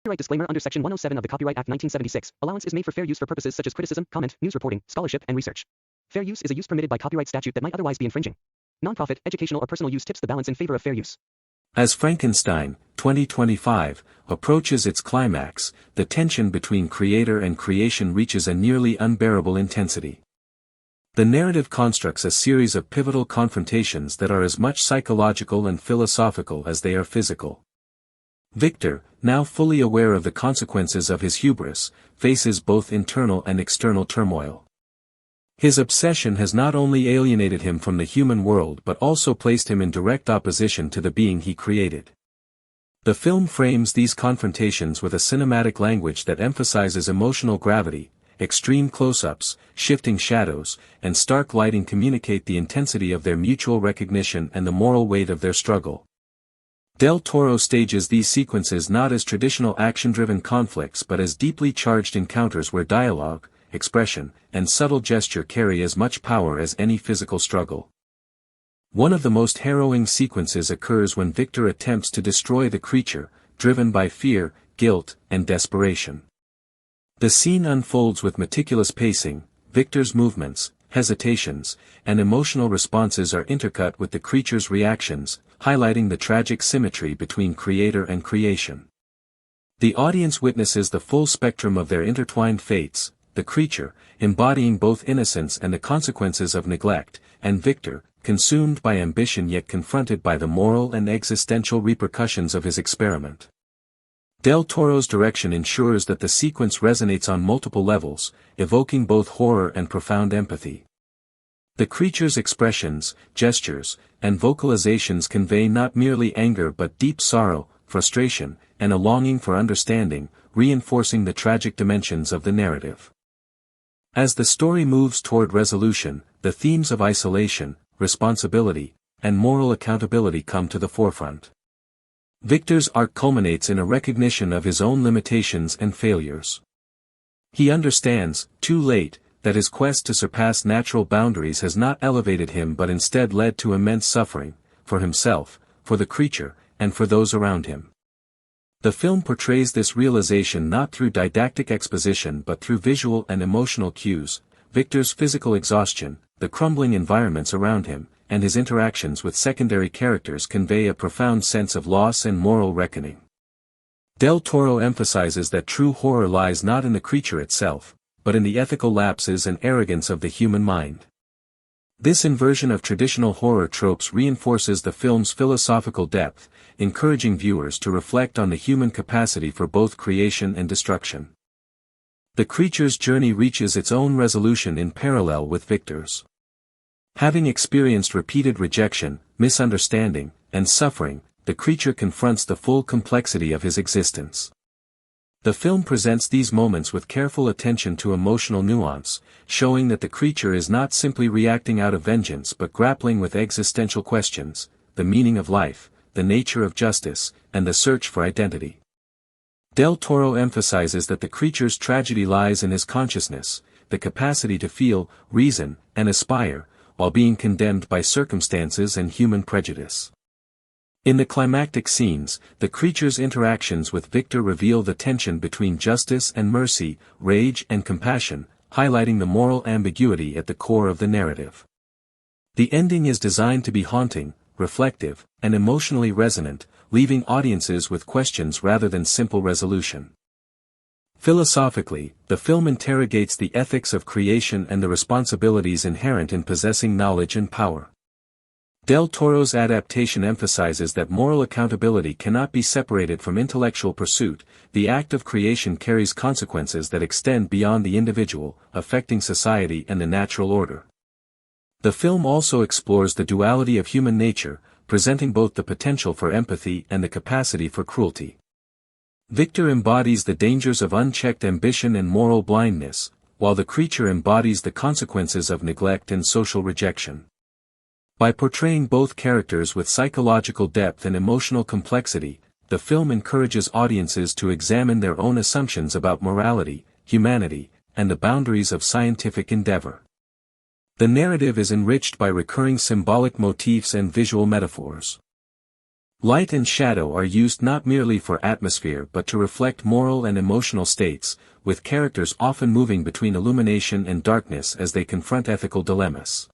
Copyright disclaimer under Section 107 of the Copyright Act 1976. Allowance is made for fair use for purposes such as criticism, comment, news reporting, scholarship, and research. Fair use is a use permitted by copyright statute that might otherwise be infringing. Nonprofit, educational, or personal use tips the balance in favor of fair use. As Frankenstein, 2025, approaches its climax, the tension between creator and creation reaches a nearly unbearable intensity. The narrative constructs a series of pivotal confrontations that are as much psychological and philosophical as they are physical. Victor, now fully aware of the consequences of his hubris, faces both internal and external turmoil. His obsession has not only alienated him from the human world but also placed him in direct opposition to the being he created. The film frames these confrontations with a cinematic language that emphasizes emotional gravity. Extreme close-ups, shifting shadows, and stark lighting communicate the intensity of their mutual recognition and the moral weight of their struggle. Del Toro stages these sequences not as traditional action-driven conflicts but as deeply charged encounters where dialogue, expression, and subtle gesture carry as much power as any physical struggle. One of the most harrowing sequences occurs when Victor attempts to destroy the creature, driven by fear, guilt, and desperation. The scene unfolds with meticulous pacing. Victor's movements, hesitations, and emotional responses are intercut with the creature's reactions, highlighting the tragic symmetry between creator and creation. The audience witnesses the full spectrum of their intertwined fates, the creature, embodying both innocence and the consequences of neglect, and Victor, consumed by ambition yet confronted by the moral and existential repercussions of his experiment. Del Toro's direction ensures that the sequence resonates on multiple levels, evoking both horror and profound empathy. The creature's expressions, gestures, and vocalizations convey not merely anger but deep sorrow, frustration, and a longing for understanding, reinforcing the tragic dimensions of the narrative. As the story moves toward resolution, the themes of isolation, responsibility, and moral accountability come to the forefront. Victor's arc culminates in a recognition of his own limitations and failures. He understands, too late, that his quest to surpass natural boundaries has not elevated him but instead led to immense suffering, for himself, for the creature, and for those around him. The film portrays this realization not through didactic exposition but through visual and emotional cues. Victor's physical exhaustion, the crumbling environments around him, and his interactions with secondary characters convey a profound sense of loss and moral reckoning. Del Toro emphasizes that true horror lies not in the creature itself, but in the ethical lapses and arrogance of the human mind. This inversion of traditional horror tropes reinforces the film's philosophical depth, encouraging viewers to reflect on the human capacity for both creation and destruction. The creature's journey reaches its own resolution in parallel with Victor's. Having experienced repeated rejection, misunderstanding, and suffering, the creature confronts the full complexity of his existence. The film presents these moments with careful attention to emotional nuance, showing that the creature is not simply reacting out of vengeance but grappling with existential questions, the meaning of life, the nature of justice, and the search for identity. Del Toro emphasizes that the creature's tragedy lies in his consciousness, the capacity to feel, reason, and aspire, while being condemned by circumstances and human prejudice. In the climactic scenes, the creature's interactions with Victor reveal the tension between justice and mercy, rage and compassion, highlighting the moral ambiguity at the core of the narrative. The ending is designed to be haunting, reflective, and emotionally resonant, leaving audiences with questions rather than simple resolution. Philosophically, the film interrogates the ethics of creation and the responsibilities inherent in possessing knowledge and power. Del Toro's adaptation emphasizes that moral accountability cannot be separated from intellectual pursuit. The act of creation carries consequences that extend beyond the individual, affecting society and the natural order. The film also explores the duality of human nature, presenting both the potential for empathy and the capacity for cruelty. Victor embodies the dangers of unchecked ambition and moral blindness, while the creature embodies the consequences of neglect and social rejection. By portraying both characters with psychological depth and emotional complexity, the film encourages audiences to examine their own assumptions about morality, humanity, and the boundaries of scientific endeavor. The narrative is enriched by recurring symbolic motifs and visual metaphors. Light and shadow are used not merely for atmosphere but to reflect moral and emotional states, with characters often moving between illumination and darkness as they confront ethical dilemmas.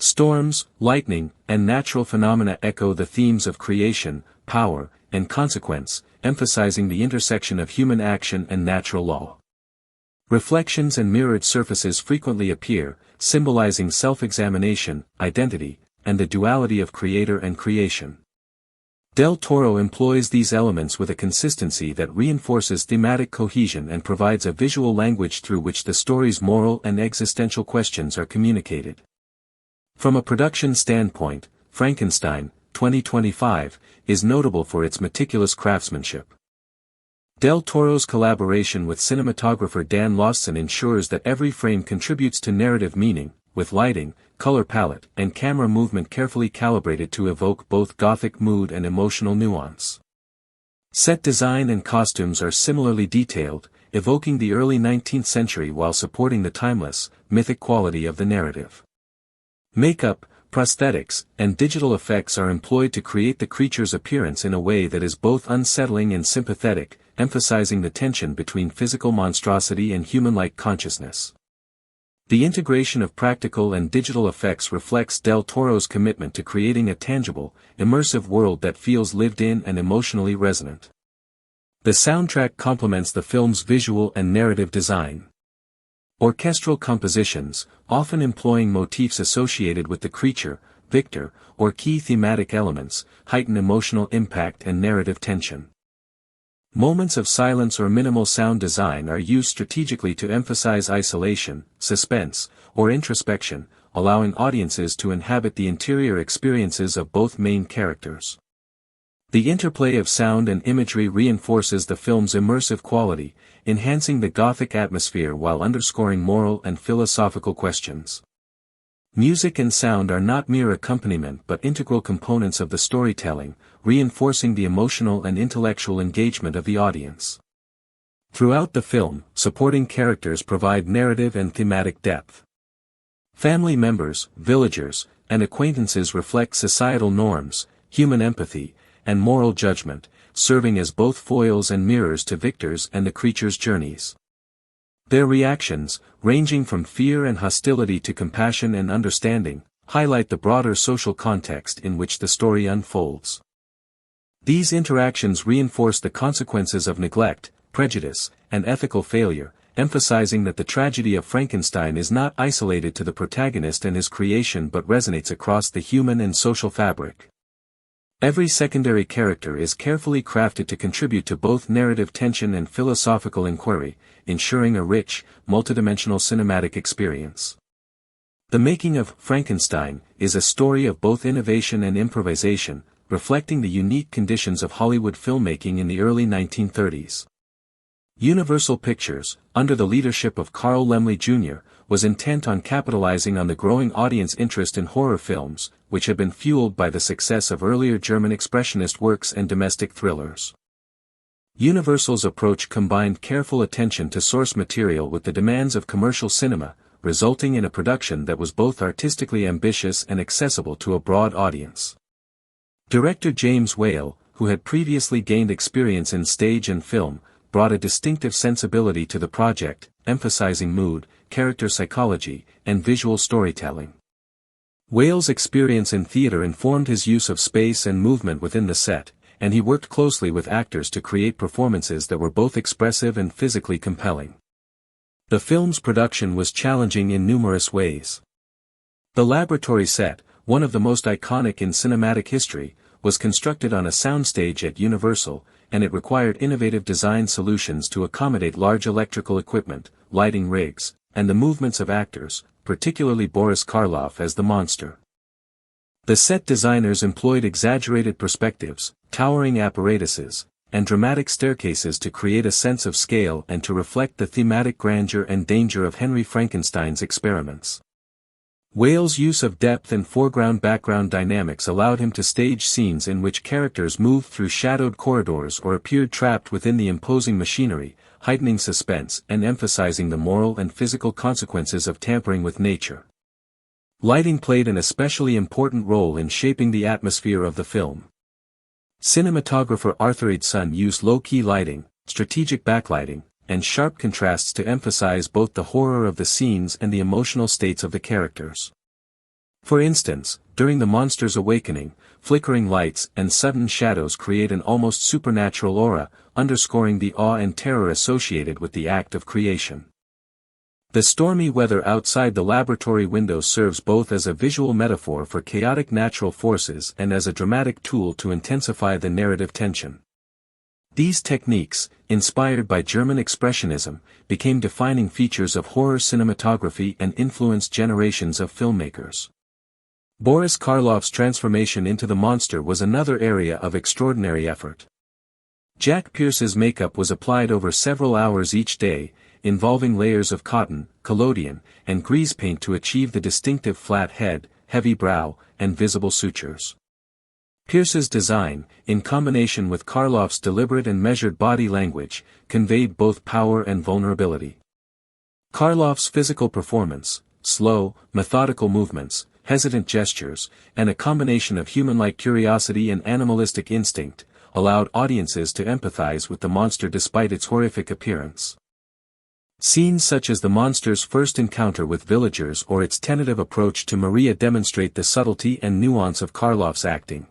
Storms, lightning, and natural phenomena echo the themes of creation, power, and consequence, emphasizing the intersection of human action and natural law. Reflections and mirrored surfaces frequently appear, symbolizing self-examination, identity, and the duality of creator and creation. Del Toro employs these elements with a consistency that reinforces thematic cohesion and provides a visual language through which the story's moral and existential questions are communicated. From a production standpoint, Frankenstein, 2025, is notable for its meticulous craftsmanship. Del Toro's collaboration with cinematographer Dan Lawson ensures that every frame contributes to narrative meaning, with lighting, color palette, and camera movement carefully calibrated to evoke both gothic mood and emotional nuance. Set design and costumes are similarly detailed, evoking the early 19th century while supporting the timeless, mythic quality of the narrative. Makeup, prosthetics, and digital effects are employed to create the creature's appearance in a way that is both unsettling and sympathetic, emphasizing the tension between physical monstrosity and human-like consciousness. The integration of practical and digital effects reflects Del Toro's commitment to creating a tangible, immersive world that feels lived in and emotionally resonant. The soundtrack complements the film's visual and narrative design. Orchestral compositions, often employing motifs associated with the creature, victor, or key thematic elements, heighten emotional impact and narrative tension. Moments of silence or minimal sound design are used strategically to emphasize isolation, suspense, or introspection, allowing audiences to inhabit the interior experiences of both main characters. The interplay of sound and imagery reinforces the film's immersive quality, enhancing the gothic atmosphere while underscoring moral and philosophical questions. Music and sound are not mere accompaniment but integral components of the storytelling, reinforcing the emotional and intellectual engagement of the audience. Throughout the film, supporting characters provide narrative and thematic depth. Family members, villagers, and acquaintances reflect societal norms, human empathy, and moral judgment, serving as both foils and mirrors to victors and the creature's journeys. Their reactions, ranging from fear and hostility to compassion and understanding, highlight the broader social context in which the story unfolds. These interactions reinforce the consequences of neglect, prejudice, and ethical failure, emphasizing that the tragedy of Frankenstein is not isolated to the protagonist and his creation but resonates across the human and social fabric. Every secondary character is carefully crafted to contribute to both narrative tension and philosophical inquiry, ensuring a rich, multidimensional cinematic experience. The Making of Frankenstein is a story of both innovation and improvisation, reflecting the unique conditions of Hollywood filmmaking in the early 1930s. Universal Pictures, under the leadership of Carl Laemmle Jr., was intent on capitalizing on the growing audience interest in horror films, which had been fueled by the success of earlier German expressionist works and domestic thrillers. Universal's approach combined careful attention to source material with the demands of commercial cinema, resulting in a production that was both artistically ambitious and accessible to a broad audience. Director James Whale, who had previously gained experience in stage and film, brought a distinctive sensibility to the project, emphasizing mood, character psychology, and visual storytelling. Whale's experience in theater informed his use of space and movement within the set, and he worked closely with actors to create performances that were both expressive and physically compelling. The film's production was challenging in numerous ways. The laboratory set, one of the most iconic in cinematic history, was constructed on a soundstage at Universal, and it required innovative design solutions to accommodate large electrical equipment, lighting rigs, and the movements of actors, particularly Boris Karloff as the monster. The set designers employed exaggerated perspectives, towering apparatuses, and dramatic staircases to create a sense of scale and to reflect the thematic grandeur and danger of Henry Frankenstein's experiments. Whale's use of depth and foreground-background dynamics allowed him to stage scenes in which characters moved through shadowed corridors or appeared trapped within the imposing machinery, heightening suspense and emphasizing the moral and physical consequences of tampering with nature. Lighting played an especially important role in shaping the atmosphere of the film. Cinematographer Arthur Eidson used low-key lighting, strategic backlighting, and sharp contrasts to emphasize both the horror of the scenes and the emotional states of the characters. For instance, during the monster's awakening, flickering lights and sudden shadows create an almost supernatural aura, underscoring the awe and terror associated with the act of creation. The stormy weather outside the laboratory window serves both as a visual metaphor for chaotic natural forces and as a dramatic tool to intensify the narrative tension. These techniques, inspired by German Expressionism, became defining features of horror cinematography and influenced generations of filmmakers. Boris Karloff's transformation into the monster was another area of extraordinary effort. Jack Pierce's makeup was applied over several hours each day, involving layers of cotton, collodion, and grease paint to achieve the distinctive flat head, heavy brow, and visible sutures. Pierce's design, in combination with Karloff's deliberate and measured body language, conveyed both power and vulnerability. Karloff's physical performance, slow, methodical movements, hesitant gestures, and a combination of human-like curiosity and animalistic instinct, allowed audiences to empathize with the monster despite its horrific appearance. Scenes such as the monster's first encounter with villagers or its tentative approach to Maria demonstrate the subtlety and nuance of Karloff's acting.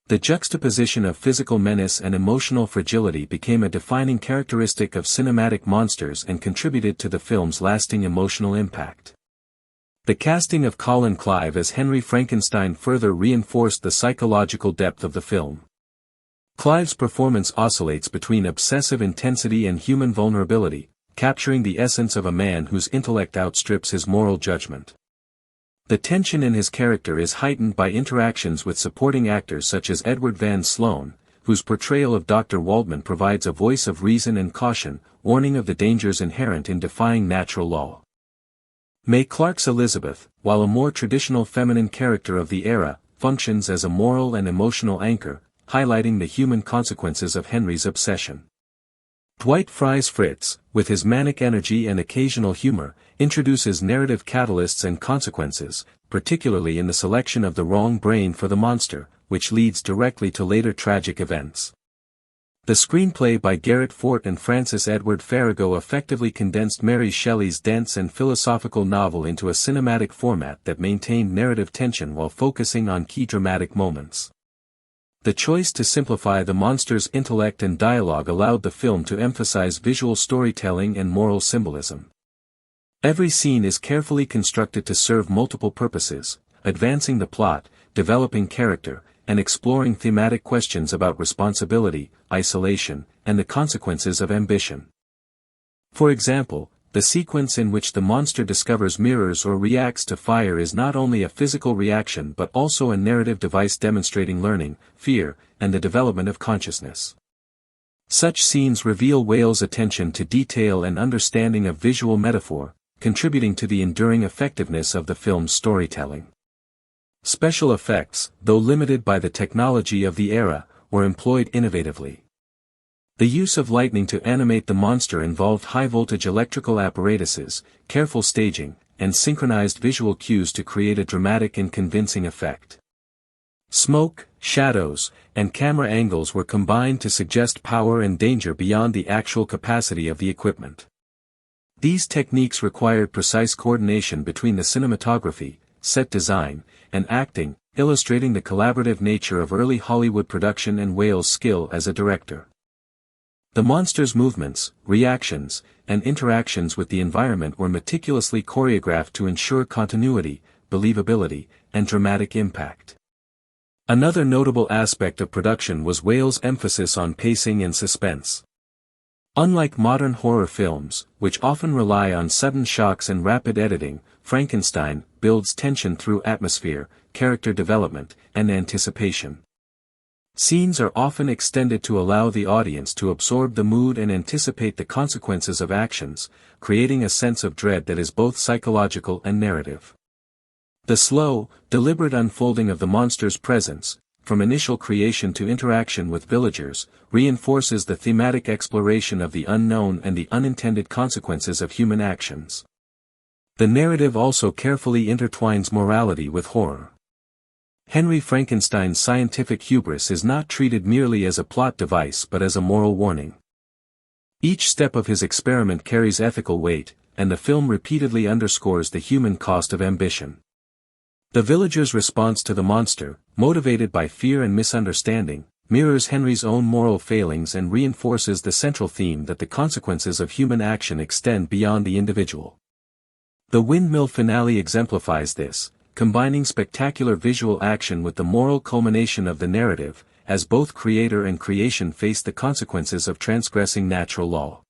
The juxtaposition of physical menace and emotional fragility became a defining characteristic of cinematic monsters and contributed to the film's lasting emotional impact. The casting of Colin Clive as Henry Frankenstein further reinforced the psychological depth of the film. Clive's performance oscillates between obsessive intensity and human vulnerability, capturing the essence of a man whose intellect outstrips his moral judgment. The tension in his character is heightened by interactions with supporting actors such as Edward Van Sloan, whose portrayal of Dr. Waldman provides a voice of reason and caution, warning of the dangers inherent in defying natural law. Mae Clark's Elizabeth, while a more traditional feminine character of the era, functions as a moral and emotional anchor, highlighting the human consequences of Henry's obsession. Dwight Frye's Fritz, with his manic energy and occasional humor, introduces narrative catalysts and consequences, particularly in the selection of the wrong brain for the monster, which leads directly to later tragic events. The screenplay by Garrett Fort and Francis Edward Farrago effectively condensed Mary Shelley's dense and philosophical novel into a cinematic format that maintained narrative tension while focusing on key dramatic moments. The choice to simplify the monster's intellect and dialogue allowed the film to emphasize visual storytelling and moral symbolism. Every scene is carefully constructed to serve multiple purposes, advancing the plot, developing character, and exploring thematic questions about responsibility, isolation, and the consequences of ambition. For example, the sequence in which the monster discovers mirrors or reacts to fire is not only a physical reaction but also a narrative device demonstrating learning, fear, and the development of consciousness. Such scenes reveal Whale's attention to detail and understanding of visual metaphor, contributing to the enduring effectiveness of the film's storytelling. Special effects, though limited by the technology of the era, were employed innovatively. The use of lightning to animate the monster involved high-voltage electrical apparatuses, careful staging, and synchronized visual cues to create a dramatic and convincing effect. Smoke, shadows, and camera angles were combined to suggest power and danger beyond the actual capacity of the equipment. These techniques required precise coordination between the cinematography, set design, and acting, illustrating the collaborative nature of early Hollywood production and Whale's skill as a director. The monster's movements, reactions, and interactions with the environment were meticulously choreographed to ensure continuity, believability, and dramatic impact. Another notable aspect of production was Whale's emphasis on pacing and suspense. Unlike modern horror films, which often rely on sudden shocks and rapid editing, Frankenstein builds tension through atmosphere, character development, and anticipation. Scenes are often extended to allow the audience to absorb the mood and anticipate the consequences of actions, creating a sense of dread that is both psychological and narrative. The slow, deliberate unfolding of the monster's presence, from initial creation to interaction with villagers, reinforces the thematic exploration of the unknown and the unintended consequences of human actions. The narrative also carefully intertwines morality with horror. Henry Frankenstein's scientific hubris is not treated merely as a plot device but as a moral warning. Each step of his experiment carries ethical weight, and the film repeatedly underscores the human cost of ambition. The villagers' response to the monster, motivated by fear and misunderstanding, mirrors Henry's own moral failings and reinforces the central theme that the consequences of human action extend beyond the individual. The windmill finale exemplifies this, combining spectacular visual action with the moral culmination of the narrative, as both creator and creation face the consequences of transgressing natural law.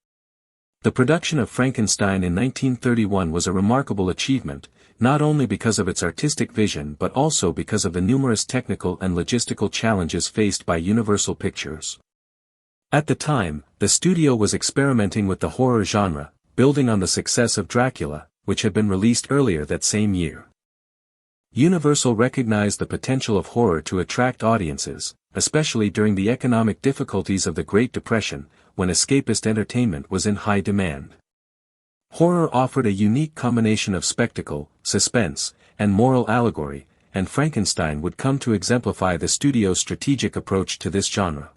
The production of Frankenstein in 1931 was a remarkable achievement, not only because of its artistic vision but also because of the numerous technical and logistical challenges faced by Universal Pictures. At the time, the studio was experimenting with the horror genre, building on the success of Dracula, which had been released earlier that same year. Universal recognized the potential of horror to attract audiences, especially during the economic difficulties of the Great Depression, when escapist entertainment was in high demand. Horror offered a unique combination of spectacle, suspense, and moral allegory, and Frankenstein would come to exemplify the studio's strategic approach to this genre.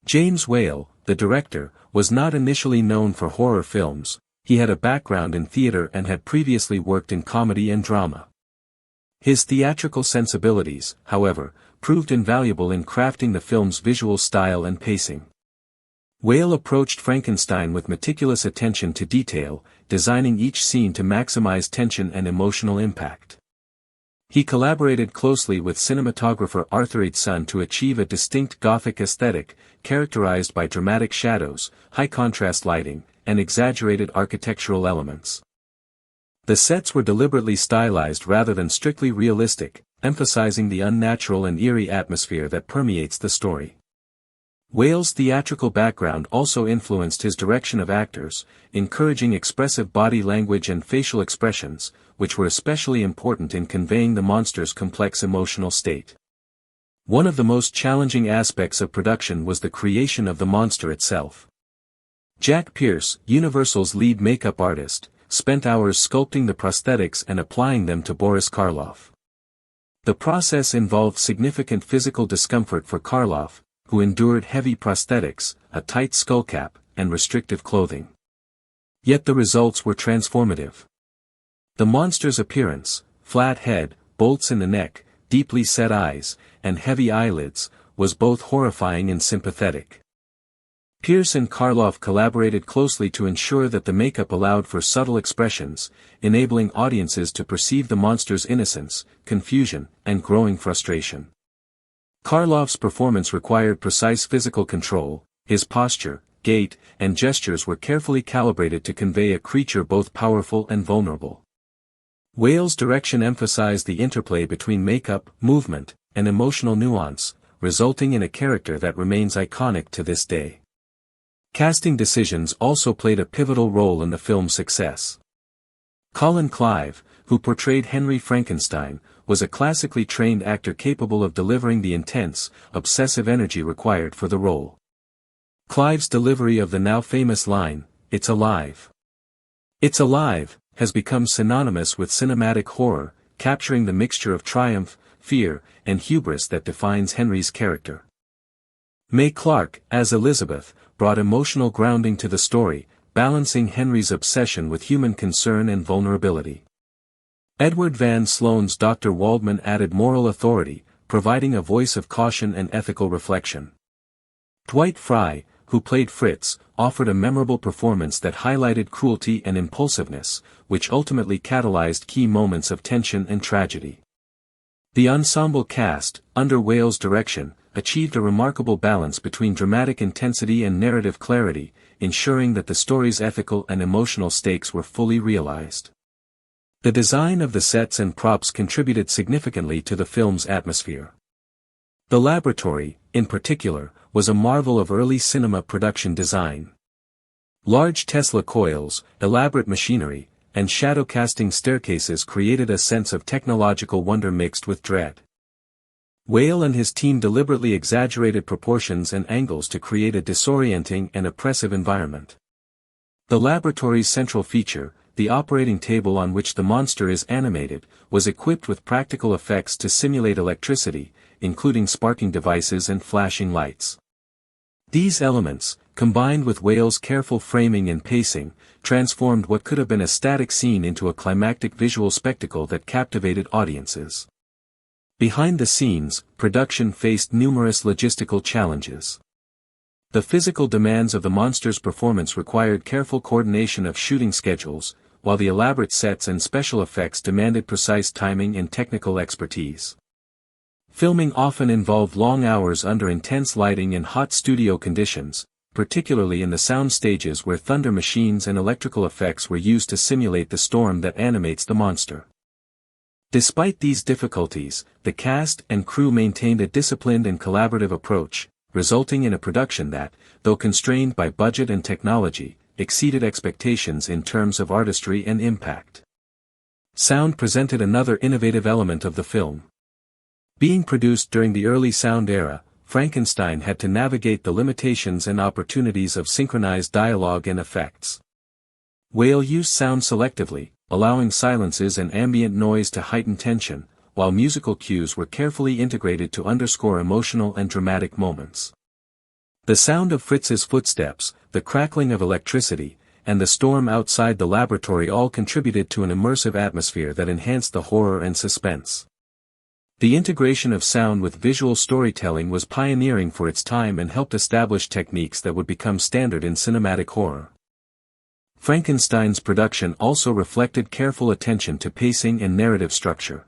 James Whale, the director, was not initially known for horror films. He had a background in theater and had previously worked in comedy and drama. His theatrical sensibilities, however, proved invaluable in crafting the film's visual style and pacing. Whale approached Frankenstein with meticulous attention to detail, designing each scene to maximize tension and emotional impact. He collaborated closely with cinematographer Arthur Eidson to achieve a distinct Gothic aesthetic, characterized by dramatic shadows, high-contrast lighting, and exaggerated architectural elements. The sets were deliberately stylized rather than strictly realistic, emphasizing the unnatural and eerie atmosphere that permeates the story. Whale's theatrical background also influenced his direction of actors, encouraging expressive body language and facial expressions, which were especially important in conveying the monster's complex emotional state. One of the most challenging aspects of production was the creation of the monster itself. Jack Pierce, Universal's lead makeup artist, spent hours sculpting the prosthetics and applying them to Boris Karloff. The process involved significant physical discomfort for Karloff, who endured heavy prosthetics, a tight skullcap, and restrictive clothing. Yet the results were transformative. The monster's appearance, flat head, bolts in the neck, deeply set eyes, and heavy eyelids, was both horrifying and sympathetic. Pierce and Karloff collaborated closely to ensure that the makeup allowed for subtle expressions, enabling audiences to perceive the monster's innocence, confusion, and growing frustration. Karloff's performance required precise physical control. His posture, gait, and gestures were carefully calibrated to convey a creature both powerful and vulnerable. Whale's direction emphasized the interplay between makeup, movement, and emotional nuance, resulting in a character that remains iconic to this day. Casting decisions also played a pivotal role in the film's success. Colin Clive, who portrayed Henry Frankenstein, was a classically trained actor capable of delivering the intense, obsessive energy required for the role. Clive's delivery of the now famous line, "It's alive. It's alive," has become synonymous with cinematic horror, capturing the mixture of triumph, fear, and hubris that defines Henry's character. Mae Clarke, as Elizabeth, brought emotional grounding to the story, balancing Henry's obsession with human concern and vulnerability. Edward Van Sloan's Dr. Waldman added moral authority, providing a voice of caution and ethical reflection. Dwight Frye, who played Fritz, offered a memorable performance that highlighted cruelty and impulsiveness, which ultimately catalyzed key moments of tension and tragedy. The ensemble cast, under Whale's direction, achieved a remarkable balance between dramatic intensity and narrative clarity, ensuring that the story's ethical and emotional stakes were fully realized. The design of the sets and props contributed significantly to the film's atmosphere. The laboratory, in particular, was a marvel of early cinema production design. Large Tesla coils, elaborate machinery, and shadow-casting staircases created a sense of technological wonder mixed with dread. Whale and his team deliberately exaggerated proportions and angles to create a disorienting and oppressive environment. The laboratory's central feature, the operating table on which the monster is animated, was equipped with practical effects to simulate electricity, including sparking devices and flashing lights. These elements, combined with Whale's careful framing and pacing, transformed what could have been a static scene into a climactic visual spectacle that captivated audiences. Behind the scenes, production faced numerous logistical challenges. The physical demands of the monster's performance required careful coordination of shooting schedules, while the elaborate sets and special effects demanded precise timing and technical expertise. Filming often involved long hours under intense lighting and hot studio conditions, particularly in the sound stages where thunder machines and electrical effects were used to simulate the storm that animates the monster. Despite these difficulties, the cast and crew maintained a disciplined and collaborative approach, resulting in a production that, though constrained by budget and technology, exceeded expectations in terms of artistry and impact. Sound presented another innovative element of the film. Being produced during the early sound era, Frankenstein had to navigate the limitations and opportunities of synchronized dialogue and effects. Whale used sound selectively, allowing silences and ambient noise to heighten tension, while musical cues were carefully integrated to underscore emotional and dramatic moments. The sound of Fritz's footsteps, the crackling of electricity, and the storm outside the laboratory all contributed to an immersive atmosphere that enhanced the horror and suspense. The integration of sound with visual storytelling was pioneering for its time and helped establish techniques that would become standard in cinematic horror. Frankenstein's production also reflected careful attention to pacing and narrative structure.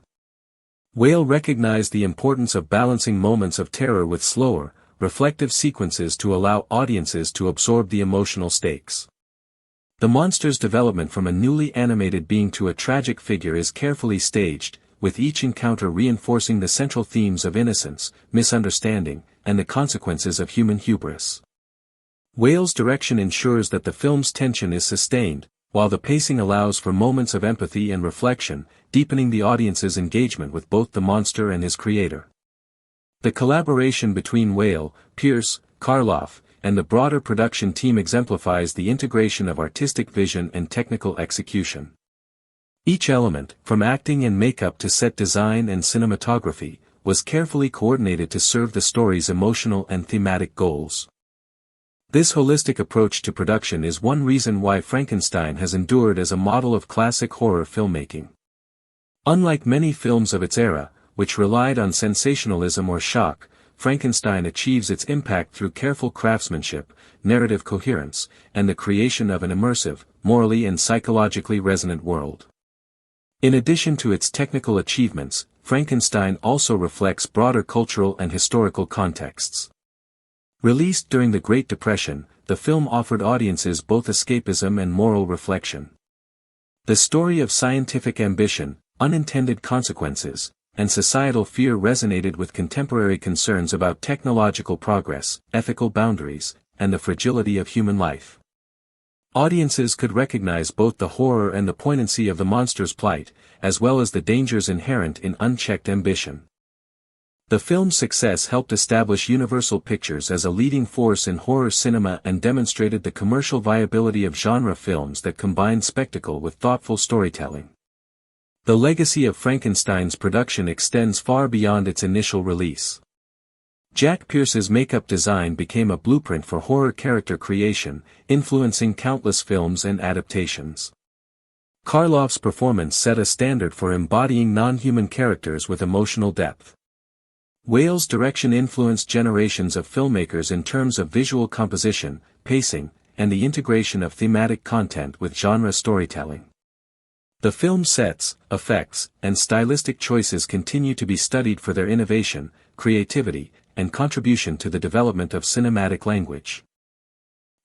Whale recognized the importance of balancing moments of terror with slower, reflective sequences to allow audiences to absorb the emotional stakes. The monster's development from a newly animated being to a tragic figure is carefully staged, with each encounter reinforcing the central themes of innocence, misunderstanding, and the consequences of human hubris. Whale's direction ensures that the film's tension is sustained, while the pacing allows for moments of empathy and reflection, deepening the audience's engagement with both the monster and his creator. The collaboration between Whale, Pierce, Karloff, and the broader production team exemplifies the integration of artistic vision and technical execution. Each element, from acting and makeup to set design and cinematography, was carefully coordinated to serve the story's emotional and thematic goals. This holistic approach to production is one reason why Frankenstein has endured as a model of classic horror filmmaking. Unlike many films of its era, which relied on sensationalism or shock, Frankenstein achieves its impact through careful craftsmanship, narrative coherence, and the creation of an immersive, morally and psychologically resonant world. In addition to its technical achievements, Frankenstein also reflects broader cultural and historical contexts. Released during the Great Depression, the film offered audiences both escapism and moral reflection. The story of scientific ambition, unintended consequences, and societal fear resonated with contemporary concerns about technological progress, ethical boundaries, and the fragility of human life. Audiences could recognize both the horror and the poignancy of the monster's plight, as well as the dangers inherent in unchecked ambition. The film's success helped establish Universal Pictures as a leading force in horror cinema and demonstrated the commercial viability of genre films that combine spectacle with thoughtful storytelling. The legacy of Frankenstein's production extends far beyond its initial release. Jack Pierce's makeup design became a blueprint for horror character creation, influencing countless films and adaptations. Karloff's performance set a standard for embodying non-human characters with emotional depth. Whale's direction influenced generations of filmmakers in terms of visual composition, pacing, and the integration of thematic content with genre storytelling. The film's sets, effects, and stylistic choices continue to be studied for their innovation, creativity, and contribution to the development of cinematic language.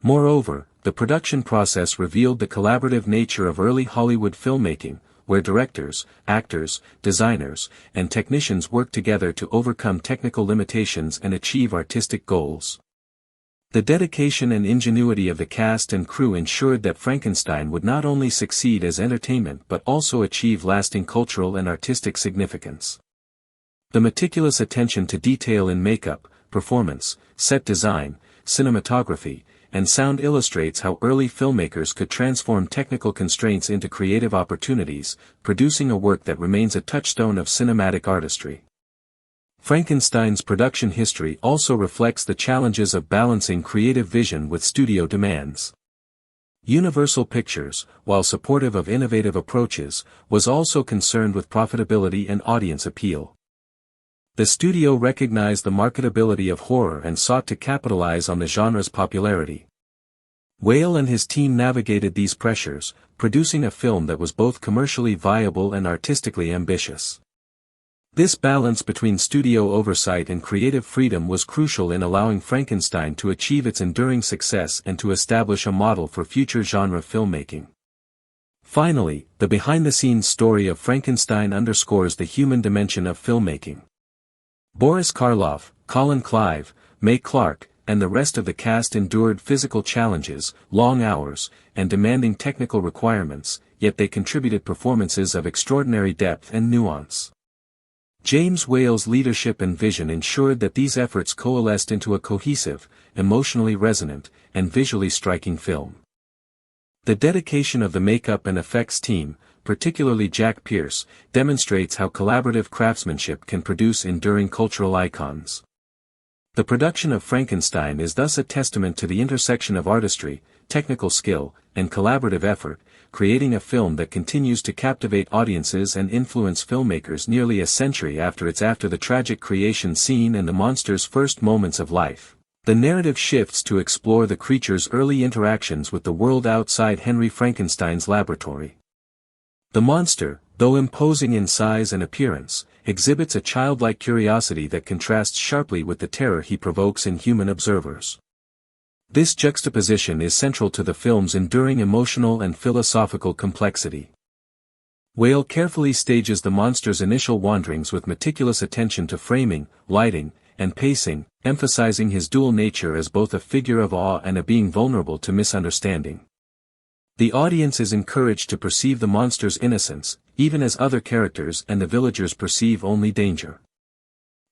Moreover, the production process revealed the collaborative nature of early Hollywood filmmaking, where directors, actors, designers, and technicians worked together to overcome technical limitations and achieve artistic goals. The dedication and ingenuity of the cast and crew ensured that Frankenstein would not only succeed as entertainment but also achieve lasting cultural and artistic significance. The meticulous attention to detail in makeup, performance, set design, cinematography, and sound illustrates how early filmmakers could transform technical constraints into creative opportunities, producing a work that remains a touchstone of cinematic artistry. Frankenstein's production history also reflects the challenges of balancing creative vision with studio demands. Universal Pictures, while supportive of innovative approaches, was also concerned with profitability and audience appeal. The studio recognized the marketability of horror and sought to capitalize on the genre's popularity. Whale and his team navigated these pressures, producing a film that was both commercially viable and artistically ambitious. This balance between studio oversight and creative freedom was crucial in allowing Frankenstein to achieve its enduring success and to establish a model for future genre filmmaking. Finally, the behind-the-scenes story of Frankenstein underscores the human dimension of filmmaking. Boris Karloff, Colin Clive, May Clark, and the rest of the cast endured physical challenges, long hours, and demanding technical requirements, yet they contributed performances of extraordinary depth and nuance. James Whale's leadership and vision ensured that these efforts coalesced into a cohesive, emotionally resonant, and visually striking film. The dedication of the makeup and effects team, particularly Jack Pierce, demonstrates how collaborative craftsmanship can produce enduring cultural icons. The production of Frankenstein is thus a testament to the intersection of artistry, technical skill, and collaborative effort, creating a film that continues to captivate audiences and influence filmmakers nearly a century after the tragic creation scene and the monster's first moments of life. The narrative shifts to explore the creature's early interactions with the world outside Henry Frankenstein's laboratory. The monster, though imposing in size and appearance, exhibits a childlike curiosity that contrasts sharply with the terror he provokes in human observers. This juxtaposition is central to the film's enduring emotional and philosophical complexity. Whale carefully stages the monster's initial wanderings with meticulous attention to framing, lighting, and pacing, emphasizing his dual nature as both a figure of awe and a being vulnerable to misunderstanding. The audience is encouraged to perceive the monster's innocence, even as other characters and the villagers perceive only danger.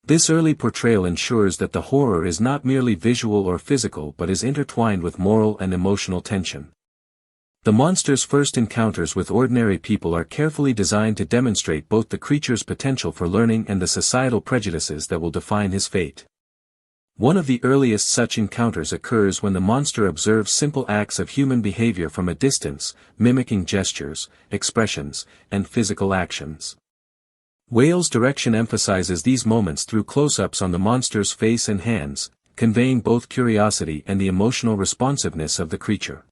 This early portrayal ensures that the horror is not merely visual or physical but is intertwined with moral and emotional tension. The monster's first encounters with ordinary people are carefully designed to demonstrate both the creature's potential for learning and the societal prejudices that will define his fate. One of the earliest such encounters occurs when the monster observes simple acts of human behavior from a distance, mimicking gestures, expressions, and physical actions. Whale's direction emphasizes these moments through close-ups on the monster's face and hands, conveying both curiosity and the emotional responsiveness of the creature.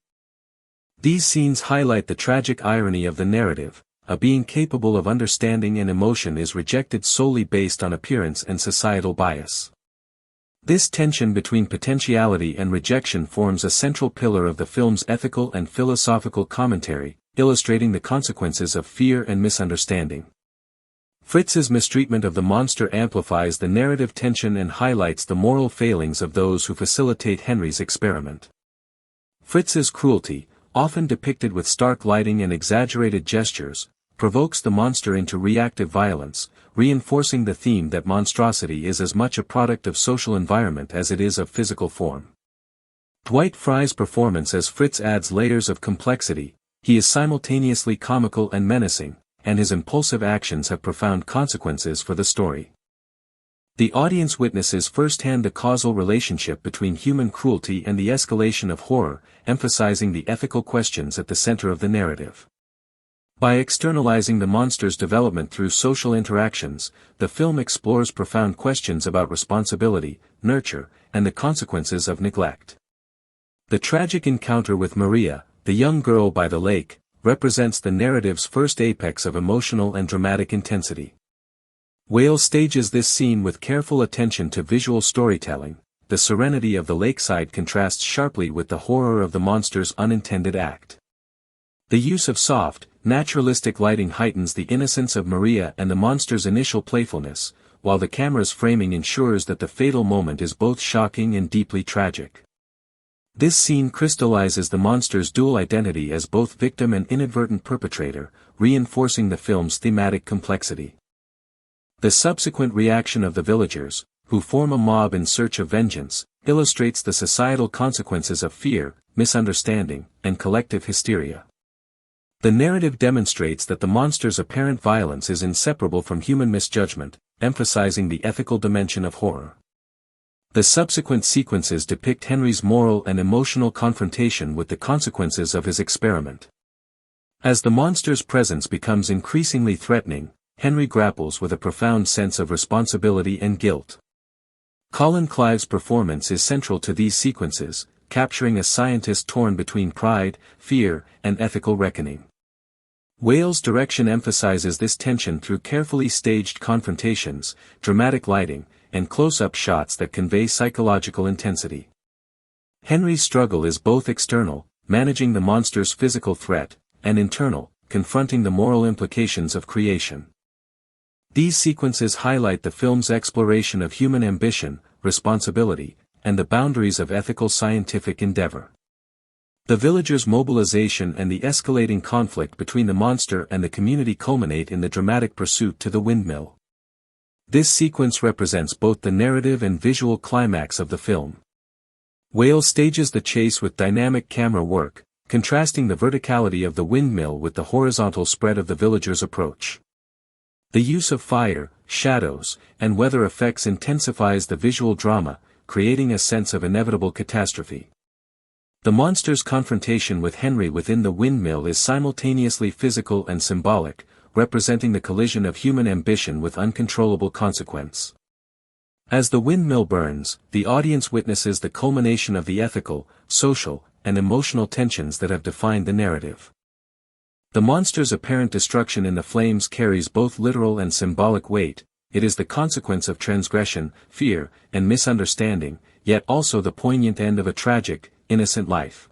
These scenes highlight the tragic irony of the narrative: a being capable of understanding and emotion is rejected solely based on appearance and societal bias. This tension between potentiality and rejection forms a central pillar of the film's ethical and philosophical commentary, illustrating the consequences of fear and misunderstanding. Fritz's mistreatment of the monster amplifies the narrative tension and highlights the moral failings of those who facilitate Henry's experiment. Fritz's cruelty, often depicted with stark lighting and exaggerated gestures, provokes the monster into reactive violence, reinforcing the theme that monstrosity is as much a product of social environment as it is of physical form. Dwight Frye's performance as Fritz adds layers of complexity. He is simultaneously comical and menacing, and his impulsive actions have profound consequences for the story. The audience witnesses firsthand the causal relationship between human cruelty and the escalation of horror, emphasizing the ethical questions at the center of the narrative. By externalizing the monster's development through social interactions, the film explores profound questions about responsibility, nurture, and the consequences of neglect. The tragic encounter with Maria, the young girl by the lake, represents the narrative's first apex of emotional and dramatic intensity. Whale stages this scene with careful attention to visual storytelling. The serenity of the lakeside contrasts sharply with the horror of the monster's unintended act. The use of soft, naturalistic lighting heightens the innocence of Maria and the monster's initial playfulness, while the camera's framing ensures that the fatal moment is both shocking and deeply tragic. This scene crystallizes the monster's dual identity as both victim and inadvertent perpetrator, reinforcing the film's thematic complexity. The subsequent reaction of the villagers, who form a mob in search of vengeance, illustrates the societal consequences of fear, misunderstanding, and collective hysteria. The narrative demonstrates that the monster's apparent violence is inseparable from human misjudgment, emphasizing the ethical dimension of horror. The subsequent sequences depict Henry's moral and emotional confrontation with the consequences of his experiment. As the monster's presence becomes increasingly threatening, Henry grapples with a profound sense of responsibility and guilt. Colin Clive's performance is central to these sequences, capturing a scientist torn between pride, fear, and ethical reckoning. Whale's direction emphasizes this tension through carefully staged confrontations, dramatic lighting, and close-up shots that convey psychological intensity. Henry's struggle is both external, managing the monster's physical threat, and internal, confronting the moral implications of creation. These sequences highlight the film's exploration of human ambition, responsibility, and the boundaries of ethical scientific endeavor. The villagers' mobilization and the escalating conflict between the monster and the community culminate in the dramatic pursuit to the windmill. This sequence represents both the narrative and visual climax of the film. Whale stages the chase with dynamic camera work, contrasting the verticality of the windmill with the horizontal spread of the villagers' approach. The use of fire, shadows, and weather effects intensifies the visual drama, creating a sense of inevitable catastrophe. The monster's confrontation with Henry within the windmill is simultaneously physical and symbolic, representing the collision of human ambition with uncontrollable consequence. As the windmill burns, the audience witnesses the culmination of the ethical, social, and emotional tensions that have defined the narrative. The monster's apparent destruction in the flames carries both literal and symbolic weight. It is the consequence of transgression, fear, and misunderstanding, yet also the poignant end of a tragic, innocent life.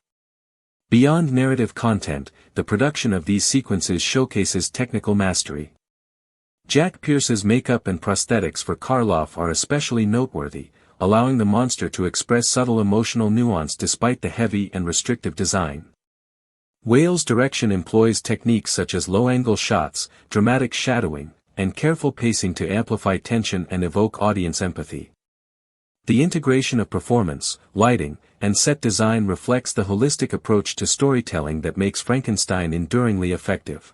Beyond narrative content, the production of these sequences showcases technical mastery. Jack Pierce's makeup and prosthetics for Karloff are especially noteworthy, allowing the monster to express subtle emotional nuance despite the heavy and restrictive design. Whale's direction employs techniques such as low-angle shots, dramatic shadowing, and careful pacing to amplify tension and evoke audience empathy. The integration of performance, lighting, and set design reflects the holistic approach to storytelling that makes Frankenstein enduringly effective.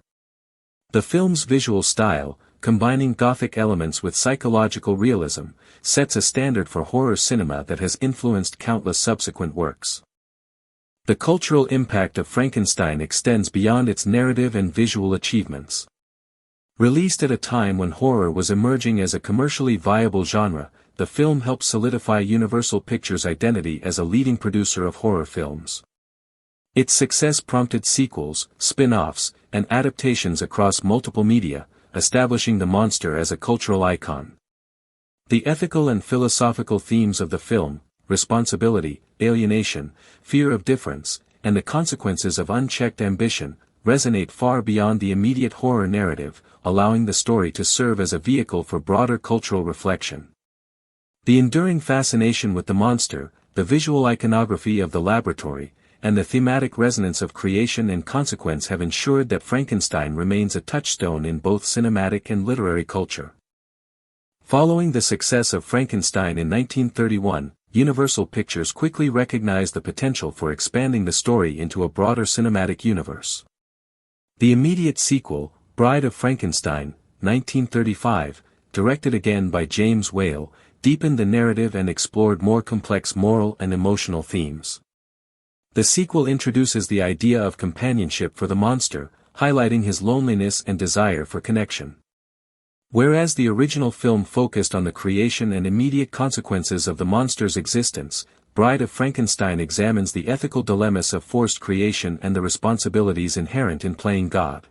The film's visual style, combining Gothic elements with psychological realism, sets a standard for horror cinema that has influenced countless subsequent works. The cultural impact of Frankenstein extends beyond its narrative and visual achievements. Released at a time when horror was emerging as a commercially viable genre, the film helped solidify Universal Pictures' identity as a leading producer of horror films. Its success prompted sequels, spin-offs, and adaptations across multiple media, establishing the monster as a cultural icon. The ethical and philosophical themes of the film, responsibility, alienation, fear of difference, and the consequences of unchecked ambition, resonate far beyond the immediate horror narrative, allowing the story to serve as a vehicle for broader cultural reflection. The enduring fascination with the monster, the visual iconography of the laboratory, and the thematic resonance of creation and consequence have ensured that Frankenstein remains a touchstone in both cinematic and literary culture. Following the success of Frankenstein in 1931, Universal Pictures quickly recognized the potential for expanding the story into a broader cinematic universe. The immediate sequel, Bride of Frankenstein, 1935, directed again by James Whale, deepened the narrative and explored more complex moral and emotional themes. The sequel introduces the idea of companionship for the monster, highlighting his loneliness and desire for connection. Whereas the original film focused on the creation and immediate consequences of the monster's existence, Bride of Frankenstein examines the ethical dilemmas of forced creation and the responsibilities inherent in playing God.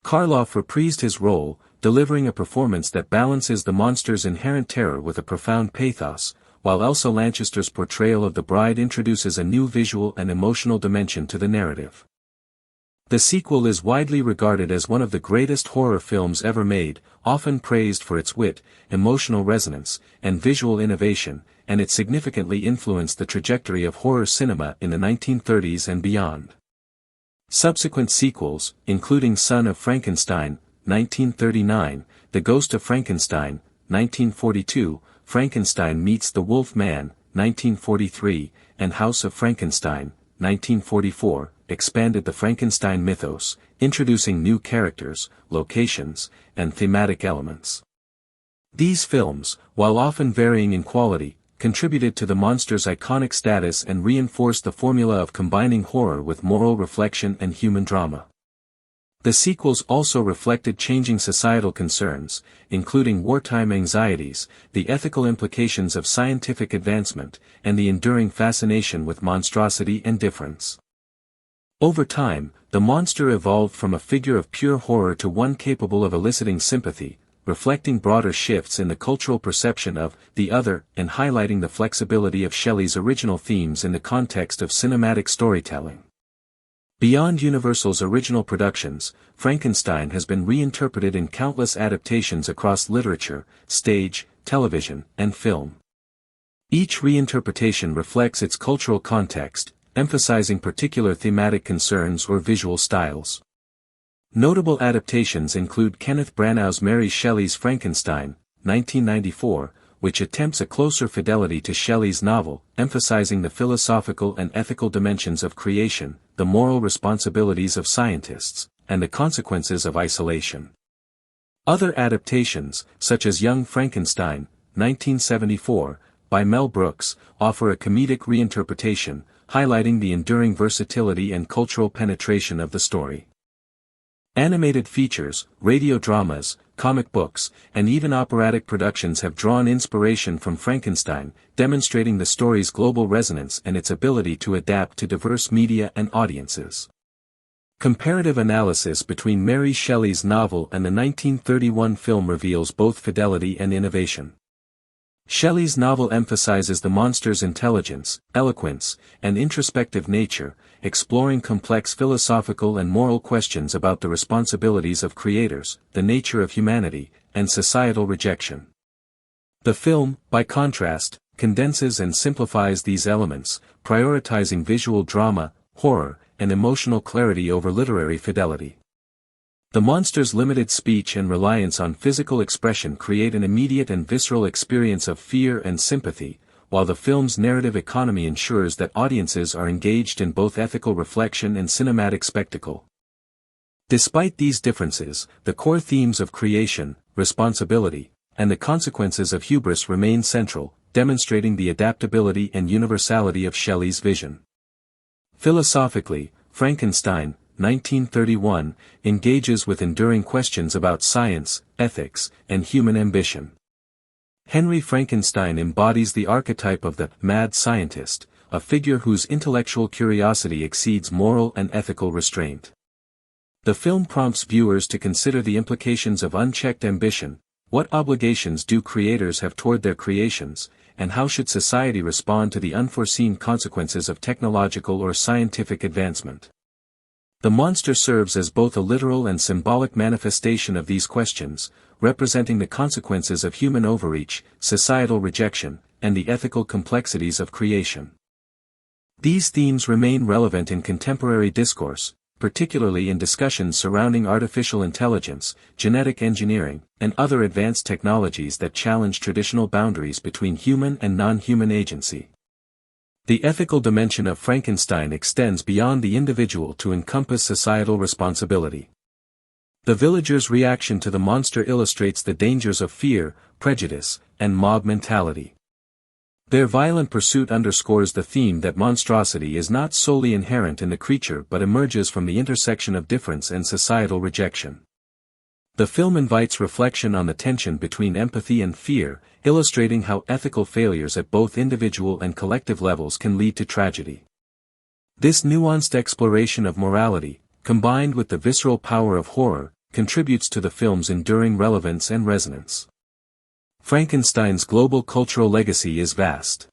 Karloff reprised his role, delivering a performance that balances the monster's inherent terror with a profound pathos, while Elsa Lanchester's portrayal of the bride introduces a new visual and emotional dimension to the narrative. The sequel is widely regarded as one of the greatest horror films ever made, often praised for its wit, emotional resonance, and visual innovation, and it significantly influenced the trajectory of horror cinema in the 1930s and beyond. Subsequent sequels, including Son of Frankenstein, 1939, The Ghost of Frankenstein, 1942, Frankenstein Meets the Wolf Man, 1943, and House of Frankenstein, 1944, expanded the Frankenstein mythos, introducing new characters, locations, and thematic elements. These films, while often varying in quality, contributed to the monster's iconic status and reinforced the formula of combining horror with moral reflection and human drama. The sequels also reflected changing societal concerns, including wartime anxieties, the ethical implications of scientific advancement, and the enduring fascination with monstrosity and difference. Over time, the monster evolved from a figure of pure horror to one capable of eliciting sympathy, reflecting broader shifts in the cultural perception of the other and highlighting the flexibility of Shelley's original themes in the context of cinematic storytelling. Beyond Universal's original productions, Frankenstein has been reinterpreted in countless adaptations across literature, stage, television, and film. Each reinterpretation reflects its cultural context, emphasizing particular thematic concerns or visual styles. Notable adaptations include Kenneth Branagh's Mary Shelley's Frankenstein, 1994, which attempts a closer fidelity to Shelley's novel, emphasizing the philosophical and ethical dimensions of creation, the moral responsibilities of scientists, and the consequences of isolation. Other adaptations, such as Young Frankenstein, 1974, by Mel Brooks, offer a comedic reinterpretation, highlighting the enduring versatility and cultural penetration of the story. Animated features, radio dramas, comic books, and even operatic productions have drawn inspiration from Frankenstein, demonstrating the story's global resonance and its ability to adapt to diverse media and audiences. Comparative analysis between Mary Shelley's novel and the 1931 film reveals both fidelity and innovation. Shelley's novel emphasizes the monster's intelligence, eloquence, and introspective nature, exploring complex philosophical and moral questions about the responsibilities of creators, the nature of humanity, and societal rejection. The film, by contrast, condenses and simplifies these elements, prioritizing visual drama, horror, and emotional clarity over literary fidelity. The monster's limited speech and reliance on physical expression create an immediate and visceral experience of fear and sympathy, while the film's narrative economy ensures that audiences are engaged in both ethical reflection and cinematic spectacle. Despite these differences, the core themes of creation, responsibility, and the consequences of hubris remain central, demonstrating the adaptability and universality of Shelley's vision. Philosophically, Frankenstein, 1931, engages with enduring questions about science, ethics, and human ambition. Henry Frankenstein embodies the archetype of the mad scientist, a figure whose intellectual curiosity exceeds moral and ethical restraint. The film prompts viewers to consider the implications of unchecked ambition, what obligations do creators have toward their creations, and how should society respond to the unforeseen consequences of technological or scientific advancement. The monster serves as both a literal and symbolic manifestation of these questions, representing the consequences of human overreach, societal rejection, and the ethical complexities of creation. These themes remain relevant in contemporary discourse, particularly in discussions surrounding artificial intelligence, genetic engineering, and other advanced technologies that challenge traditional boundaries between human and non-human agency. The ethical dimension of Frankenstein extends beyond the individual to encompass societal responsibility. The villagers' reaction to the monster illustrates the dangers of fear, prejudice, and mob mentality. Their violent pursuit underscores the theme that monstrosity is not solely inherent in the creature but emerges from the intersection of difference and societal rejection. The film invites reflection on the tension between empathy and fear, illustrating how ethical failures at both individual and collective levels can lead to tragedy. This nuanced exploration of morality, combined with the visceral power of horror, contributes to the film's enduring relevance and resonance. Frankenstein's global cultural legacy is vast.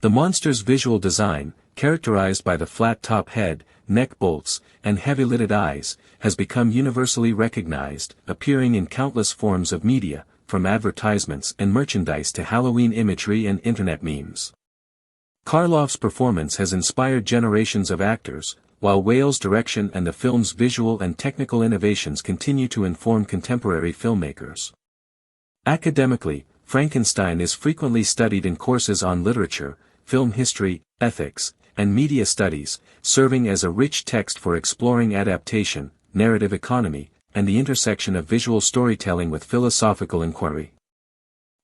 The monster's visual design, characterized by the flat-top head, neck bolts, and heavy-lidded eyes, has become universally recognized, appearing in countless forms of media, from advertisements and merchandise to Halloween imagery and internet memes. Karloff's performance has inspired generations of actors, while Whale's direction and the film's visual and technical innovations continue to inform contemporary filmmakers. Academically, Frankenstein is frequently studied in courses on literature, film history, ethics, and media studies, serving as a rich text for exploring adaptation, narrative economy, and the intersection of visual storytelling with philosophical inquiry.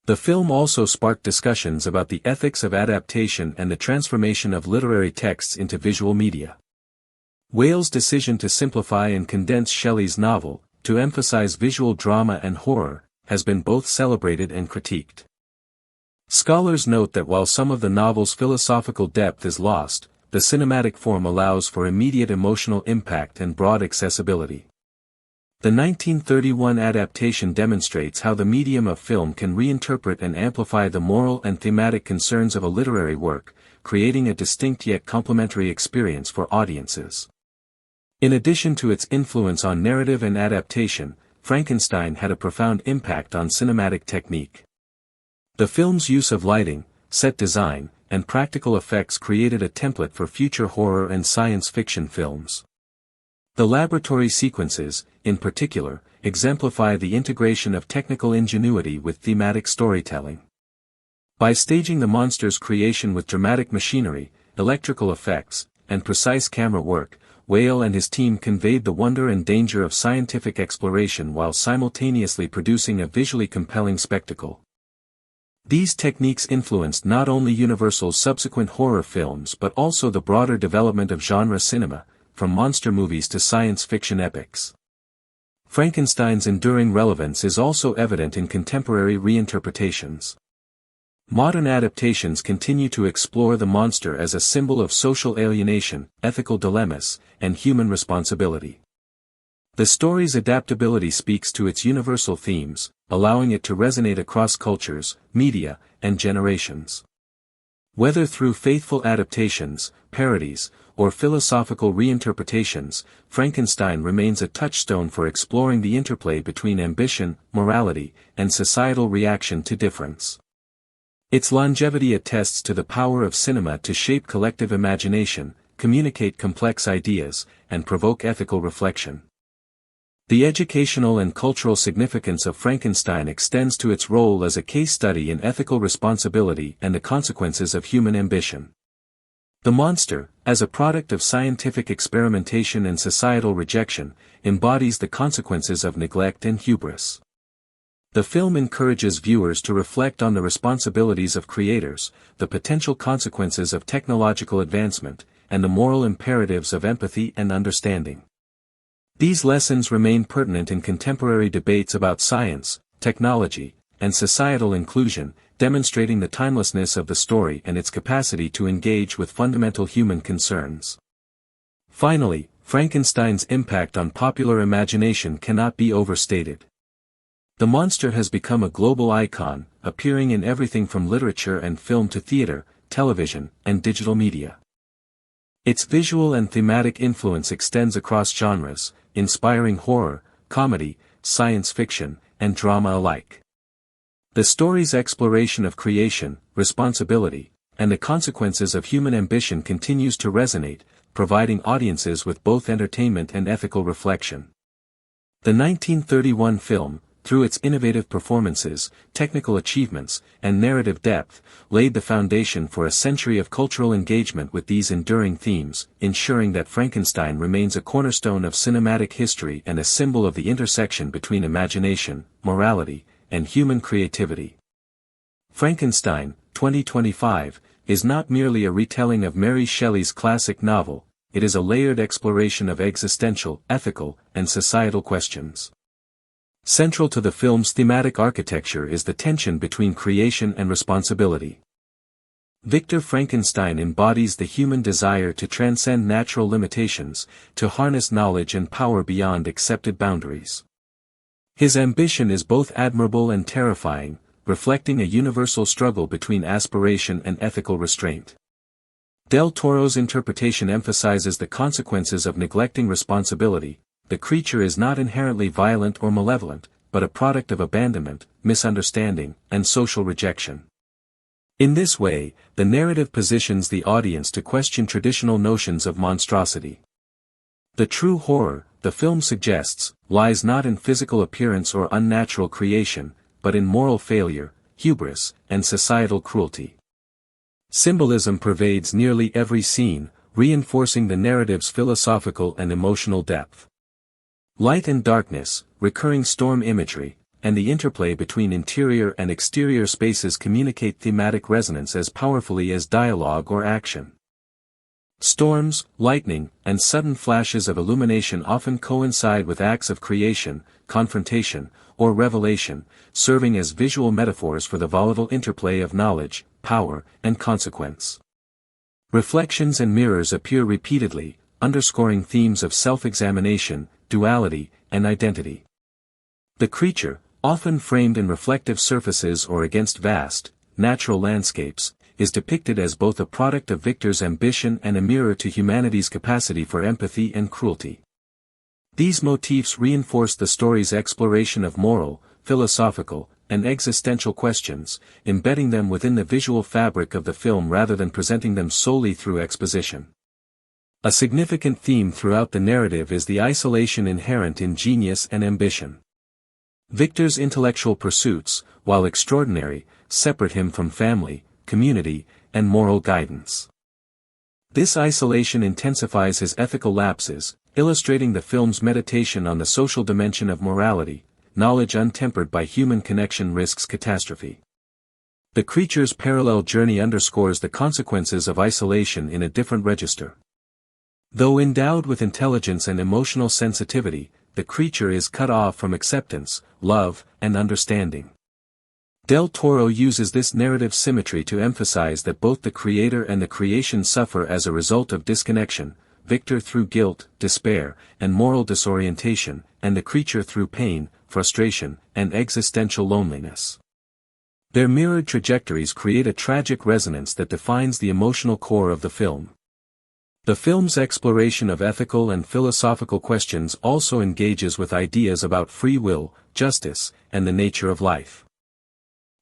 The film also sparked discussions about the ethics of adaptation and the transformation of literary texts into visual media. Whale's decision to simplify and condense Shelley's novel, to emphasize visual drama and horror, has been both celebrated and critiqued. Scholars note that while some of the novel's philosophical depth is lost, the cinematic form allows for immediate emotional impact and broad accessibility. The 1931 adaptation demonstrates how the medium of film can reinterpret and amplify the moral and thematic concerns of a literary work, creating a distinct yet complementary experience for audiences. In addition to its influence on narrative and adaptation, Frankenstein had a profound impact on cinematic technique. The film's use of lighting, set design, and practical effects created a template for future horror and science fiction films. The laboratory sequences, in particular, exemplify the integration of technical ingenuity with thematic storytelling. By staging the monster's creation with dramatic machinery, electrical effects, and precise camera work, Whale and his team conveyed the wonder and danger of scientific exploration while simultaneously producing a visually compelling spectacle. These techniques influenced not only Universal's subsequent horror films but also the broader development of genre cinema, from monster movies to science fiction epics. Frankenstein's enduring relevance is also evident in contemporary reinterpretations. Modern adaptations continue to explore the monster as a symbol of social alienation, ethical dilemmas, and human responsibility. The story's adaptability speaks to its universal themes, allowing it to resonate across cultures, media, and generations. Whether through faithful adaptations, parodies, or philosophical reinterpretations, Frankenstein remains a touchstone for exploring the interplay between ambition, morality, and societal reaction to difference. Its longevity attests to the power of cinema to shape collective imagination, communicate complex ideas, and provoke ethical reflection. The educational and cultural significance of Frankenstein extends to its role as a case study in ethical responsibility and the consequences of human ambition. The monster, as a product of scientific experimentation and societal rejection, embodies the consequences of neglect and hubris. The film encourages viewers to reflect on the responsibilities of creators, the potential consequences of technological advancement, and the moral imperatives of empathy and understanding. These lessons remain pertinent in contemporary debates about science, technology, and societal inclusion, demonstrating the timelessness of the story and its capacity to engage with fundamental human concerns. Finally, Frankenstein's impact on popular imagination cannot be overstated. The monster has become a global icon, appearing in everything from literature and film to theater, television, and digital media. Its visual and thematic influence extends across genres, inspiring horror, comedy, science fiction, and drama alike. The story's exploration of creation, responsibility, and the consequences of human ambition continues to resonate, providing audiences with both entertainment and ethical reflection. The 1931 film, through its innovative performances, technical achievements, and narrative depth, laid the foundation for a century of cultural engagement with these enduring themes, ensuring that Frankenstein remains a cornerstone of cinematic history and a symbol of the intersection between imagination, morality, and human creativity. Frankenstein, 2025, is not merely a retelling of Mary Shelley's classic novel, it is a layered exploration of existential, ethical, and societal questions. Central to the film's thematic architecture is the tension between creation and responsibility. Victor Frankenstein embodies the human desire to transcend natural limitations, to harness knowledge and power beyond accepted boundaries. His ambition is both admirable and terrifying, reflecting a universal struggle between aspiration and ethical restraint. Del Toro's interpretation emphasizes the consequences of neglecting responsibility. The creature is not inherently violent or malevolent, but a product of abandonment, misunderstanding, and social rejection. In this way, the narrative positions the audience to question traditional notions of monstrosity. The true horror, the film suggests, lies not in physical appearance or unnatural creation, but in moral failure, hubris, and societal cruelty. Symbolism pervades nearly every scene, reinforcing the narrative's philosophical and emotional depth. Light and darkness, recurring storm imagery, and the interplay between interior and exterior spaces communicate thematic resonance as powerfully as dialogue or action. Storms, lightning, and sudden flashes of illumination often coincide with acts of creation, confrontation, or revelation, serving as visual metaphors for the volatile interplay of knowledge, power, and consequence. Reflections and mirrors appear repeatedly, underscoring themes of self-examination, duality, and identity. The creature, often framed in reflective surfaces or against vast, natural landscapes, is depicted as both a product of Victor's ambition and a mirror to humanity's capacity for empathy and cruelty. These motifs reinforce the story's exploration of moral, philosophical, and existential questions, embedding them within the visual fabric of the film rather than presenting them solely through exposition. A significant theme throughout the narrative is the isolation inherent in genius and ambition. Victor's intellectual pursuits, while extraordinary, separate him from family, community, and moral guidance. This isolation intensifies his ethical lapses, illustrating the film's meditation on the social dimension of morality. Knowledge untempered by human connection risks catastrophe. The creature's parallel journey underscores the consequences of isolation in a different register. Though endowed with intelligence and emotional sensitivity, the creature is cut off from acceptance, love, and understanding. Del Toro uses this narrative symmetry to emphasize that both the creator and the creation suffer as a result of disconnection, Victor through guilt, despair, and moral disorientation, and the creature through pain, frustration, and existential loneliness. Their mirrored trajectories create a tragic resonance that defines the emotional core of the film. The film's exploration of ethical and philosophical questions also engages with ideas about free will, justice, and the nature of life.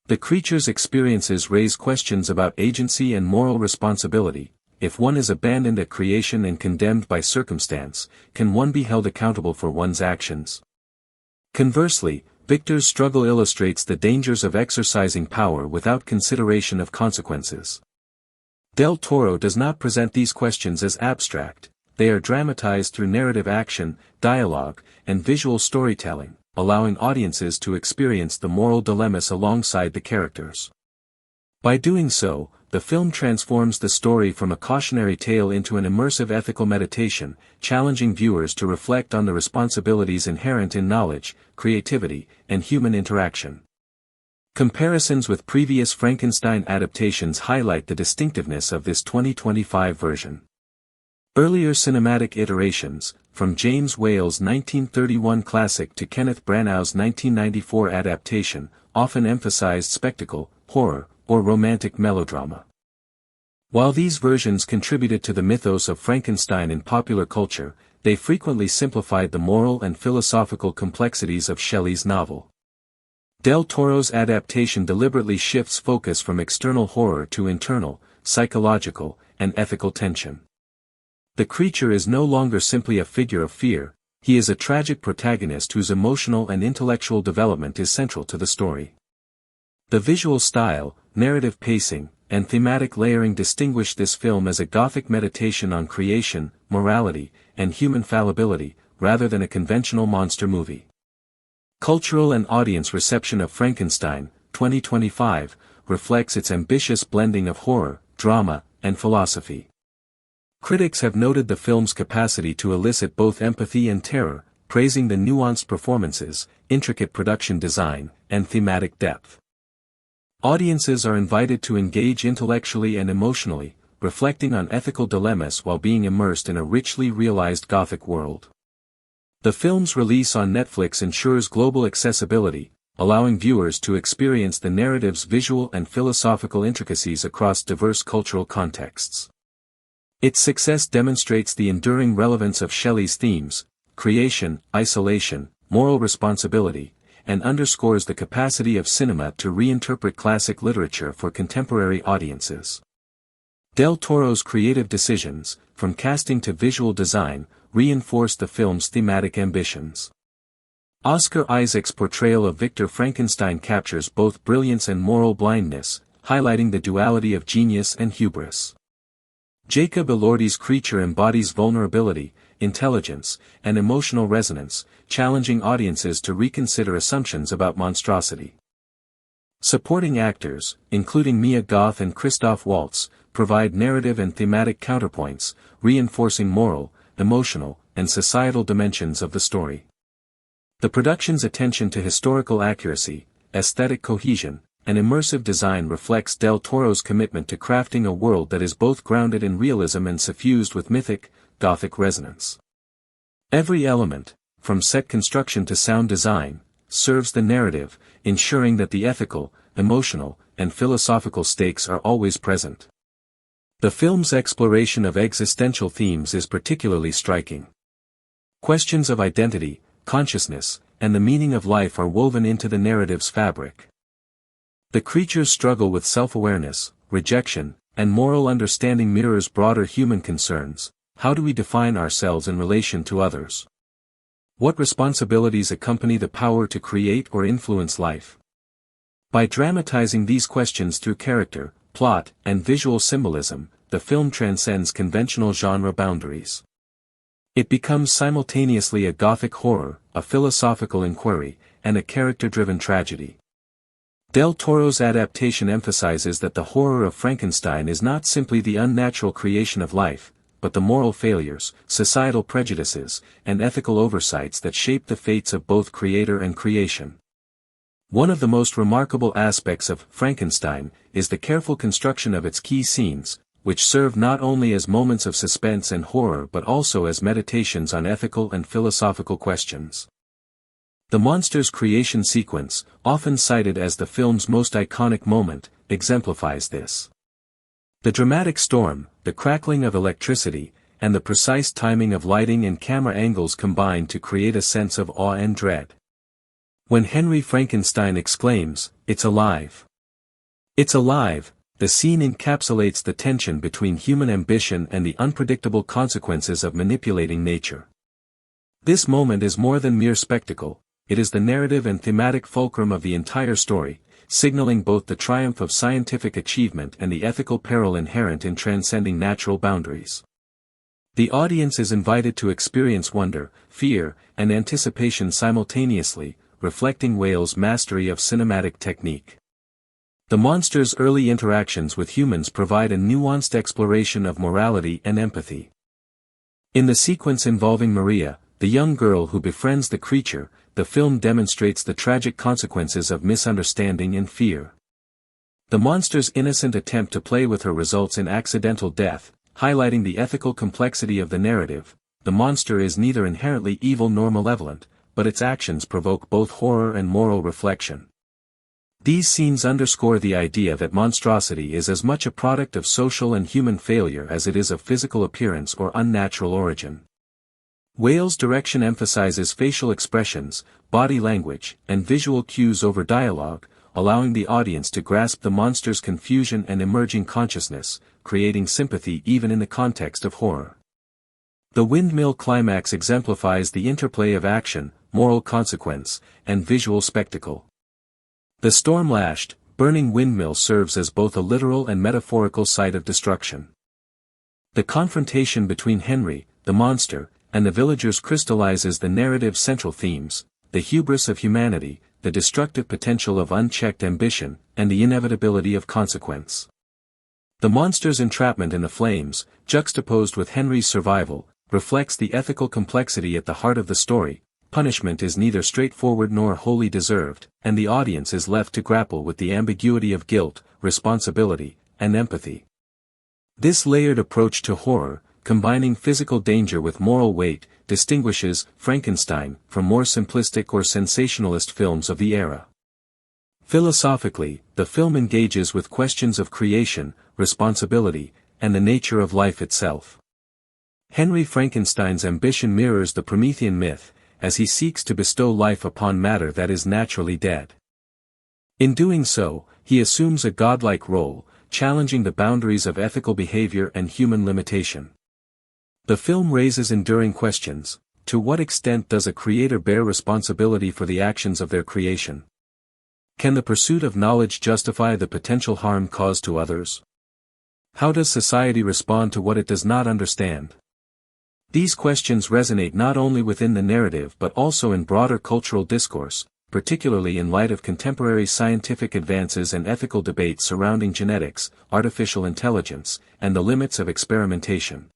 The creature's experiences raise questions about agency and moral responsibility. If one is abandoned at creation and condemned by circumstance, can one be held accountable for one's actions? Conversely, Victor's struggle illustrates the dangers of exercising power without consideration of consequences. Del Toro does not present these questions as abstract, they are dramatized through narrative action, dialogue, and visual storytelling, allowing audiences to experience the moral dilemmas alongside the characters. By doing so, the film transforms the story from a cautionary tale into an immersive ethical meditation, challenging viewers to reflect on the responsibilities inherent in knowledge, creativity, and human interaction. Comparisons with previous Frankenstein adaptations highlight the distinctiveness of this 2025 version. Earlier cinematic iterations, from James Whale's 1931 classic to Kenneth Branagh's 1994 adaptation, often emphasized spectacle, horror, or romantic melodrama. While these versions contributed to the mythos of Frankenstein in popular culture, they frequently simplified the moral and philosophical complexities of Shelley's novel. Del Toro's adaptation deliberately shifts focus from external horror to internal, psychological, and ethical tension. The creature is no longer simply a figure of fear, he is a tragic protagonist whose emotional and intellectual development is central to the story. The visual style, narrative pacing, and thematic layering distinguish this film as a Gothic meditation on creation, morality, and human fallibility, rather than a conventional monster movie. Cultural and audience reception of Frankenstein, 2025, reflects its ambitious blending of horror, drama, and philosophy. Critics have noted the film's capacity to elicit both empathy and terror, praising the nuanced performances, intricate production design, and thematic depth. Audiences are invited to engage intellectually and emotionally, reflecting on ethical dilemmas while being immersed in a richly realized Gothic world. The film's release on Netflix ensures global accessibility, allowing viewers to experience the narrative's visual and philosophical intricacies across diverse cultural contexts. Its success demonstrates the enduring relevance of Shelley's themes, creation, isolation, moral responsibility, and underscores the capacity of cinema to reinterpret classic literature for contemporary audiences. Del Toro's creative decisions, from casting to visual design, reinforce the film's thematic ambitions. Oscar Isaac's portrayal of Victor Frankenstein captures both brilliance and moral blindness, highlighting the duality of genius and hubris. Jacob Elordi's creature embodies vulnerability, intelligence, and emotional resonance, challenging audiences to reconsider assumptions about monstrosity. Supporting actors, including Mia Goth and Christoph Waltz, provide narrative and thematic counterpoints, reinforcing moral, emotional, and societal dimensions of the story. The production's attention to historical accuracy, aesthetic cohesion, and immersive design reflects Del Toro's commitment to crafting a world that is both grounded in realism and suffused with mythic, Gothic resonance. Every element, from set construction to sound design, serves the narrative, ensuring that the ethical, emotional, and philosophical stakes are always present. The film's exploration of existential themes is particularly striking. Questions of identity, consciousness, and the meaning of life are woven into the narrative's fabric. The creature's struggle with self-awareness, rejection, and moral understanding mirrors broader human concerns. How do we define ourselves in relation to others? What responsibilities accompany the power to create or influence life? By dramatizing these questions through character, plot, and visual symbolism, the film transcends conventional genre boundaries. It becomes simultaneously a Gothic horror, a philosophical inquiry, and a character-driven tragedy. Del Toro's adaptation emphasizes that the horror of Frankenstein is not simply the unnatural creation of life, but the moral failures, societal prejudices, and ethical oversights that shape the fates of both creator and creation. One of the most remarkable aspects of Frankenstein is the careful construction of its key scenes, which serve not only as moments of suspense and horror but also as meditations on ethical and philosophical questions. The monster's creation sequence, often cited as the film's most iconic moment, exemplifies this. The dramatic storm, the crackling of electricity, and the precise timing of lighting and camera angles combine to create a sense of awe and dread. When Henry Frankenstein exclaims, "It's alive! It's alive!" the scene encapsulates the tension between human ambition and the unpredictable consequences of manipulating nature. This moment is more than mere spectacle, it is the narrative and thematic fulcrum of the entire story, signaling both the triumph of scientific achievement and the ethical peril inherent in transcending natural boundaries. The audience is invited to experience wonder, fear, and anticipation simultaneously, reflecting Whale's mastery of cinematic technique. The monster's early interactions with humans provide a nuanced exploration of morality and empathy. In the sequence involving Maria, the young girl who befriends the creature, the film demonstrates the tragic consequences of misunderstanding and fear. The monster's innocent attempt to play with her results in accidental death, highlighting the ethical complexity of the narrative. The monster is neither inherently evil nor malevolent, but its actions provoke both horror and moral reflection. These scenes underscore the idea that monstrosity is as much a product of social and human failure as it is of physical appearance or unnatural origin. Whale's direction emphasizes facial expressions, body language, and visual cues over dialogue, allowing the audience to grasp the monster's confusion and emerging consciousness, creating sympathy even in the context of horror. The windmill climax exemplifies the interplay of action, moral consequence, and visual spectacle. The storm-lashed, burning windmill serves as both a literal and metaphorical site of destruction. The confrontation between Henry, the monster, and the villagers crystallizes the narrative's central themes, the hubris of humanity, the destructive potential of unchecked ambition, and the inevitability of consequence. The monster's entrapment in the flames, juxtaposed with Henry's survival, reflects the ethical complexity at the heart of the story. Punishment is neither straightforward nor wholly deserved, and the audience is left to grapple with the ambiguity of guilt, responsibility, and empathy. This layered approach to horror, combining physical danger with moral weight, distinguishes Frankenstein from more simplistic or sensationalist films of the era. Philosophically, the film engages with questions of creation, responsibility, and the nature of life itself. Henry Frankenstein's ambition mirrors the Promethean myth, as he seeks to bestow life upon matter that is naturally dead. In doing so, he assumes a godlike role, challenging the boundaries of ethical behavior and human limitation. The film raises enduring questions. to what extent does a creator bear responsibility for the actions of their creation? Can the pursuit of knowledge justify the potential harm caused to others? How does society respond to what it does not understand? These questions resonate not only within the narrative but also in broader cultural discourse, particularly in light of contemporary scientific advances and ethical debates surrounding genetics, artificial intelligence, and the limits of experimentation.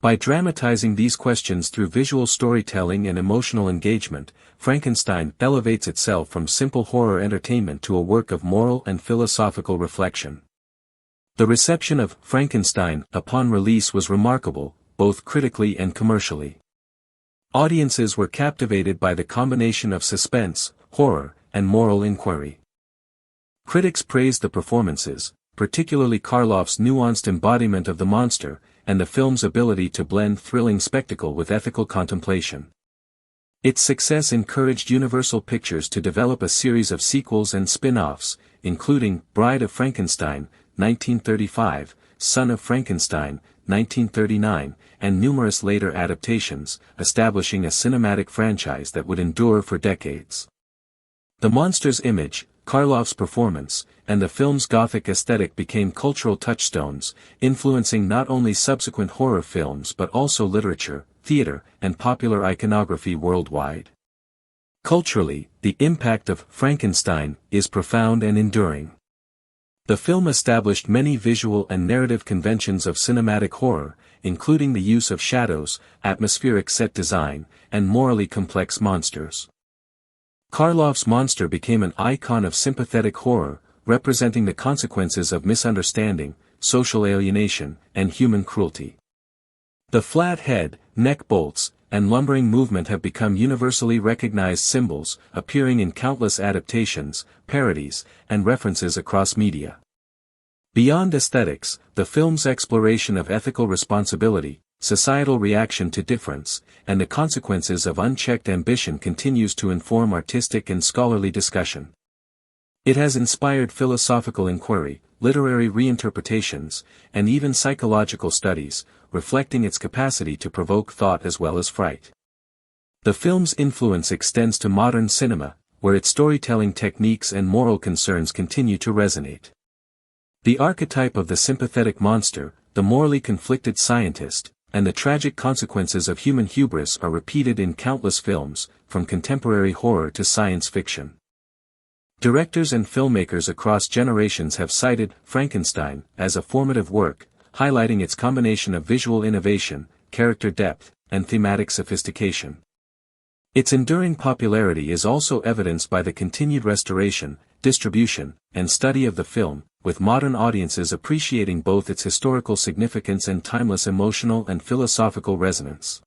By dramatizing these questions through visual storytelling and emotional engagement, Frankenstein elevates itself from simple horror entertainment to a work of moral and philosophical reflection. The reception of Frankenstein upon release was remarkable, both critically and commercially. Audiences were captivated by the combination of suspense, horror, and moral inquiry. Critics praised the performances, particularly Karloff's nuanced embodiment of the monster, and the film's ability to blend thrilling spectacle with ethical contemplation. Its success encouraged Universal Pictures to develop a series of sequels and spin-offs, including Bride of Frankenstein, 1935, Son of Frankenstein, 1939, and numerous later adaptations, establishing a cinematic franchise that would endure for decades. The monster's image, Karloff's performance, and the film's Gothic aesthetic became cultural touchstones, influencing not only subsequent horror films but also literature, theater, and popular iconography worldwide. Culturally, the impact of Frankenstein is profound and enduring. The film established many visual and narrative conventions of cinematic horror, including the use of shadows, atmospheric set design, and morally complex monsters. Karloff's monster became an icon of sympathetic horror, representing the consequences of misunderstanding, social alienation, and human cruelty. The flat head, neck bolts, and lumbering movement have become universally recognized symbols, appearing in countless adaptations, parodies, and references across media. Beyond aesthetics, the film's exploration of ethical responsibility, societal reaction to difference, and the consequences of unchecked ambition continues to inform artistic and scholarly discussion. It has inspired philosophical inquiry, literary reinterpretations, and even psychological studies, reflecting its capacity to provoke thought as well as fright. The film's influence extends to modern cinema, where its storytelling techniques and moral concerns continue to resonate. The archetype of the sympathetic monster, the morally conflicted scientist, and the tragic consequences of human hubris are repeated in countless films, from contemporary horror to science fiction. Directors and filmmakers across generations have cited Frankenstein as a formative work, highlighting its combination of visual innovation, character depth, and thematic sophistication. Its enduring popularity is also evidenced by the continued restoration, distribution, and study of the film, with modern audiences appreciating both its historical significance and timeless emotional and philosophical resonance.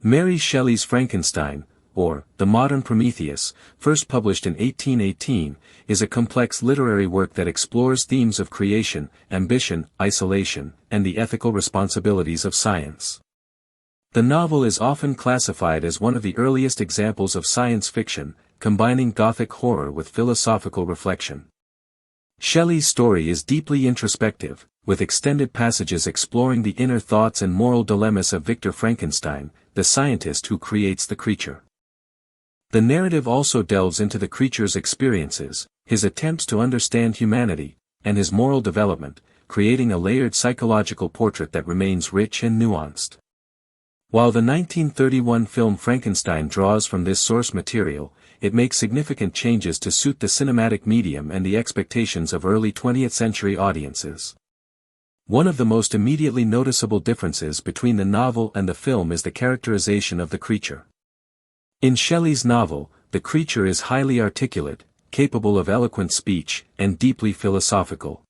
Mary Shelley's Frankenstein, or The Modern Prometheus, first published in 1818, is a complex literary work that explores themes of creation, ambition, isolation, and the ethical responsibilities of science. The novel is often classified as one of the earliest examples of science fiction, combining Gothic horror with philosophical reflection. Shelley's story is deeply introspective, with extended passages exploring the inner thoughts and moral dilemmas of Victor Frankenstein, the scientist who creates the creature. The narrative also delves into the creature's experiences, his attempts to understand humanity, and his moral development, creating a layered psychological portrait that remains rich and nuanced. While the 1931 film Frankenstein draws from this source material, it makes significant changes to suit the cinematic medium and the expectations of early 20th century audiences. One of the most immediately noticeable differences between the novel and the film is the characterization of the creature. In Shelley's novel, the creature is highly articulate, capable of eloquent speech, and deeply philosophical.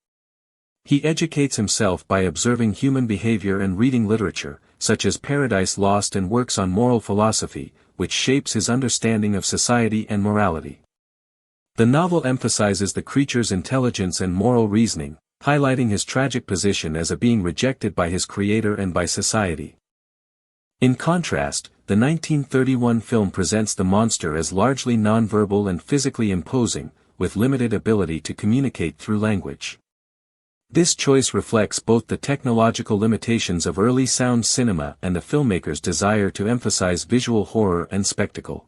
He educates himself by observing human behavior and reading literature, such as Paradise Lost, and works on moral philosophy, which shapes his understanding of society and morality. The novel emphasizes the creature's intelligence and moral reasoning, highlighting his tragic position as a being rejected by his creator and by society. In contrast, the 1931 film presents the monster as largely nonverbal and physically imposing, with limited ability to communicate through language. This choice reflects both the technological limitations of early sound cinema and the filmmaker's desire to emphasize visual horror and spectacle.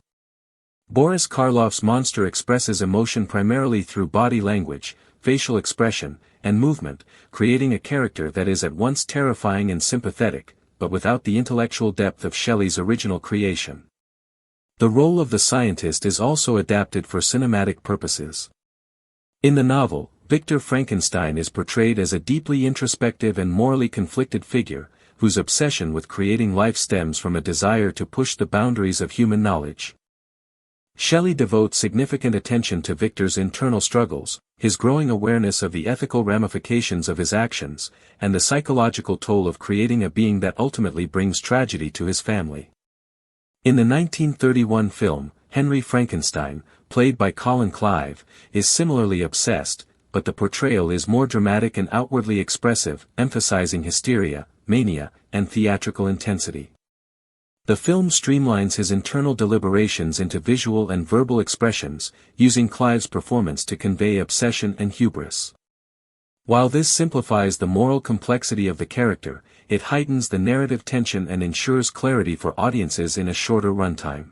Boris Karloff's monster expresses emotion primarily through body language, facial expression, and movement, creating a character that is at once terrifying and sympathetic, but without the intellectual depth of Shelley's original creation. The role of the scientist is also adapted for cinematic purposes. In the novel, Victor Frankenstein is portrayed as a deeply introspective and morally conflicted figure, whose obsession with creating life stems from a desire to push the boundaries of human knowledge. Shelley devotes significant attention to Victor's internal struggles, his growing awareness of the ethical ramifications of his actions, and the psychological toll of creating a being that ultimately brings tragedy to his family. In the 1931 film, Henry Frankenstein, played by Colin Clive, is similarly obsessed, but the portrayal is more dramatic and outwardly expressive, emphasizing hysteria, mania, and theatrical intensity. The film streamlines his internal deliberations into visual and verbal expressions, using Clive's performance to convey obsession and hubris. While this simplifies the moral complexity of the character, it heightens the narrative tension and ensures clarity for audiences in a shorter runtime.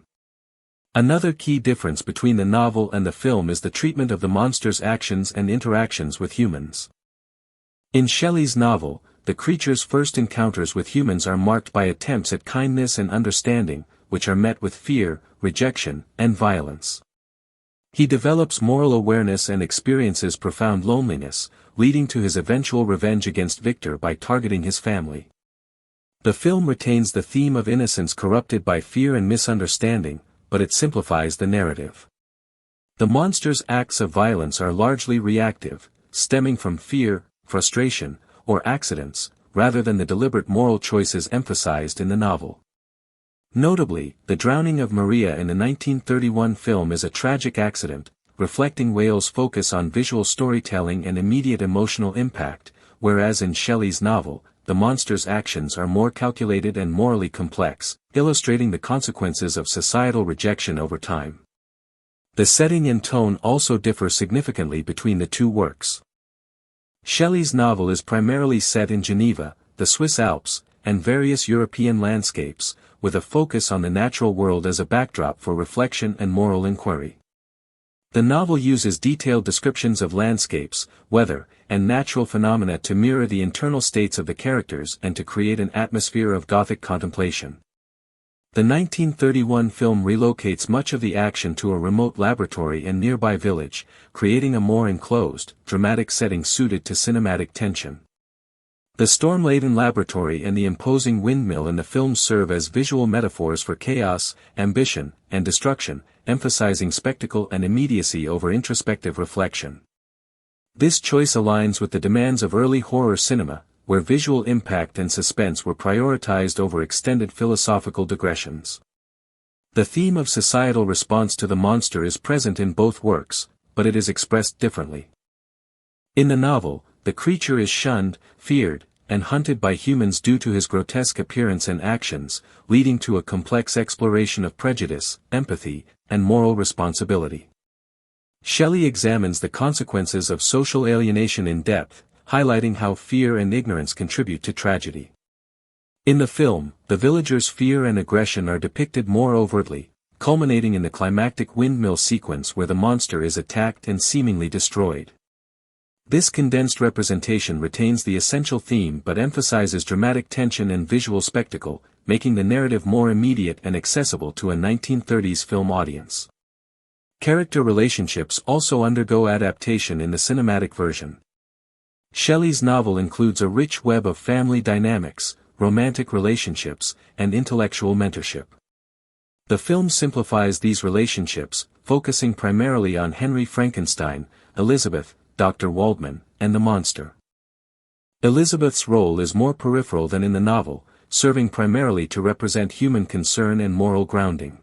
Another key difference between the novel and the film is the treatment of the monster's actions and interactions with humans. In Shelley's novel, the creature's first encounters with humans are marked by attempts at kindness and understanding, which are met with fear, rejection, and violence. He develops moral awareness and experiences profound loneliness, leading to his eventual revenge against Victor by targeting his family. The film retains the theme of innocence corrupted by fear and misunderstanding, but it simplifies the narrative. The monster's acts of violence are largely reactive, stemming from fear, frustration, or accidents, rather than the deliberate moral choices emphasized in the novel. Notably, the drowning of Maria in the 1931 film is a tragic accident, reflecting Whale's focus on visual storytelling and immediate emotional impact, whereas in Shelley's novel, the monster's actions are more calculated and morally complex, illustrating the consequences of societal rejection over time. The setting and tone also differ significantly between the two works. Shelley's novel is primarily set in Geneva, the Swiss Alps, and various European landscapes, with a focus on the natural world as a backdrop for reflection and moral inquiry. The novel uses detailed descriptions of landscapes, weather, and natural phenomena to mirror the internal states of the characters and to create an atmosphere of Gothic contemplation. The 1931 film relocates much of the action to a remote laboratory and nearby village, creating a more enclosed, dramatic setting suited to cinematic tension. The storm-laden laboratory and the imposing windmill in the film serve as visual metaphors for chaos, ambition, and destruction, emphasizing spectacle and immediacy over introspective reflection. This choice aligns with the demands of early horror cinema, where visual impact and suspense were prioritized over extended philosophical digressions. The theme of societal response to the monster is present in both works, but it is expressed differently. In the novel, the creature is shunned, feared, and hunted by humans due to his grotesque appearance and actions, leading to a complex exploration of prejudice, empathy, and moral responsibility. Shelley examines the consequences of social alienation in depth, highlighting how fear and ignorance contribute to tragedy. In the film, the villagers' fear and aggression are depicted more overtly, culminating in the climactic windmill sequence where the monster is attacked and seemingly destroyed. This condensed representation retains the essential theme but emphasizes dramatic tension and visual spectacle, making the narrative more immediate and accessible to a 1930s film audience. Character relationships also undergo adaptation in the cinematic version. Shelley's novel includes a rich web of family dynamics, romantic relationships, and intellectual mentorship. The film simplifies these relationships, focusing primarily on Henry Frankenstein, Elizabeth, Dr. Waldman, and the monster. Elizabeth's role is more peripheral than in the novel, serving primarily to represent human concern and moral grounding.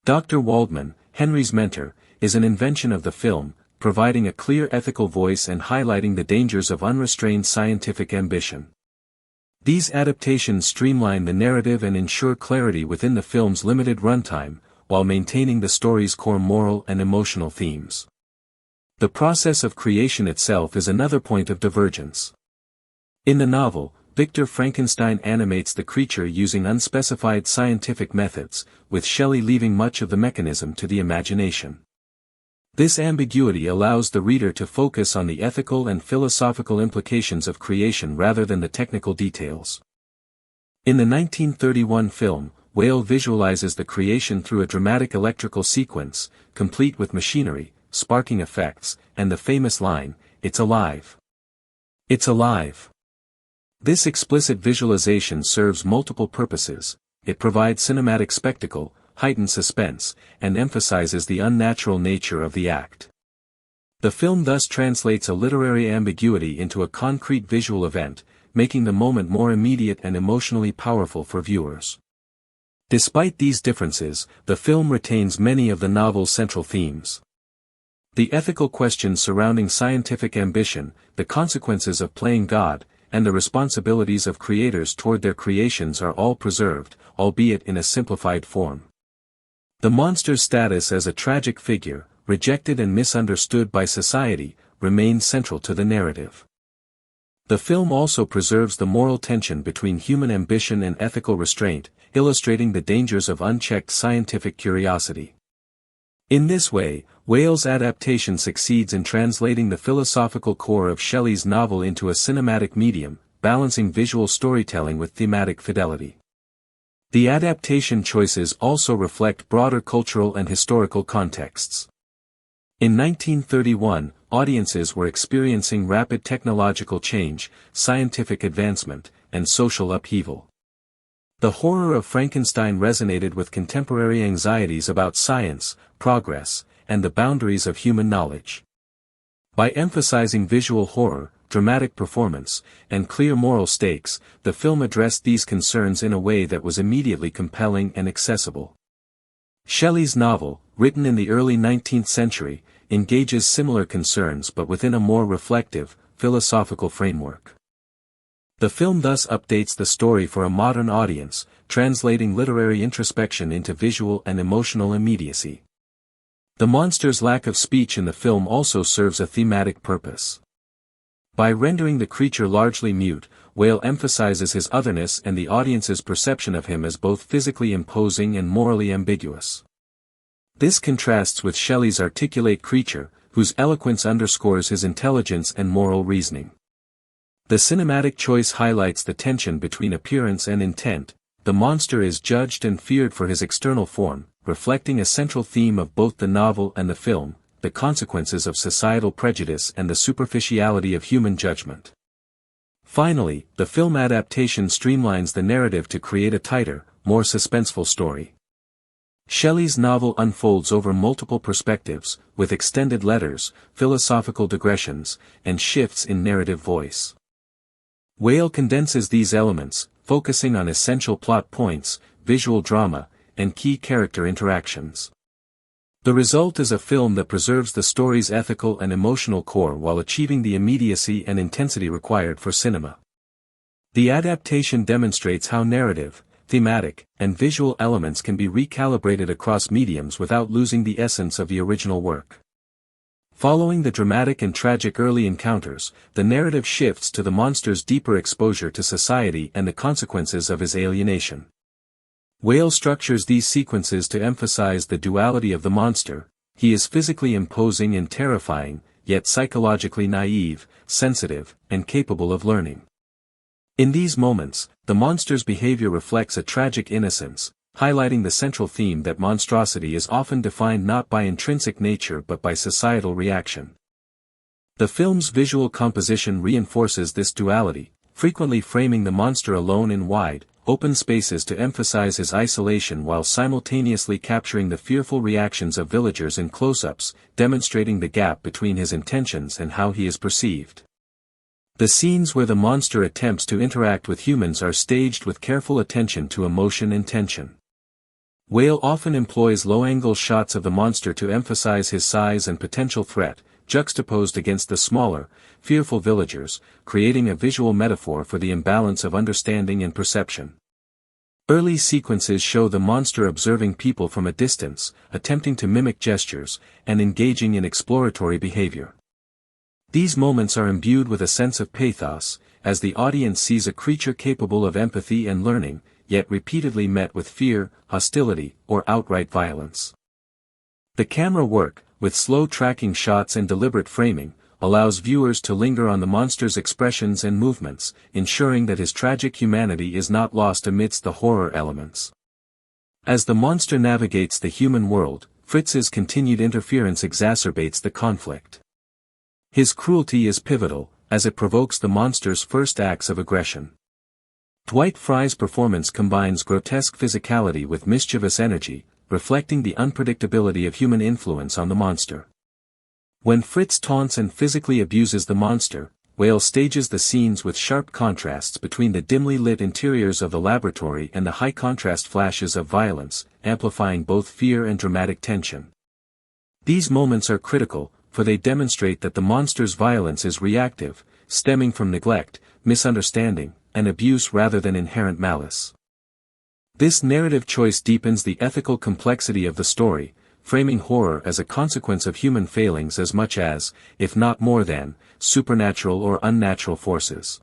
Dr. Waldman, Henry's mentor, is an invention of the film, providing a clear ethical voice and highlighting the dangers of unrestrained scientific ambition. These adaptations streamline the narrative and ensure clarity within the film's limited runtime, while maintaining the story's core moral and emotional themes. The process of creation itself is another point of divergence. In the novel, Victor Frankenstein animates the creature using unspecified scientific methods, with Shelley leaving much of the mechanism to the imagination. This ambiguity allows the reader to focus on the ethical and philosophical implications of creation rather than the technical details. In the 1931 film, Whale visualizes the creation through a dramatic electrical sequence, complete with machinery, sparking effects, and the famous line, "It's alive. It's alive." This explicit visualization serves multiple purposes. It provides cinematic spectacle, heightens suspense, and emphasizes the unnatural nature of the act. The film thus translates a literary ambiguity into a concrete visual event, making the moment more immediate and emotionally powerful for viewers. Despite these differences, the film retains many of the novel's central themes. The ethical questions surrounding scientific ambition, the consequences of playing God, and the responsibilities of creators toward their creations are all preserved, albeit in a simplified form. The monster's status as a tragic figure, rejected and misunderstood by society, remains central to the narrative. The film also preserves the moral tension between human ambition and ethical restraint, illustrating the dangers of unchecked scientific curiosity. In this way, Whale's adaptation succeeds in translating the philosophical core of Shelley's novel into a cinematic medium, balancing visual storytelling with thematic fidelity. The adaptation choices also reflect broader cultural and historical contexts. In 1931, audiences were experiencing rapid technological change, scientific advancement, and social upheaval. The horror of Frankenstein resonated with contemporary anxieties about science, progress, and the boundaries of human knowledge. By emphasizing visual horror, dramatic performance, and clear moral stakes, the film addressed these concerns in a way that was immediately compelling and accessible. Shelley's novel, written in the early 19th century, engages similar concerns but within a more reflective, philosophical framework. The film thus updates the story for a modern audience, translating literary introspection into visual and emotional immediacy. The monster's lack of speech in the film also serves a thematic purpose. By rendering the creature largely mute, Whale emphasizes his otherness and the audience's perception of him as both physically imposing and morally ambiguous. This contrasts with Shelley's articulate creature, whose eloquence underscores his intelligence and moral reasoning. The cinematic choice highlights the tension between appearance and intent. The monster is judged and feared for his external form, reflecting a central theme of both the novel and the film, the consequences of societal prejudice and the superficiality of human judgment. Finally, the film adaptation streamlines the narrative to create a tighter, more suspenseful story. Shelley's novel unfolds over multiple perspectives, with extended letters, philosophical digressions, and shifts in narrative voice. Whale condenses these elements, focusing on essential plot points, visual drama, and key character interactions. The result is a film that preserves the story's ethical and emotional core while achieving the immediacy and intensity required for cinema. The adaptation demonstrates how narrative, thematic, and visual elements can be recalibrated across mediums without losing the essence of the original work. Following the dramatic and tragic early encounters, the narrative shifts to the monster's deeper exposure to society and the consequences of his alienation. Whale structures these sequences to emphasize the duality of the monster. He is physically imposing and terrifying, yet psychologically naive, sensitive, and capable of learning. In these moments, the monster's behavior reflects a tragic innocence, highlighting the central theme that monstrosity is often defined not by intrinsic nature but by societal reaction. The film's visual composition reinforces this duality, frequently framing the monster alone in wide, open spaces to emphasize his isolation while simultaneously capturing the fearful reactions of villagers in close-ups, demonstrating the gap between his intentions and how he is perceived. The scenes where the monster attempts to interact with humans are staged with careful attention to emotion and tension. Whale often employs low-angle shots of the monster to emphasize his size and potential threat, juxtaposed against the smaller, fearful villagers, creating a visual metaphor for the imbalance of understanding and perception. Early sequences show the monster observing people from a distance, attempting to mimic gestures, and engaging in exploratory behavior. These moments are imbued with a sense of pathos, as the audience sees a creature capable of empathy and learning, yet repeatedly met with fear, hostility, or outright violence. The camera work, with slow tracking shots and deliberate framing, allows viewers to linger on the monster's expressions and movements, ensuring that his tragic humanity is not lost amidst the horror elements. As the monster navigates the human world, Fritz's continued interference exacerbates the conflict. His cruelty is pivotal, as it provokes the monster's first acts of aggression. Dwight Frye's performance combines grotesque physicality with mischievous energy, reflecting the unpredictability of human influence on the monster. When Fritz taunts and physically abuses the monster, Whale stages the scenes with sharp contrasts between the dimly lit interiors of the laboratory and the high-contrast flashes of violence, amplifying both fear and dramatic tension. These moments are critical, for they demonstrate that the monster's violence is reactive, stemming from neglect, misunderstanding, and abuse rather than inherent malice. This narrative choice deepens the ethical complexity of the story, framing horror as a consequence of human failings as much as, if not more than, supernatural or unnatural forces.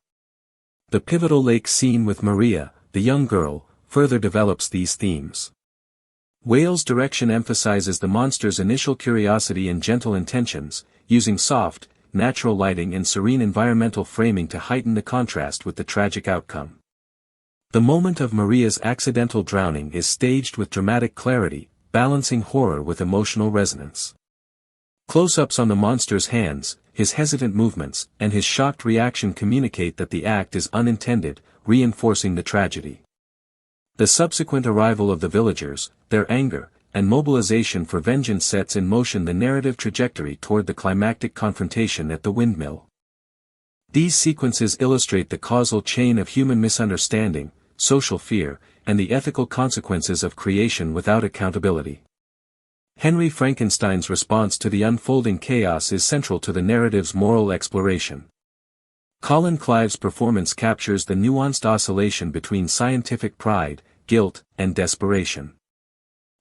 The pivotal lake scene with Maria, the young girl, further develops these themes. Whale's direction emphasizes the monster's initial curiosity and gentle intentions, using soft, natural lighting and serene environmental framing to heighten the contrast with the tragic outcome. The moment of Maria's accidental drowning is staged with dramatic clarity, balancing horror with emotional resonance. Close-ups on the monster's hands, his hesitant movements, and his shocked reaction communicate that the act is unintended, reinforcing the tragedy. The subsequent arrival of the villagers, their anger, and mobilization for vengeance sets in motion the narrative trajectory toward the climactic confrontation at the windmill. These sequences illustrate the causal chain of human misunderstanding, social fear, and the ethical consequences of creation without accountability. Henry Frankenstein's response to the unfolding chaos is central to the narrative's moral exploration. Colin Clive's performance captures the nuanced oscillation between scientific pride, guilt, and desperation.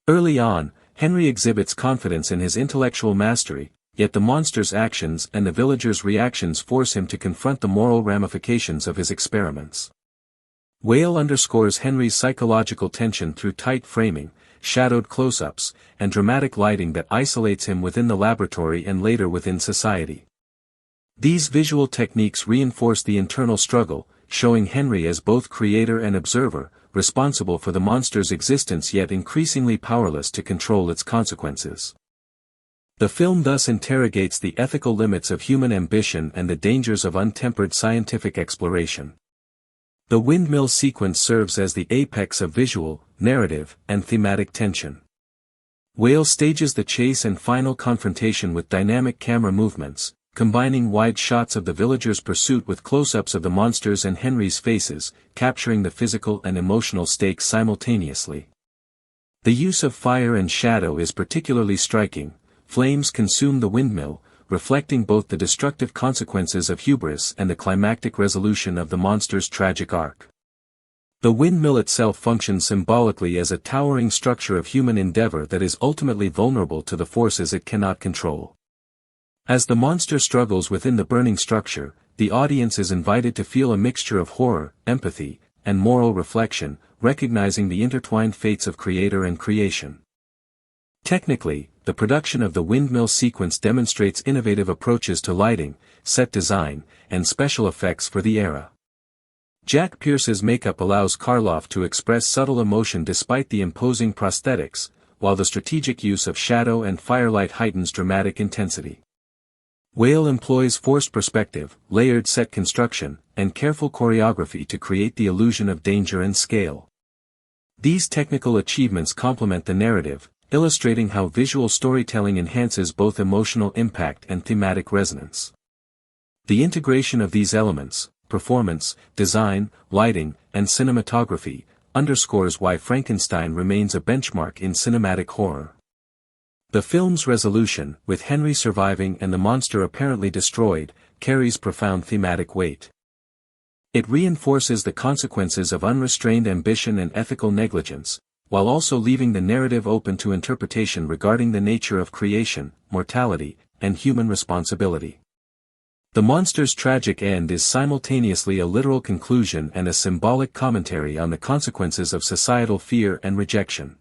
Early on, Henry exhibits confidence in his intellectual mastery, yet the monster's actions and the villagers' reactions force him to confront the moral ramifications of his experiments. Whale underscores Henry's psychological tension through tight framing, shadowed close-ups, and dramatic lighting that isolates him within the laboratory and later within society. These visual techniques reinforce the internal struggle, showing Henry as both creator and observer, responsible for the monster's existence yet increasingly powerless to control its consequences. The film thus interrogates the ethical limits of human ambition and the dangers of untempered scientific exploration. The windmill sequence serves as the apex of visual, narrative, and thematic tension. Whale stages the chase and final confrontation with dynamic camera movements, combining wide shots of the villagers' pursuit with close-ups of the monsters and Henry's faces, capturing the physical and emotional stakes simultaneously. The use of fire and shadow is particularly striking. Flames consume the windmill, reflecting both the destructive consequences of hubris and the climactic resolution of the monster's tragic arc. The windmill itself functions symbolically as a towering structure of human endeavor that is ultimately vulnerable to the forces it cannot control. As the monster struggles within the burning structure, the audience is invited to feel a mixture of horror, empathy, and moral reflection, recognizing the intertwined fates of creator and creation. Technically, the production of the windmill sequence demonstrates innovative approaches to lighting, set design, and special effects for the era. Jack Pierce's makeup allows Karloff to express subtle emotion despite the imposing prosthetics, while the strategic use of shadow and firelight heightens dramatic intensity. Whale employs forced perspective, layered set construction, and careful choreography to create the illusion of danger and scale. These technical achievements complement the narrative, illustrating how visual storytelling enhances both emotional impact and thematic resonance. The integration of these elements, performance, design, lighting, and cinematography, underscores why Frankenstein remains a benchmark in cinematic horror. The film's resolution, with Henry surviving and the monster apparently destroyed, carries profound thematic weight. It reinforces the consequences of unrestrained ambition and ethical negligence, while also leaving the narrative open to interpretation regarding the nature of creation, mortality, and human responsibility. The monster's tragic end is simultaneously a literal conclusion and a symbolic commentary on the consequences of societal fear and rejection.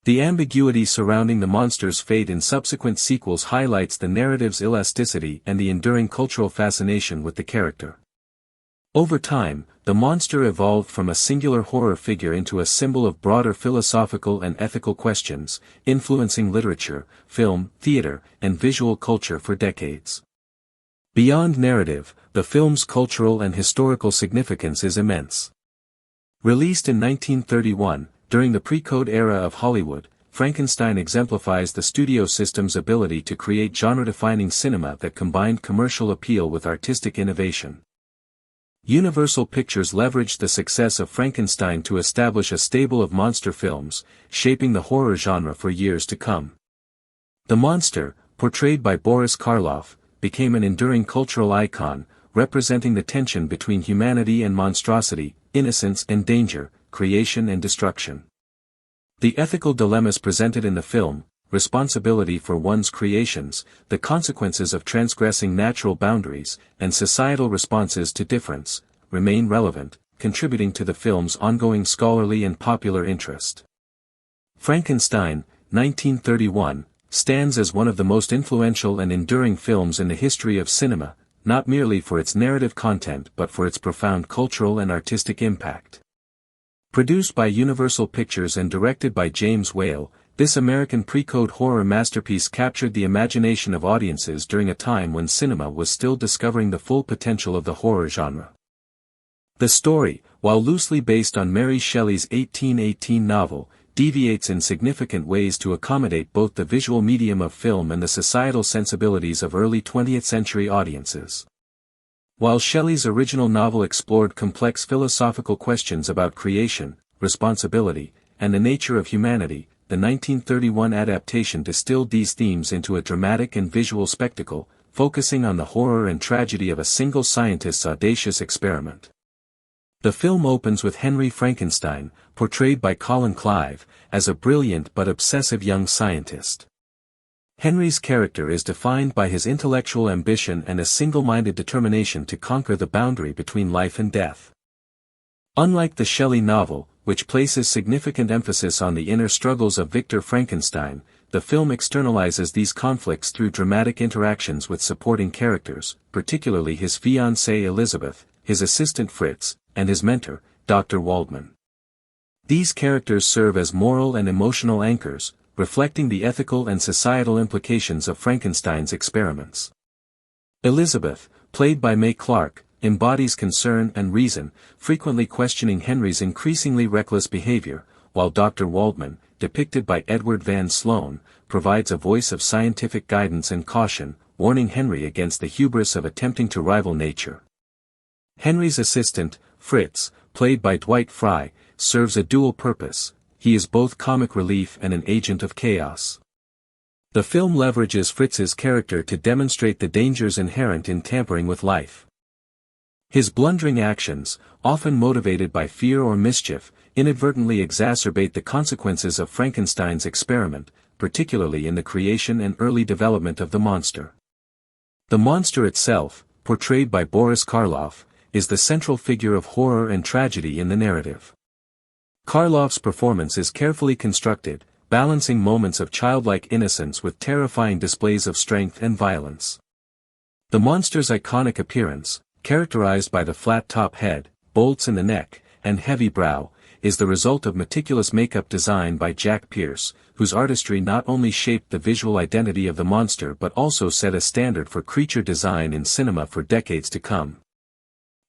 The ambiguity surrounding the monster's fate in subsequent sequels highlights the narrative's elasticity and the enduring cultural fascination with the character. Over time, the monster evolved from a singular horror figure into a symbol of broader philosophical and ethical questions, influencing literature, film, theater, and visual culture for decades. Beyond narrative, the film's cultural and historical significance is immense. Released in 1931, during the pre-code era of Hollywood, Frankenstein exemplifies the studio system's ability to create genre-defining cinema that combined commercial appeal with artistic innovation. Universal Pictures leveraged the success of Frankenstein to establish a stable of monster films, shaping the horror genre for years to come. The monster, portrayed by Boris Karloff, became an enduring cultural icon, representing the tension between humanity and monstrosity, innocence and danger, creation and destruction. The ethical dilemmas presented in the film, responsibility for one's creations, the consequences of transgressing natural boundaries, and societal responses to difference, remain relevant, contributing to the film's ongoing scholarly and popular interest. Frankenstein, 1931, stands as one of the most influential and enduring films in the history of cinema, not merely for its narrative content but for its profound cultural and artistic impact. Produced by Universal Pictures and directed by James Whale, this American pre-code horror masterpiece captured the imagination of audiences during a time when cinema was still discovering the full potential of the horror genre. The story, while loosely based on Mary Shelley's 1818 novel, deviates in significant ways to accommodate both the visual medium of film and the societal sensibilities of early 20th century audiences. While Shelley's original novel explored complex philosophical questions about creation, responsibility, and the nature of humanity, the 1931 adaptation distilled these themes into a dramatic and visual spectacle, focusing on the horror and tragedy of a single scientist's audacious experiment. The film opens with Henry Frankenstein, portrayed by Colin Clive, as a brilliant but obsessive young scientist. Henry's character is defined by his intellectual ambition and a single-minded determination to conquer the boundary between life and death. Unlike the Shelley novel, which places significant emphasis on the inner struggles of Victor Frankenstein, the film externalizes these conflicts through dramatic interactions with supporting characters, particularly his fiancée Elizabeth, his assistant Fritz, and his mentor, Dr. Waldman. These characters serve as moral and emotional anchors, reflecting the ethical and societal implications of Frankenstein's experiments. Elizabeth, played by Mae Clarke, embodies concern and reason, frequently questioning Henry's increasingly reckless behavior, while Dr. Waldman, depicted by Edward Van Sloan, provides a voice of scientific guidance and caution, warning Henry against the hubris of attempting to rival nature. Henry's assistant, Fritz, played by Dwight Frye, serves a dual purpose. He is both comic relief and an agent of chaos. The film leverages Fritz's character to demonstrate the dangers inherent in tampering with life. His blundering actions, often motivated by fear or mischief, inadvertently exacerbate the consequences of Frankenstein's experiment, particularly in the creation and early development of the monster. The monster itself, portrayed by Boris Karloff, is the central figure of horror and tragedy in the narrative. Karloff's performance is carefully constructed, balancing moments of childlike innocence with terrifying displays of strength and violence. The monster's iconic appearance, characterized by the flat-top head, bolts in the neck, and heavy brow, is the result of meticulous makeup design by Jack Pierce, whose artistry not only shaped the visual identity of the monster but also set a standard for creature design in cinema for decades to come.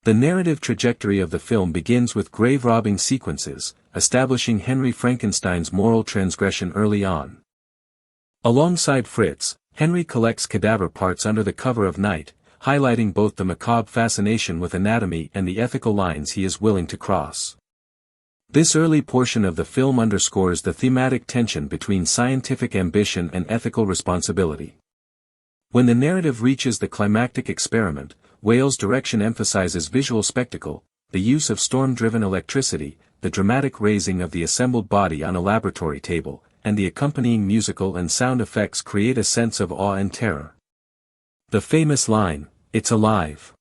The narrative trajectory of the film begins with grave-robbing sequences, establishing Henry Frankenstein's moral transgression early on. Alongside Fritz, Henry collects cadaver parts under the cover of night, highlighting both the macabre fascination with anatomy and the ethical lines he is willing to cross. This early portion of the film underscores the thematic tension between scientific ambition and ethical responsibility. When the narrative reaches the climactic experiment, Whale's direction emphasizes visual spectacle, the use of storm-driven electricity, the dramatic raising of the assembled body on a laboratory table, and the accompanying musical and sound effects create a sense of awe and terror. The famous line, "It's alive!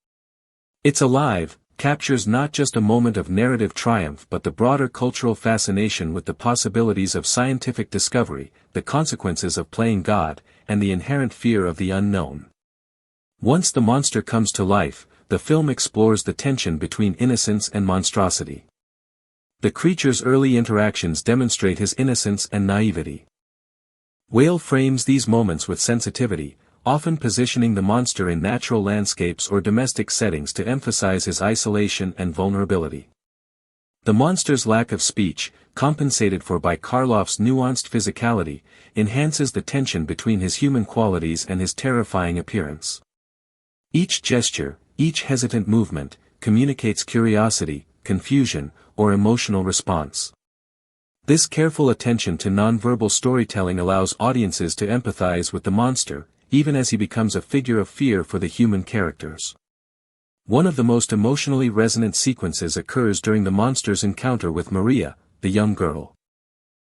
It's alive!" captures not just a moment of narrative triumph but the broader cultural fascination with the possibilities of scientific discovery, the consequences of playing God, and the inherent fear of the unknown. Once the monster comes to life, the film explores the tension between innocence and monstrosity. The creature's early interactions demonstrate his innocence and naivety. Whale frames these moments with sensitivity, often positioning the monster in natural landscapes or domestic settings to emphasize his isolation and vulnerability. The monster's lack of speech, compensated for by Karloff's nuanced physicality, enhances the tension between his human qualities and his terrifying appearance. Each gesture, each hesitant movement, communicates curiosity, confusion, or emotional response. This careful attention to nonverbal storytelling allows audiences to empathize with the monster, even as he becomes a figure of fear for the human characters. One of the most emotionally resonant sequences occurs during the monster's encounter with Maria, the young girl.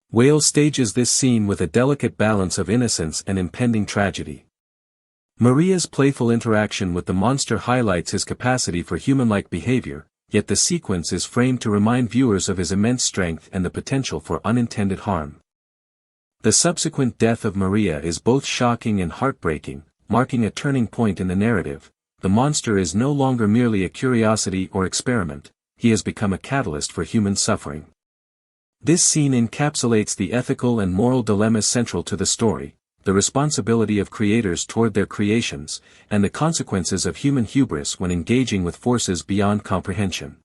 Whale stages this scene with a delicate balance of innocence and impending tragedy. Maria's playful interaction with the monster highlights his capacity for human-like behavior, yet the sequence is framed to remind viewers of his immense strength and the potential for unintended harm. The subsequent death of Maria is both shocking and heartbreaking, marking a turning point in the narrative. The monster is no longer merely a curiosity or experiment, he has become a catalyst for human suffering. This scene encapsulates the ethical and moral dilemmas central to the story, the responsibility of creators toward their creations, and the consequences of human hubris when engaging with forces beyond comprehension.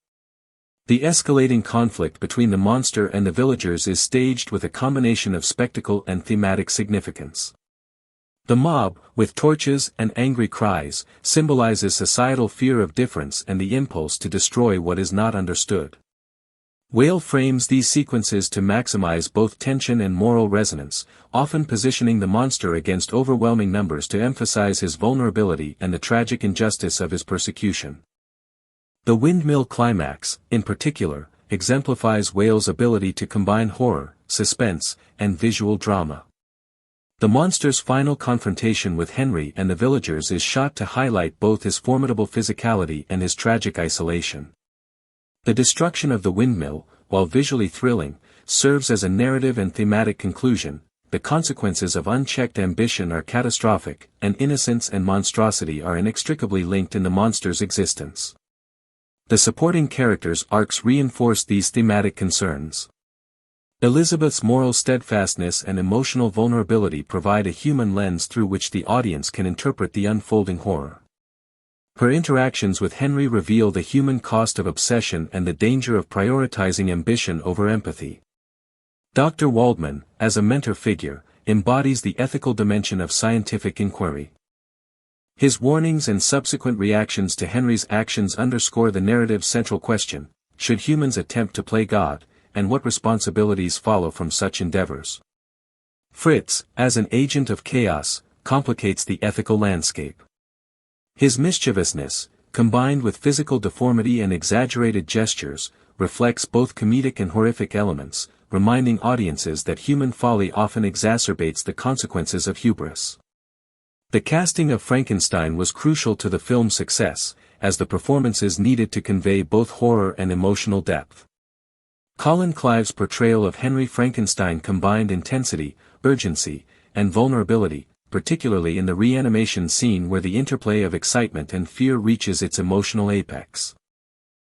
The escalating conflict between the monster and the villagers is staged with a combination of spectacle and thematic significance. The mob, with torches and angry cries, symbolizes societal fear of difference and the impulse to destroy what is not understood. Whale frames these sequences to maximize both tension and moral resonance, often positioning the monster against overwhelming numbers to emphasize his vulnerability and the tragic injustice of his persecution. The windmill climax, in particular, exemplifies Whale's ability to combine horror, suspense, and visual drama. The monster's final confrontation with Henry and the villagers is shot to highlight both his formidable physicality and his tragic isolation. The destruction of the windmill, while visually thrilling, serves as a narrative and thematic conclusion. The consequences of unchecked ambition are catastrophic, and innocence and monstrosity are inextricably linked in the monster's existence. The supporting characters' arcs reinforce these thematic concerns. Elizabeth's moral steadfastness and emotional vulnerability provide a human lens through which the audience can interpret the unfolding horror. Her interactions with Henry reveal the human cost of obsession and the danger of prioritizing ambition over empathy. Dr. Waldman, as a mentor figure, embodies the ethical dimension of scientific inquiry. His warnings and subsequent reactions to Henry's actions underscore the narrative's central question: should humans attempt to play God, and what responsibilities follow from such endeavors? Fritz, as an agent of chaos, complicates the ethical landscape. His mischievousness, combined with physical deformity and exaggerated gestures, reflects both comedic and horrific elements, reminding audiences that human folly often exacerbates the consequences of hubris. The casting of Frankenstein was crucial to the film's success, as the performances needed to convey both horror and emotional depth. Colin Clive's portrayal of Henry Frankenstein combined intensity, urgency, and vulnerability, particularly in the reanimation scene where the interplay of excitement and fear reaches its emotional apex.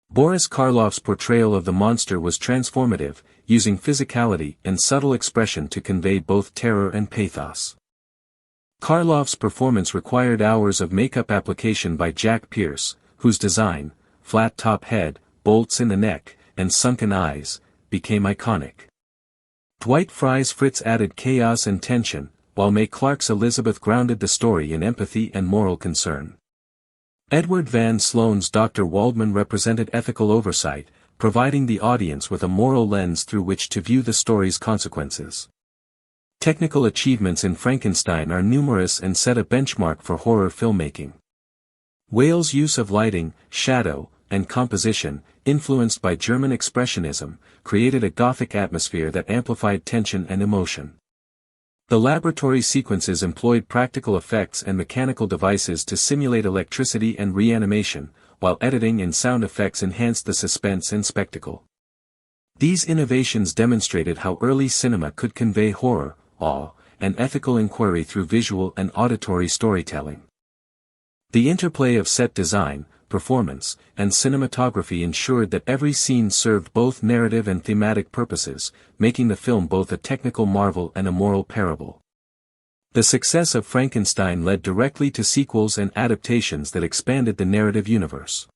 Boris Karloff's portrayal of the monster was transformative, using physicality and subtle expression to convey both terror and pathos. Karloff's performance required hours of makeup application by Jack Pierce, whose design, flat top head, bolts in the neck, and sunken eyes, became iconic. Dwight Frye's Fritz added chaos and tension, while Mae Clark's Elizabeth grounded the story in empathy and moral concern. Edward Van Sloan's Dr. Waldman represented ethical oversight, providing the audience with a moral lens through which to view the story's consequences. Technical achievements in Frankenstein are numerous and set a benchmark for horror filmmaking. Whale's use of lighting, shadow, and composition, influenced by German Expressionism, created a Gothic atmosphere that amplified tension and emotion. The laboratory sequences employed practical effects and mechanical devices to simulate electricity and reanimation, while editing and sound effects enhanced the suspense and spectacle. These innovations demonstrated how early cinema could convey horror, awe, and ethical inquiry through visual and auditory storytelling. The interplay of set design, performance, and cinematography ensured that every scene served both narrative and thematic purposes, making the film both a technical marvel and a moral parable. The success of Frankenstein led directly to sequels and adaptations that expanded the narrative universe.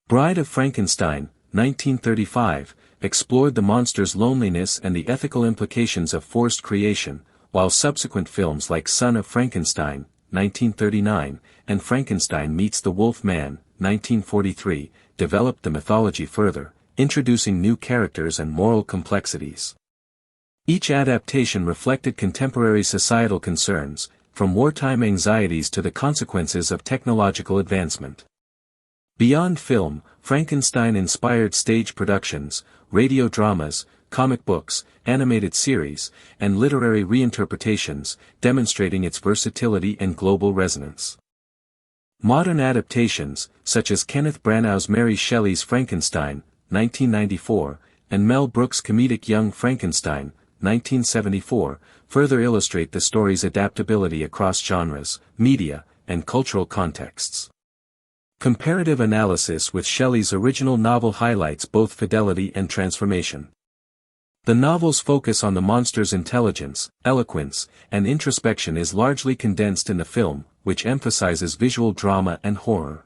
Bride of Frankenstein, 1935, explored the monster's loneliness and the ethical implications of forced creation, while subsequent films like Son of Frankenstein, 1939, and Frankenstein Meets the Wolf Man, 1943, developed the mythology further, introducing new characters and moral complexities. Each adaptation reflected contemporary societal concerns, from wartime anxieties to the consequences of technological advancement. Beyond film, Frankenstein inspired stage productions, radio dramas, comic books, animated series, and literary reinterpretations, demonstrating its versatility and global resonance. Modern adaptations, such as Kenneth Branagh's Mary Shelley's Frankenstein, 1994, and Mel Brooks' comedic Young Frankenstein, 1974, further illustrate the story's adaptability across genres, media, and cultural contexts. Comparative analysis with Shelley's original novel highlights both fidelity and transformation. The novel's focus on the monster's intelligence, eloquence, and introspection is largely condensed in the film, which emphasizes visual drama and horror.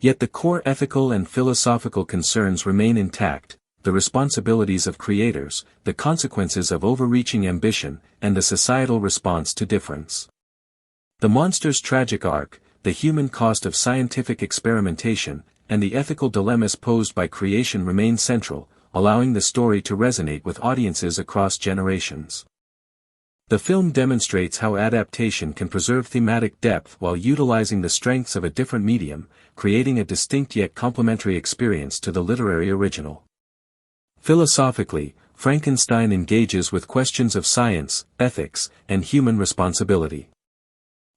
Yet the core ethical and philosophical concerns remain intact: the responsibilities of creators, the consequences of overreaching ambition, and the societal response to difference. The monster's tragic arc, the human cost of scientific experimentation, and the ethical dilemmas posed by creation remain central, allowing the story to resonate with audiences across generations. The film demonstrates how adaptation can preserve thematic depth while utilizing the strengths of a different medium, creating a distinct yet complementary experience to the literary original. Philosophically, Frankenstein engages with questions of science, ethics, and human responsibility.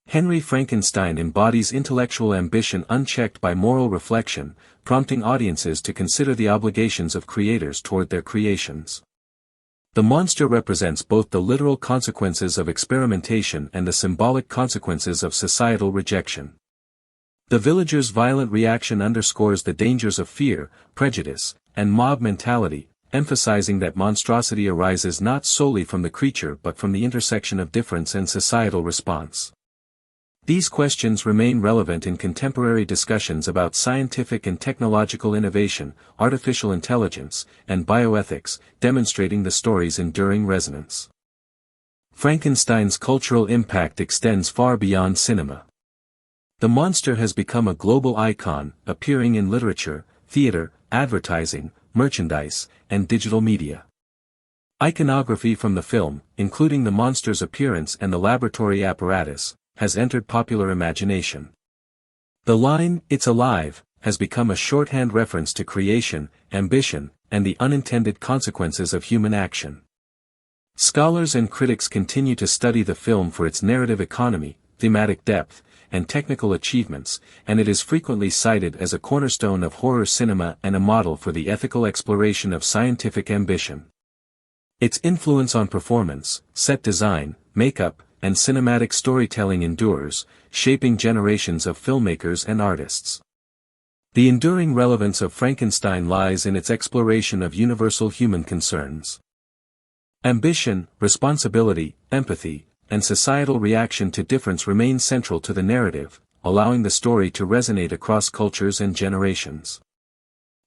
Henry Frankenstein embodies intellectual ambition unchecked by moral reflection, prompting audiences to consider the obligations of creators toward their creations. The monster represents both the literal consequences of experimentation and the symbolic consequences of societal rejection. The villager's violent reaction underscores the dangers of fear, prejudice, and mob mentality, emphasizing that monstrosity arises not solely from the creature but from the intersection of difference and societal response. These questions remain relevant in contemporary discussions about scientific and technological innovation, artificial intelligence, and bioethics, demonstrating the story's enduring resonance. Frankenstein's cultural impact extends far beyond cinema. The monster has become a global icon, appearing in literature, theater, advertising, merchandise, and digital media. Iconography from the film, including the monster's appearance and the laboratory apparatus, has entered popular imagination. The line, "It's alive," has become a shorthand reference to creation, ambition, and the unintended consequences of human action. Scholars and critics continue to study the film for its narrative economy, thematic depth, and technical achievements, and it is frequently cited as a cornerstone of horror cinema and a model for the ethical exploration of scientific ambition. Its influence on performance, set design, makeup, and cinematic storytelling endures, shaping generations of filmmakers and artists. The enduring relevance of Frankenstein lies in its exploration of universal human concerns. Ambition, responsibility, empathy, and societal reaction to difference remain central to the narrative, allowing the story to resonate across cultures and generations.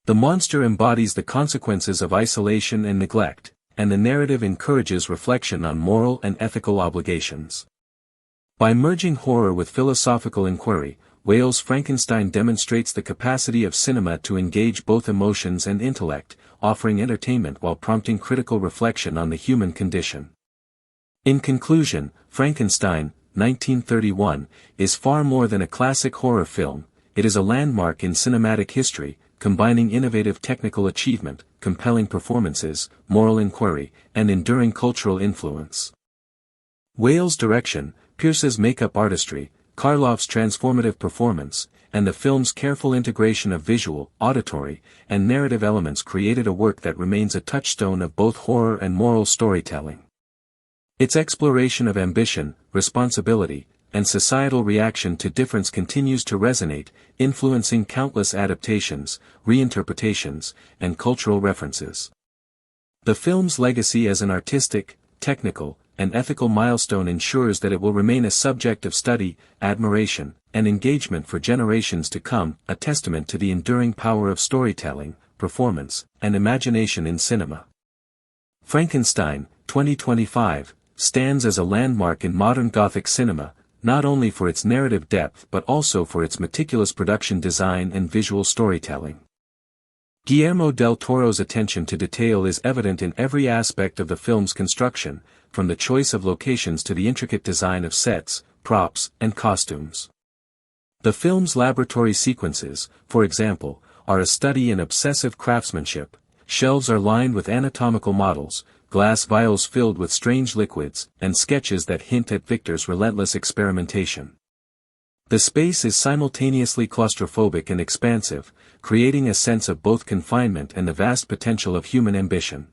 The monster embodies the consequences of isolation and neglect, and the narrative encourages reflection on moral and ethical obligations. By merging horror with philosophical inquiry, Whale's Frankenstein demonstrates the capacity of cinema to engage both emotions and intellect, offering entertainment while prompting critical reflection on the human condition. In conclusion, Frankenstein, 1931, is far more than a classic horror film, it is a landmark in cinematic history, combining innovative technical achievement, compelling performances, moral inquiry, and enduring cultural influence. Whale's direction, Pierce's makeup artistry, Karloff's transformative performance, and the film's careful integration of visual, auditory, and narrative elements created a work that remains a touchstone of both horror and moral storytelling. Its exploration of ambition, responsibility, and societal reaction to difference continues to resonate, influencing countless adaptations, reinterpretations, and cultural references. The film's legacy as an artistic, technical, and ethical milestone ensures that it will remain a subject of study, admiration, and engagement for generations to come, a testament to the enduring power of storytelling, performance, and imagination in cinema. Frankenstein, 2025, stands as a landmark in modern Gothic cinema, not only for its narrative depth but also for its meticulous production design and visual storytelling. Guillermo del Toro's attention to detail is evident in every aspect of the film's construction, from the choice of locations to the intricate design of sets, props, and costumes. The film's laboratory sequences, for example, are a study in obsessive craftsmanship. Shelves are lined with anatomical models, glass vials filled with strange liquids, and sketches that hint at Victor's relentless experimentation. The space is simultaneously claustrophobic and expansive, creating a sense of both confinement and the vast potential of human ambition.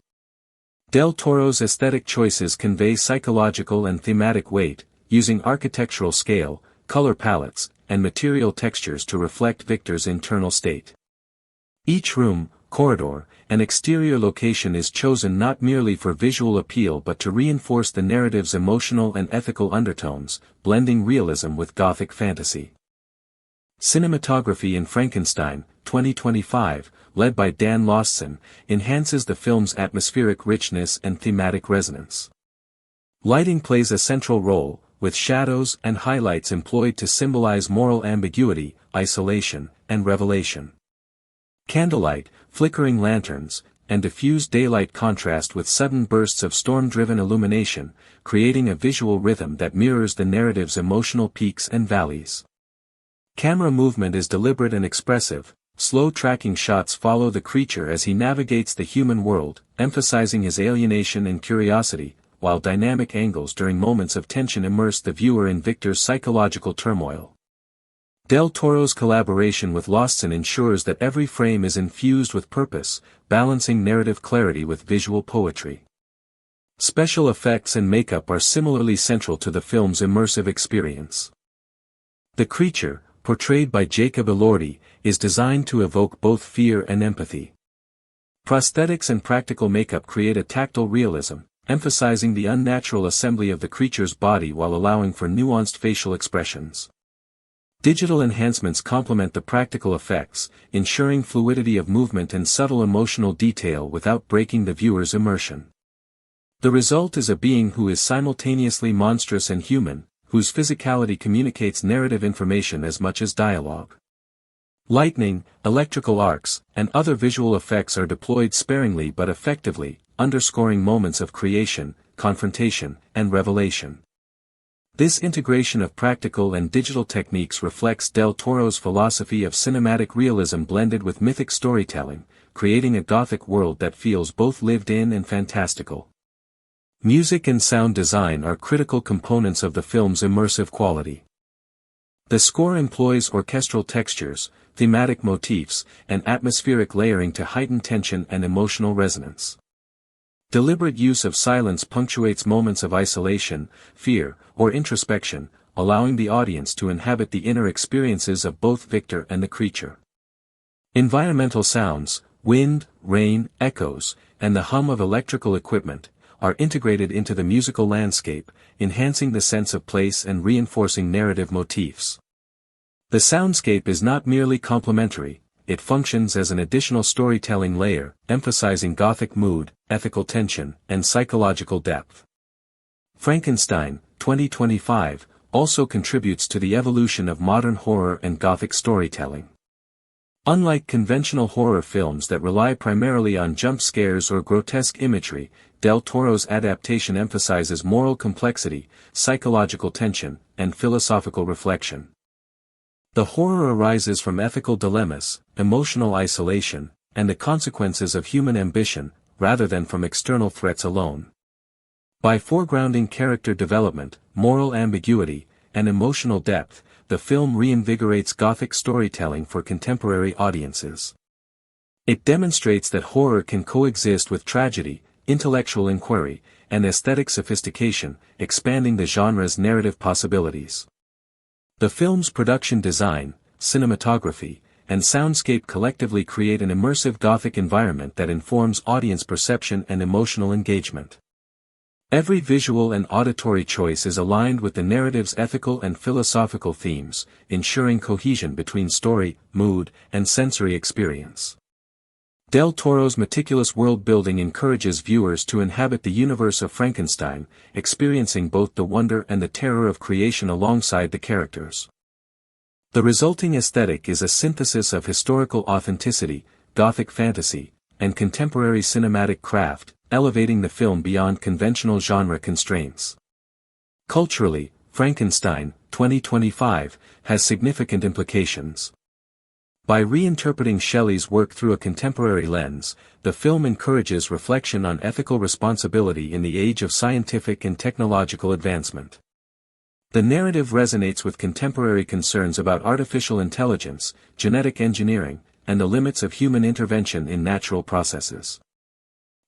Del Toro's aesthetic choices convey psychological and thematic weight, using architectural scale, color palettes, and material textures to reflect Victor's internal state. Each room, corridor, and exterior location is chosen not merely for visual appeal but to reinforce the narrative's emotional and ethical undertones, blending realism with Gothic fantasy. Cinematography in Frankenstein, 2025, led by Dan Lostson, enhances the film's atmospheric richness and thematic resonance. Lighting plays a central role, with shadows and highlights employed to symbolize moral ambiguity, isolation, and revelation. Candlelight, flickering lanterns, and diffused daylight contrast with sudden bursts of storm-driven illumination, creating a visual rhythm that mirrors the narrative's emotional peaks and valleys. Camera movement is deliberate and expressive, slow tracking shots follow the creature as he navigates the human world, emphasizing his alienation and curiosity, while dynamic angles during moments of tension immerse the viewer in Victor's psychological turmoil. Del Toro's collaboration with Lostson ensures that every frame is infused with purpose, balancing narrative clarity with visual poetry. Special effects and makeup are similarly central to the film's immersive experience. The creature, portrayed by Jacob Elordi, is designed to evoke both fear and empathy. Prosthetics and practical makeup create a tactile realism, emphasizing the unnatural assembly of the creature's body while allowing for nuanced facial expressions. Digital enhancements complement the practical effects, ensuring fluidity of movement and subtle emotional detail without breaking the viewer's immersion. The result is a being who is simultaneously monstrous and human, whose physicality communicates narrative information as much as dialogue. Lightning, electrical arcs, and other visual effects are deployed sparingly but effectively, underscoring moments of creation, confrontation, and revelation. This integration of practical and digital techniques reflects Del Toro's philosophy of cinematic realism blended with mythic storytelling, creating a Gothic world that feels both lived in and fantastical. Music and sound design are critical components of the film's immersive quality. The score employs orchestral textures, thematic motifs, and atmospheric layering to heighten tension and emotional resonance. Deliberate use of silence punctuates moments of isolation, fear, or introspection, allowing the audience to inhabit the inner experiences of both Victor and the creature. Environmental sounds, wind, rain, echoes, and the hum of electrical equipment, are integrated into the musical landscape, enhancing the sense of place and reinforcing narrative motifs. The soundscape is not merely complementary, it functions as an additional storytelling layer, emphasizing Gothic mood, ethical tension, and psychological depth. Frankenstein, 2025, also contributes to the evolution of modern horror and Gothic storytelling. Unlike conventional horror films that rely primarily on jump scares or grotesque imagery, Del Toro's adaptation emphasizes moral complexity, psychological tension, and philosophical reflection. The horror arises from ethical dilemmas, emotional isolation, and the consequences of human ambition, rather than from external threats alone. By foregrounding character development, moral ambiguity, and emotional depth, the film reinvigorates Gothic storytelling for contemporary audiences. It demonstrates that horror can coexist with tragedy, intellectual inquiry, and aesthetic sophistication, expanding the genre's narrative possibilities. The film's production design, cinematography, and soundscape collectively create an immersive Gothic environment that informs audience perception and emotional engagement. Every visual and auditory choice is aligned with the narrative's ethical and philosophical themes, ensuring cohesion between story, mood, and sensory experience. Del Toro's meticulous world-building encourages viewers to inhabit the universe of Frankenstein, experiencing both the wonder and the terror of creation alongside the characters. The resulting aesthetic is a synthesis of historical authenticity, Gothic fantasy, and contemporary cinematic craft, elevating the film beyond conventional genre constraints. Culturally, Frankenstein, 2025, has significant implications. By reinterpreting Shelley's work through a contemporary lens, the film encourages reflection on ethical responsibility in the age of scientific and technological advancement. The narrative resonates with contemporary concerns about artificial intelligence, genetic engineering, and the limits of human intervention in natural processes.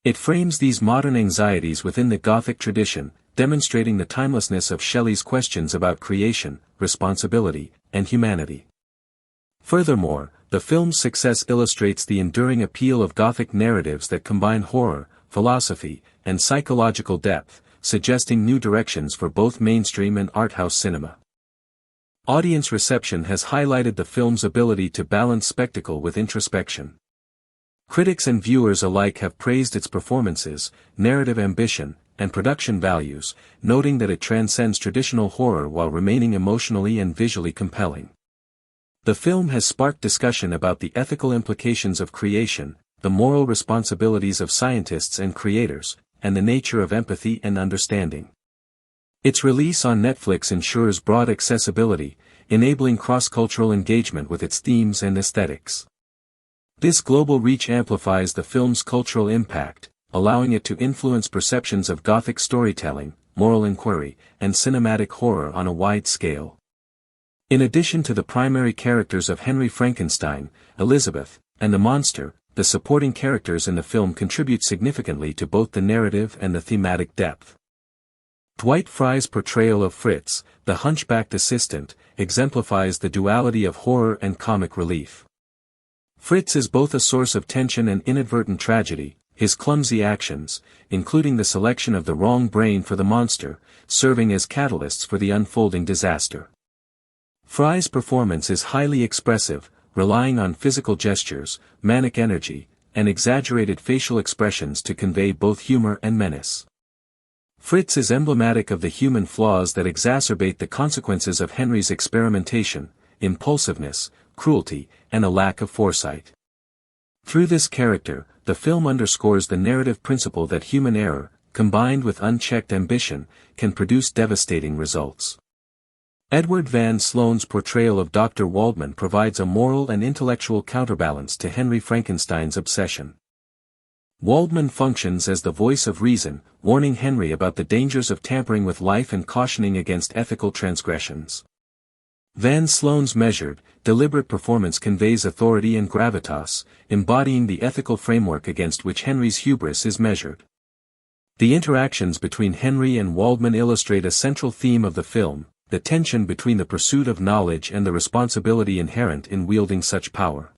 It frames these modern anxieties within the Gothic tradition, demonstrating the timelessness of Shelley's questions about creation, responsibility, and humanity. Furthermore, the film's success illustrates the enduring appeal of Gothic narratives that combine horror, philosophy, and psychological depth, suggesting new directions for both mainstream and art-house cinema. Audience reception has highlighted the film's ability to balance spectacle with introspection. Critics and viewers alike have praised its performances, narrative ambition, and production values, noting that it transcends traditional horror while remaining emotionally and visually compelling. The film has sparked discussion about the ethical implications of creation, the moral responsibilities of scientists and creators, and the nature of empathy and understanding. Its release on Netflix ensures broad accessibility, enabling cross-cultural engagement with its themes and aesthetics. This global reach amplifies the film's cultural impact, allowing it to influence perceptions of Gothic storytelling, moral inquiry, and cinematic horror on a wide scale. In addition to the primary characters of Henry Frankenstein, Elizabeth, and the monster, the supporting characters in the film contribute significantly to both the narrative and the thematic depth. Dwight Frye's portrayal of Fritz, the hunchbacked assistant, exemplifies the duality of horror and comic relief. Fritz is both a source of tension and inadvertent tragedy, his clumsy actions, including the selection of the wrong brain for the monster, serving as catalysts for the unfolding disaster. Frye's performance is highly expressive, relying on physical gestures, manic energy, and exaggerated facial expressions to convey both humor and menace. Fritz is emblematic of the human flaws that exacerbate the consequences of Henry's experimentation, impulsiveness, cruelty, and a lack of foresight. Through this character, the film underscores the narrative principle that human error, combined with unchecked ambition, can produce devastating results. Edward Van Sloan's portrayal of Dr. Waldman provides a moral and intellectual counterbalance to Henry Frankenstein's obsession. Waldman functions as the voice of reason, warning Henry about the dangers of tampering with life and cautioning against ethical transgressions. Van Sloan's measured, deliberate performance conveys authority and gravitas, embodying the ethical framework against which Henry's hubris is measured. The interactions between Henry and Waldman illustrate a central theme of the film, the tension between the pursuit of knowledge and the responsibility inherent in wielding such power.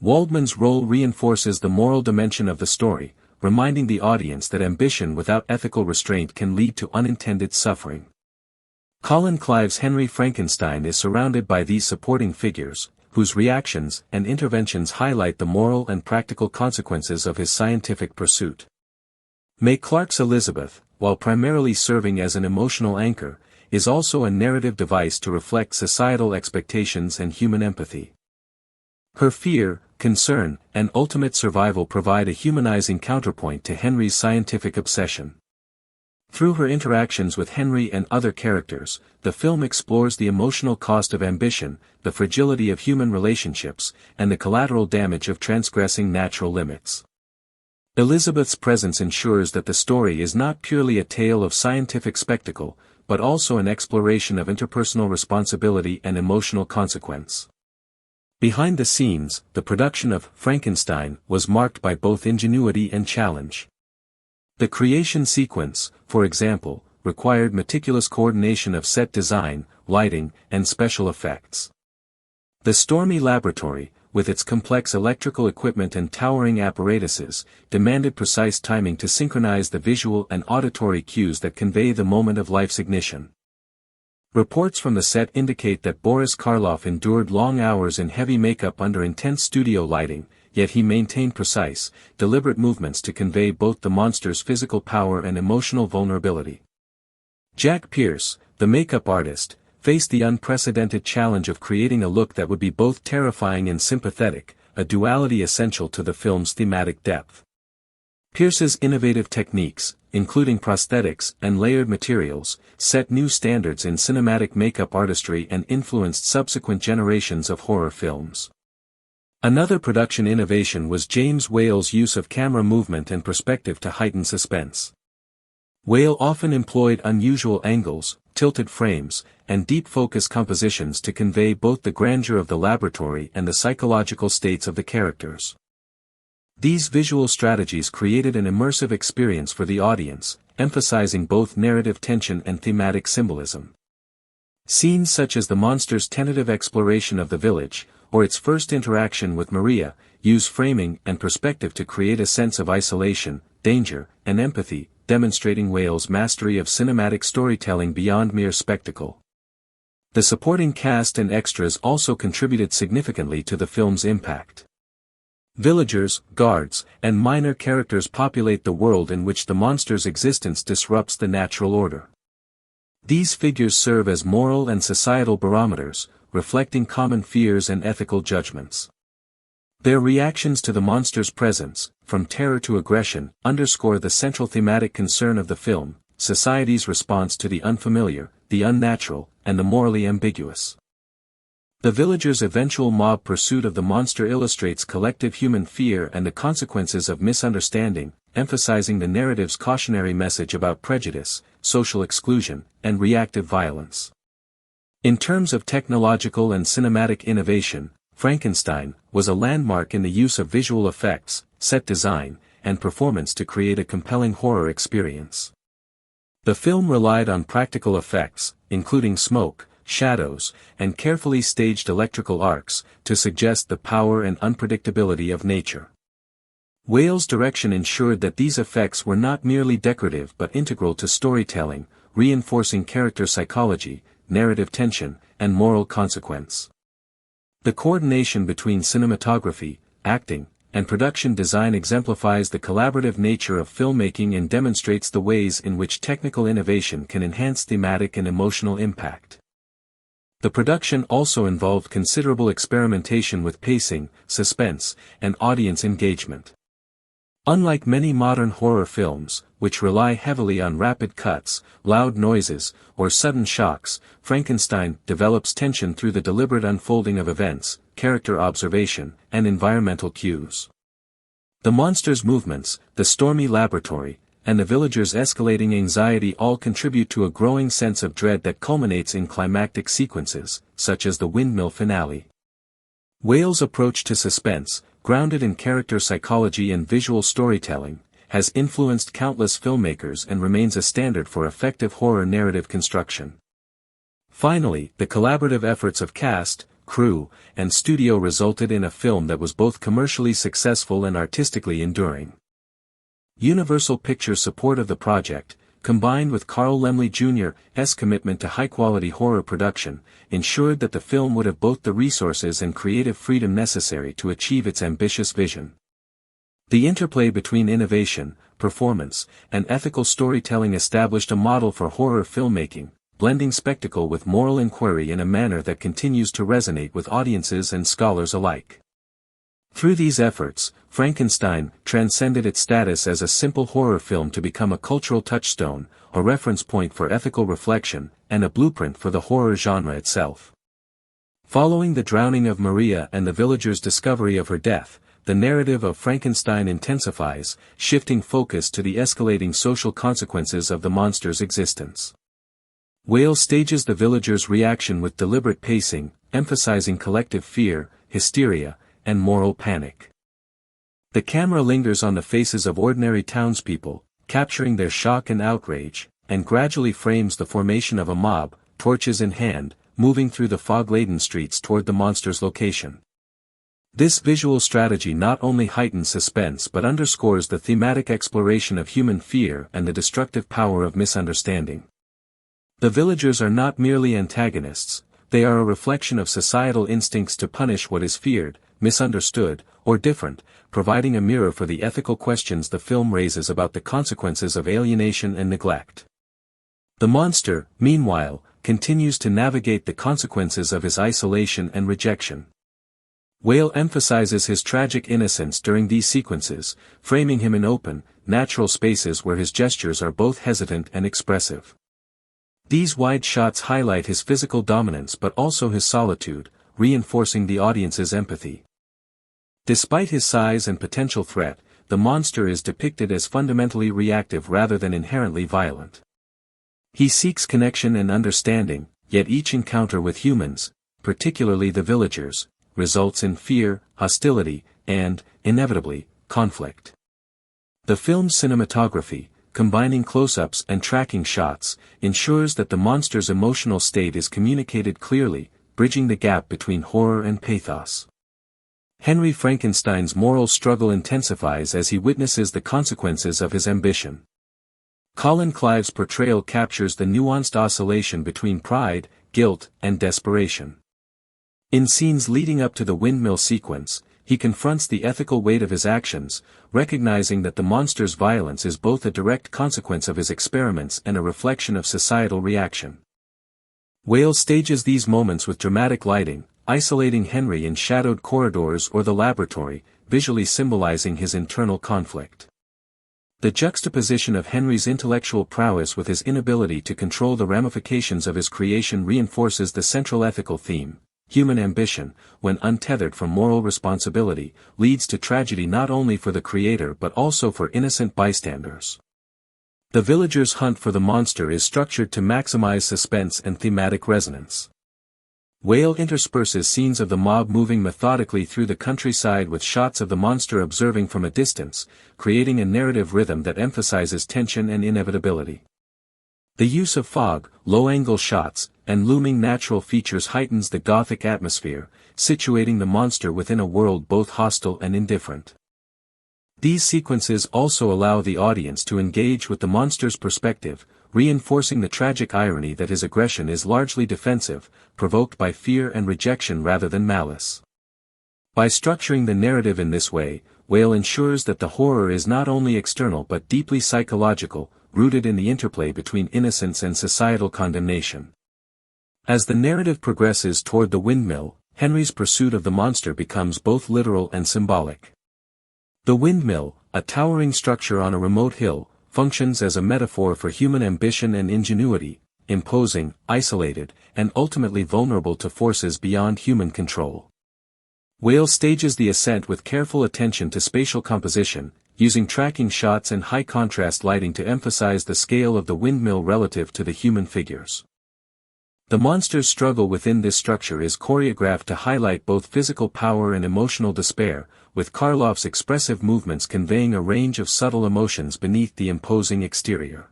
Waldman's role reinforces the moral dimension of the story, reminding the audience that ambition without ethical restraint can lead to unintended suffering. Colin Clive's Henry Frankenstein is surrounded by these supporting figures, whose reactions and interventions highlight the moral and practical consequences of his scientific pursuit. May Clark's Elizabeth, while primarily serving as an emotional anchor, is also a narrative device to reflect societal expectations and human empathy. Her fear, concern, and ultimate survival provide a humanizing counterpoint to Henry's scientific obsession. Through her interactions with Henry and other characters, the film explores the emotional cost of ambition, the fragility of human relationships, and the collateral damage of transgressing natural limits. Elizabeth's presence ensures that the story is not purely a tale of scientific spectacle, but also an exploration of interpersonal responsibility and emotional consequence. Behind the scenes, the production of Frankenstein was marked by both ingenuity and challenge. The creation sequence, for example, required meticulous coordination of set design, lighting, and special effects. The stormy laboratory, with its complex electrical equipment and towering apparatuses, demanded precise timing to synchronize the visual and auditory cues that convey the moment of life's ignition. Reports from the set indicate that Boris Karloff endured long hours in heavy makeup under intense studio lighting, yet he maintained precise, deliberate movements to convey both the monster's physical power and emotional vulnerability. Jack Pierce, the makeup artist, faced the unprecedented challenge of creating a look that would be both terrifying and sympathetic, a duality essential to the film's thematic depth. Pierce's innovative techniques, including prosthetics and layered materials, set new standards in cinematic makeup artistry and influenced subsequent generations of horror films. Another production innovation was James Whale's use of camera movement and perspective to heighten suspense. Whale often employed unusual angles, tilted frames, and deep focus compositions to convey both the grandeur of the laboratory and the psychological states of the characters. These visual strategies created an immersive experience for the audience, emphasizing both narrative tension and thematic symbolism. Scenes such as the monster's tentative exploration of the village, or its first interaction with Maria, use framing and perspective to create a sense of isolation, danger, and empathy, demonstrating Whale's mastery of cinematic storytelling beyond mere spectacle. The supporting cast and extras also contributed significantly to the film's impact. Villagers, guards, and minor characters populate the world in which the monster's existence disrupts the natural order. These figures serve as moral and societal barometers, reflecting common fears and ethical judgments. Their reactions to the monster's presence, from terror to aggression, underscore the central thematic concern of the film: society's response to the unfamiliar, the unnatural, and the morally ambiguous. The villagers' eventual mob pursuit of the monster illustrates collective human fear and the consequences of misunderstanding, emphasizing the narrative's cautionary message about prejudice, social exclusion, and reactive violence. In terms of technological and cinematic innovation, Frankenstein was a landmark in the use of visual effects, set design, and performance to create a compelling horror experience. The film relied on practical effects, including smoke, shadows, and carefully staged electrical arcs, to suggest the power and unpredictability of nature. Whale's direction ensured that these effects were not merely decorative but integral to storytelling, reinforcing character psychology, narrative tension, and moral consequence. The coordination between cinematography, acting, and production design exemplifies the collaborative nature of filmmaking and demonstrates the ways in which technical innovation can enhance thematic and emotional impact. The production also involved considerable experimentation with pacing, suspense, and audience engagement. Unlike many modern horror films, which rely heavily on rapid cuts, loud noises, or sudden shocks, Frankenstein develops tension through the deliberate unfolding of events, character observation, and environmental cues. The monster's movements, the stormy laboratory, and the villagers' escalating anxiety all contribute to a growing sense of dread that culminates in climactic sequences, such as the windmill finale. Whale's approach to suspense, grounded in character psychology and visual storytelling, has influenced countless filmmakers and remains a standard for effective horror narrative construction. Finally, the collaborative efforts of cast, crew, and studio resulted in a film that was both commercially successful and artistically enduring. Universal Pictures' support of the project, combined with Carl Laemmle Jr.'s commitment to high-quality horror production, ensured that the film would have both the resources and creative freedom necessary to achieve its ambitious vision. The interplay between innovation, performance, and ethical storytelling established a model for horror filmmaking, blending spectacle with moral inquiry in a manner that continues to resonate with audiences and scholars alike. Through these efforts, Frankenstein transcended its status as a simple horror film to become a cultural touchstone, a reference point for ethical reflection, and a blueprint for the horror genre itself. Following the drowning of Maria and the villagers' discovery of her death, the narrative of Frankenstein intensifies, shifting focus to the escalating social consequences of the monster's existence. Whale stages the villagers' reaction with deliberate pacing, emphasizing collective fear, hysteria, and moral panic. The camera lingers on the faces of ordinary townspeople, capturing their shock and outrage, and gradually frames the formation of a mob, torches in hand, moving through the fog-laden streets toward the monster's location. This visual strategy not only heightens suspense but underscores the thematic exploration of human fear and the destructive power of misunderstanding. The villagers are not merely antagonists, they are a reflection of societal instincts to punish what is feared, misunderstood, or different, providing a mirror for the ethical questions the film raises about the consequences of alienation and neglect. The monster, meanwhile, continues to navigate the consequences of his isolation and rejection. Whale emphasizes his tragic innocence during these sequences, framing him in open, natural spaces where his gestures are both hesitant and expressive. These wide shots highlight his physical dominance but also his solitude, reinforcing the audience's empathy. Despite his size and potential threat, the monster is depicted as fundamentally reactive rather than inherently violent. He seeks connection and understanding, yet each encounter with humans, particularly the villagers, results in fear, hostility, and, inevitably, conflict. The film's cinematography, combining close-ups and tracking shots, ensures that the monster's emotional state is communicated clearly, bridging the gap between horror and pathos. Henry Frankenstein's moral struggle intensifies as he witnesses the consequences of his ambition. Colin Clive's portrayal captures the nuanced oscillation between pride, guilt, and desperation. In scenes leading up to the windmill sequence, he confronts the ethical weight of his actions, recognizing that the monster's violence is both a direct consequence of his experiments and a reflection of societal reaction. Whale stages these moments with dramatic lighting, isolating Henry in shadowed corridors or the laboratory, visually symbolizing his internal conflict. The juxtaposition of Henry's intellectual prowess with his inability to control the ramifications of his creation reinforces the central ethical theme. Human ambition, when untethered from moral responsibility, leads to tragedy not only for the creator but also for innocent bystanders. The villagers' hunt for the monster is structured to maximize suspense and thematic resonance. Whale intersperses scenes of the mob moving methodically through the countryside with shots of the monster observing from a distance, creating a narrative rhythm that emphasizes tension and inevitability. The use of fog, low-angle shots, and looming natural features heightens the gothic atmosphere, situating the monster within a world both hostile and indifferent. These sequences also allow the audience to engage with the monster's perspective, reinforcing the tragic irony that his aggression is largely defensive, provoked by fear and rejection rather than malice. By structuring the narrative in this way, Whale ensures that the horror is not only external but deeply psychological, rooted in the interplay between innocence and societal condemnation. As the narrative progresses toward the windmill, Henry's pursuit of the monster becomes both literal and symbolic. The windmill, a towering structure on a remote hill, functions as a metaphor for human ambition and ingenuity, imposing, isolated, and ultimately vulnerable to forces beyond human control. Whale stages the ascent with careful attention to spatial composition, using tracking shots and high-contrast lighting to emphasize the scale of the windmill relative to the human figures. The monster's struggle within this structure is choreographed to highlight both physical power and emotional despair, with Karloff's expressive movements conveying a range of subtle emotions beneath the imposing exterior.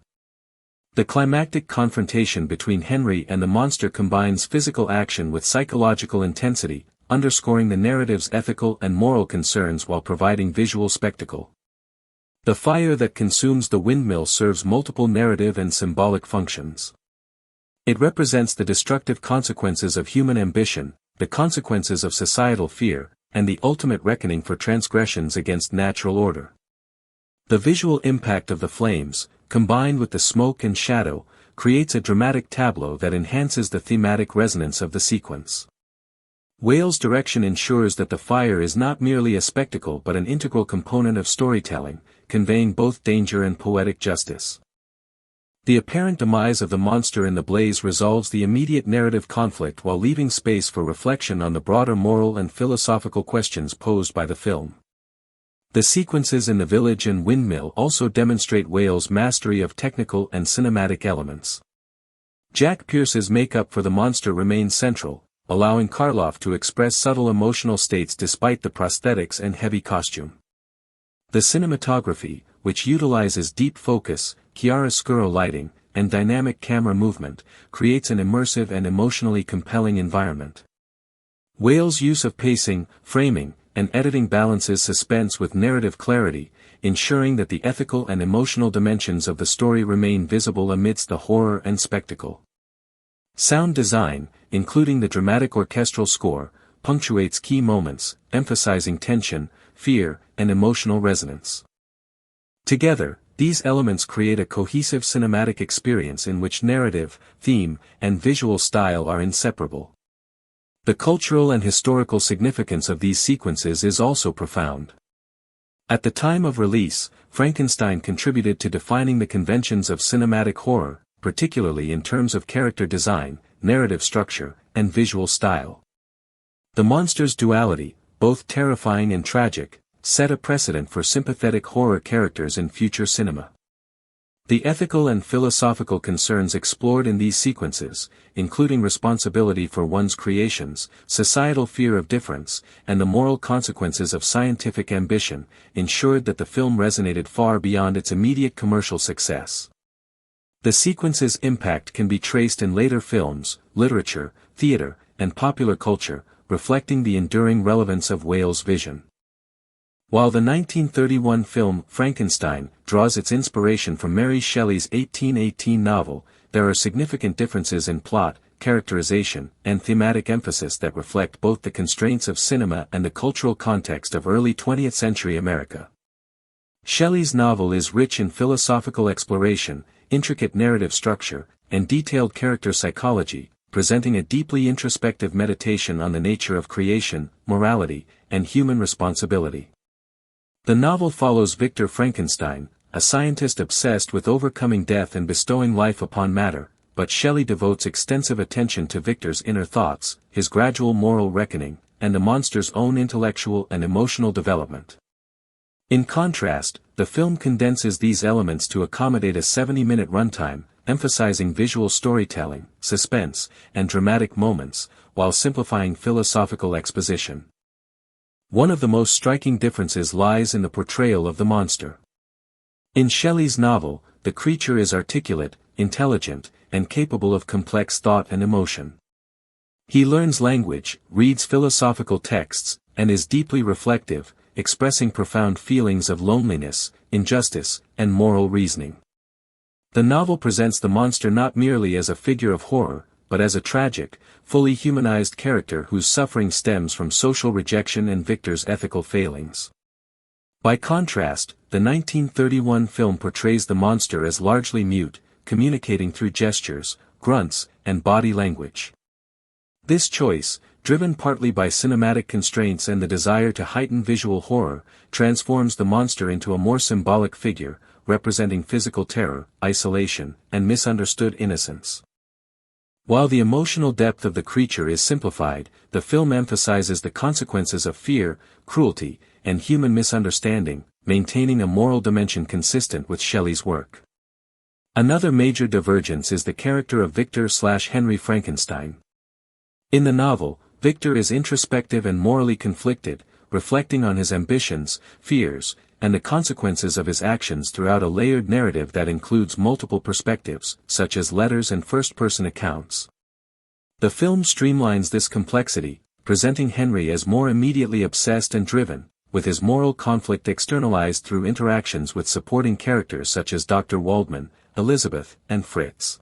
The climactic confrontation between Henry and the monster combines physical action with psychological intensity, underscoring the narrative's ethical and moral concerns while providing visual spectacle. The fire that consumes the windmill serves multiple narrative and symbolic functions. It represents the destructive consequences of human ambition, the consequences of societal fear, and the ultimate reckoning for transgressions against natural order. The visual impact of the flames, combined with the smoke and shadow, creates a dramatic tableau that enhances the thematic resonance of the sequence. Whale's direction ensures that the fire is not merely a spectacle but an integral component of storytelling, conveying both danger and poetic justice. The apparent demise of the monster in the blaze resolves the immediate narrative conflict while leaving space for reflection on the broader moral and philosophical questions posed by the film. The sequences in the village and windmill also demonstrate Whale's mastery of technical and cinematic elements. Jack Pierce's makeup for the monster remains central, allowing Karloff to express subtle emotional states despite the prosthetics and heavy costume. The cinematography, which utilizes deep focus, chiaroscuro lighting, and dynamic camera movement, creates an immersive and emotionally compelling environment. Whale's use of pacing, framing, and editing balances suspense with narrative clarity, ensuring that the ethical and emotional dimensions of the story remain visible amidst the horror and spectacle. Sound design, including the dramatic orchestral score, punctuates key moments, emphasizing tension, fear, and emotional resonance. Together, these elements create a cohesive cinematic experience in which narrative, theme, and visual style are inseparable. The cultural and historical significance of these sequences is also profound. At the time of release, Frankenstein contributed to defining the conventions of cinematic horror, particularly in terms of character design, narrative structure, and visual style. The monster's duality, both terrifying and tragic, set a precedent for sympathetic horror characters in future cinema. The ethical and philosophical concerns explored in these sequences, including responsibility for one's creations, societal fear of difference, and the moral consequences of scientific ambition, ensured that the film resonated far beyond its immediate commercial success. The sequence's impact can be traced in later films, literature, theater, and popular culture, reflecting the enduring relevance of Whale's vision. While the 1931 film Frankenstein draws its inspiration from Mary Shelley's 1818 novel, there are significant differences in plot, characterization, and thematic emphasis that reflect both the constraints of cinema and the cultural context of early 20th century America. Shelley's novel is rich in philosophical exploration, intricate narrative structure, and detailed character psychology, presenting a deeply introspective meditation on the nature of creation, morality, and human responsibility. The novel follows Victor Frankenstein, a scientist obsessed with overcoming death and bestowing life upon matter, but Shelley devotes extensive attention to Victor's inner thoughts, his gradual moral reckoning, and the monster's own intellectual and emotional development. In contrast, the film condenses these elements to accommodate a 70-minute runtime, emphasizing visual storytelling, suspense, and dramatic moments, while simplifying philosophical exposition. One of the most striking differences lies in the portrayal of the monster. In Shelley's novel, the creature is articulate, intelligent, and capable of complex thought and emotion. He learns language, reads philosophical texts, and is deeply reflective, expressing profound feelings of loneliness, injustice, and moral reasoning. The novel presents the monster not merely as a figure of horror, but as a tragic, fully humanized character whose suffering stems from social rejection and Victor's ethical failings. By contrast, the 1931 film portrays the monster as largely mute, communicating through gestures, grunts, and body language. This choice, driven partly by cinematic constraints and the desire to heighten visual horror, transforms the monster into a more symbolic figure, representing physical terror, isolation, and misunderstood innocence. While the emotional depth of the creature is simplified, the film emphasizes the consequences of fear, cruelty, and human misunderstanding, maintaining a moral dimension consistent with Shelley's work. Another major divergence is the character of Victor/Henry Frankenstein. In the novel, Victor is introspective and morally conflicted, reflecting on his ambitions, fears, and the consequences of his actions throughout a layered narrative that includes multiple perspectives, such as letters and first-person accounts. The film streamlines this complexity, presenting Henry as more immediately obsessed and driven, with his moral conflict externalized through interactions with supporting characters such as Dr. Waldman, Elizabeth, and Fritz.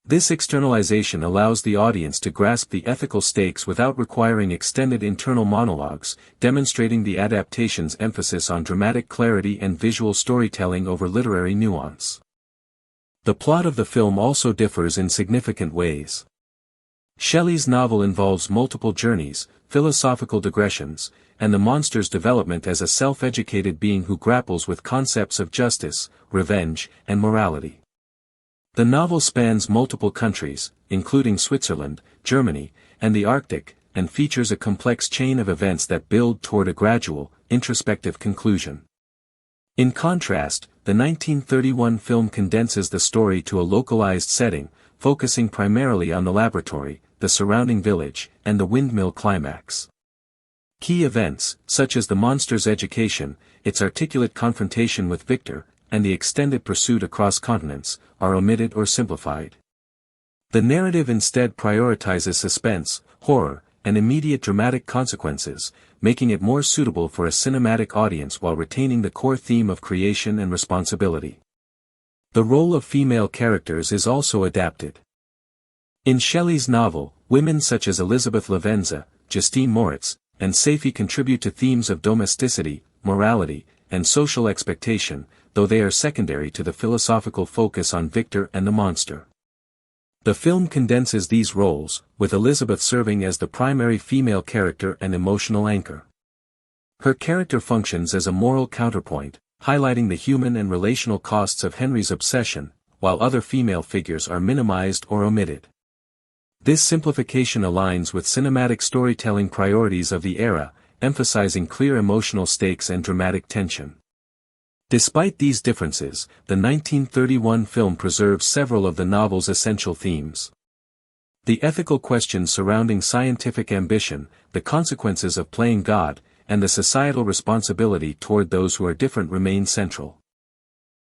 This externalization allows the audience to grasp the ethical stakes without requiring extended internal monologues, demonstrating the adaptation's emphasis on dramatic clarity and visual storytelling over literary nuance. The plot of the film also differs in significant ways. Shelley's novel involves multiple journeys, philosophical digressions, and the monster's development as a self-educated being who grapples with concepts of justice, revenge, and morality. The novel spans multiple countries, including Switzerland, Germany, and the Arctic, and features a complex chain of events that build toward a gradual, introspective conclusion. In contrast, the 1931 film condenses the story to a localized setting, focusing primarily on the laboratory, the surrounding village, and the windmill climax. Key events, such as the monster's education, its articulate confrontation with Victor, and the extended pursuit across continents, are omitted or simplified. The narrative instead prioritizes suspense, horror, and immediate dramatic consequences, making it more suitable for a cinematic audience while retaining the core theme of creation and responsibility. The role of female characters is also adapted. In Shelley's novel, women such as Elizabeth Lavenza, Justine Moritz, and Safie contribute to themes of domesticity, morality, and social expectation, though they are secondary to the philosophical focus on Victor and the monster. The film condenses these roles, with Elizabeth serving as the primary female character and emotional anchor. Her character functions as a moral counterpoint, highlighting the human and relational costs of Henry's obsession, while other female figures are minimized or omitted. This simplification aligns with cinematic storytelling priorities of the era, emphasizing clear emotional stakes and dramatic tension. Despite these differences, the 1931 film preserves several of the novel's essential themes. The ethical questions surrounding scientific ambition, the consequences of playing God, and the societal responsibility toward those who are different remain central.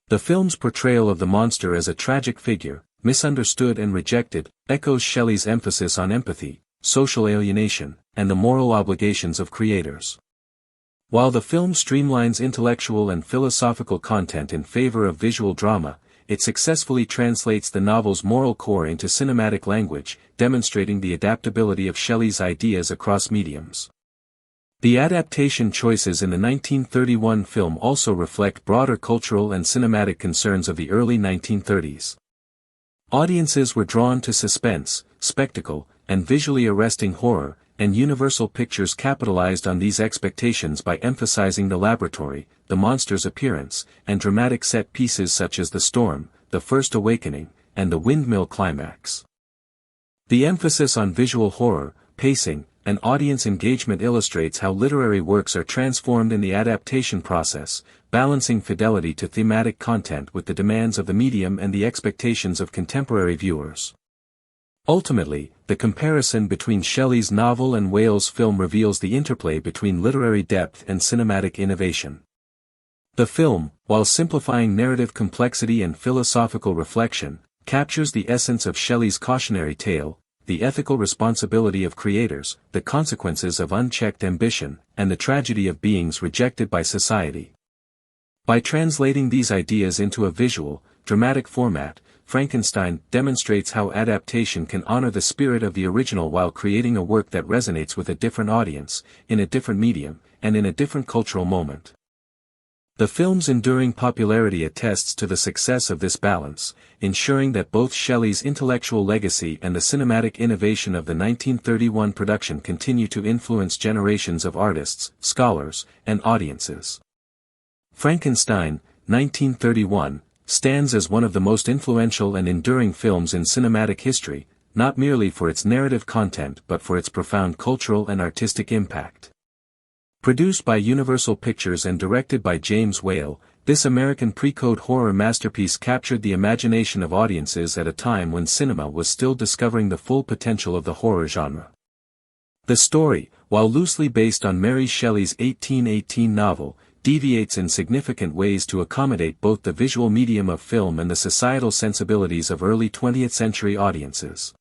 The film's portrayal of the monster as a tragic figure, misunderstood and rejected, echoes Shelley's emphasis on empathy, social alienation, and the moral obligations of creators. While the film streamlines intellectual and philosophical content in favor of visual drama, it successfully translates the novel's moral core into cinematic language, demonstrating the adaptability of Shelley's ideas across mediums. The adaptation choices in the 1931 film also reflect broader cultural and cinematic concerns of the early 1930s. Audiences were drawn to suspense, spectacle, and visually arresting horror, and Universal Pictures capitalized on these expectations by emphasizing the laboratory, the monster's appearance, and dramatic set pieces such as the storm, the first awakening, and the windmill climax. The emphasis on visual horror, pacing, and audience engagement illustrates how literary works are transformed in the adaptation process, balancing fidelity to thematic content with the demands of the medium and the expectations of contemporary viewers. Ultimately, the comparison between Shelley's novel and Whale's film reveals the interplay between literary depth and cinematic innovation. The film, while simplifying narrative complexity and philosophical reflection, captures the essence of Shelley's cautionary tale, the ethical responsibility of creators, the consequences of unchecked ambition, and the tragedy of beings rejected by society. By translating these ideas into a visual, dramatic format, Frankenstein demonstrates how adaptation can honor the spirit of the original while creating a work that resonates with a different audience, in a different medium, and in a different cultural moment. The film's enduring popularity attests to the success of this balance, ensuring that both Shelley's intellectual legacy and the cinematic innovation of the 1931 production continue to influence generations of artists, scholars, and audiences. Frankenstein, 1931, stands as one of the most influential and enduring films in cinematic history, not merely for its narrative content but for its profound cultural and artistic impact. Produced by Universal Pictures and directed by James Whale, this American pre-code horror masterpiece captured the imagination of audiences at a time when cinema was still discovering the full potential of the horror genre. The story, while loosely based on Mary Shelley's 1818 novel, deviates in significant ways to accommodate both the visual medium of film and the societal sensibilities of early 20th century audiences.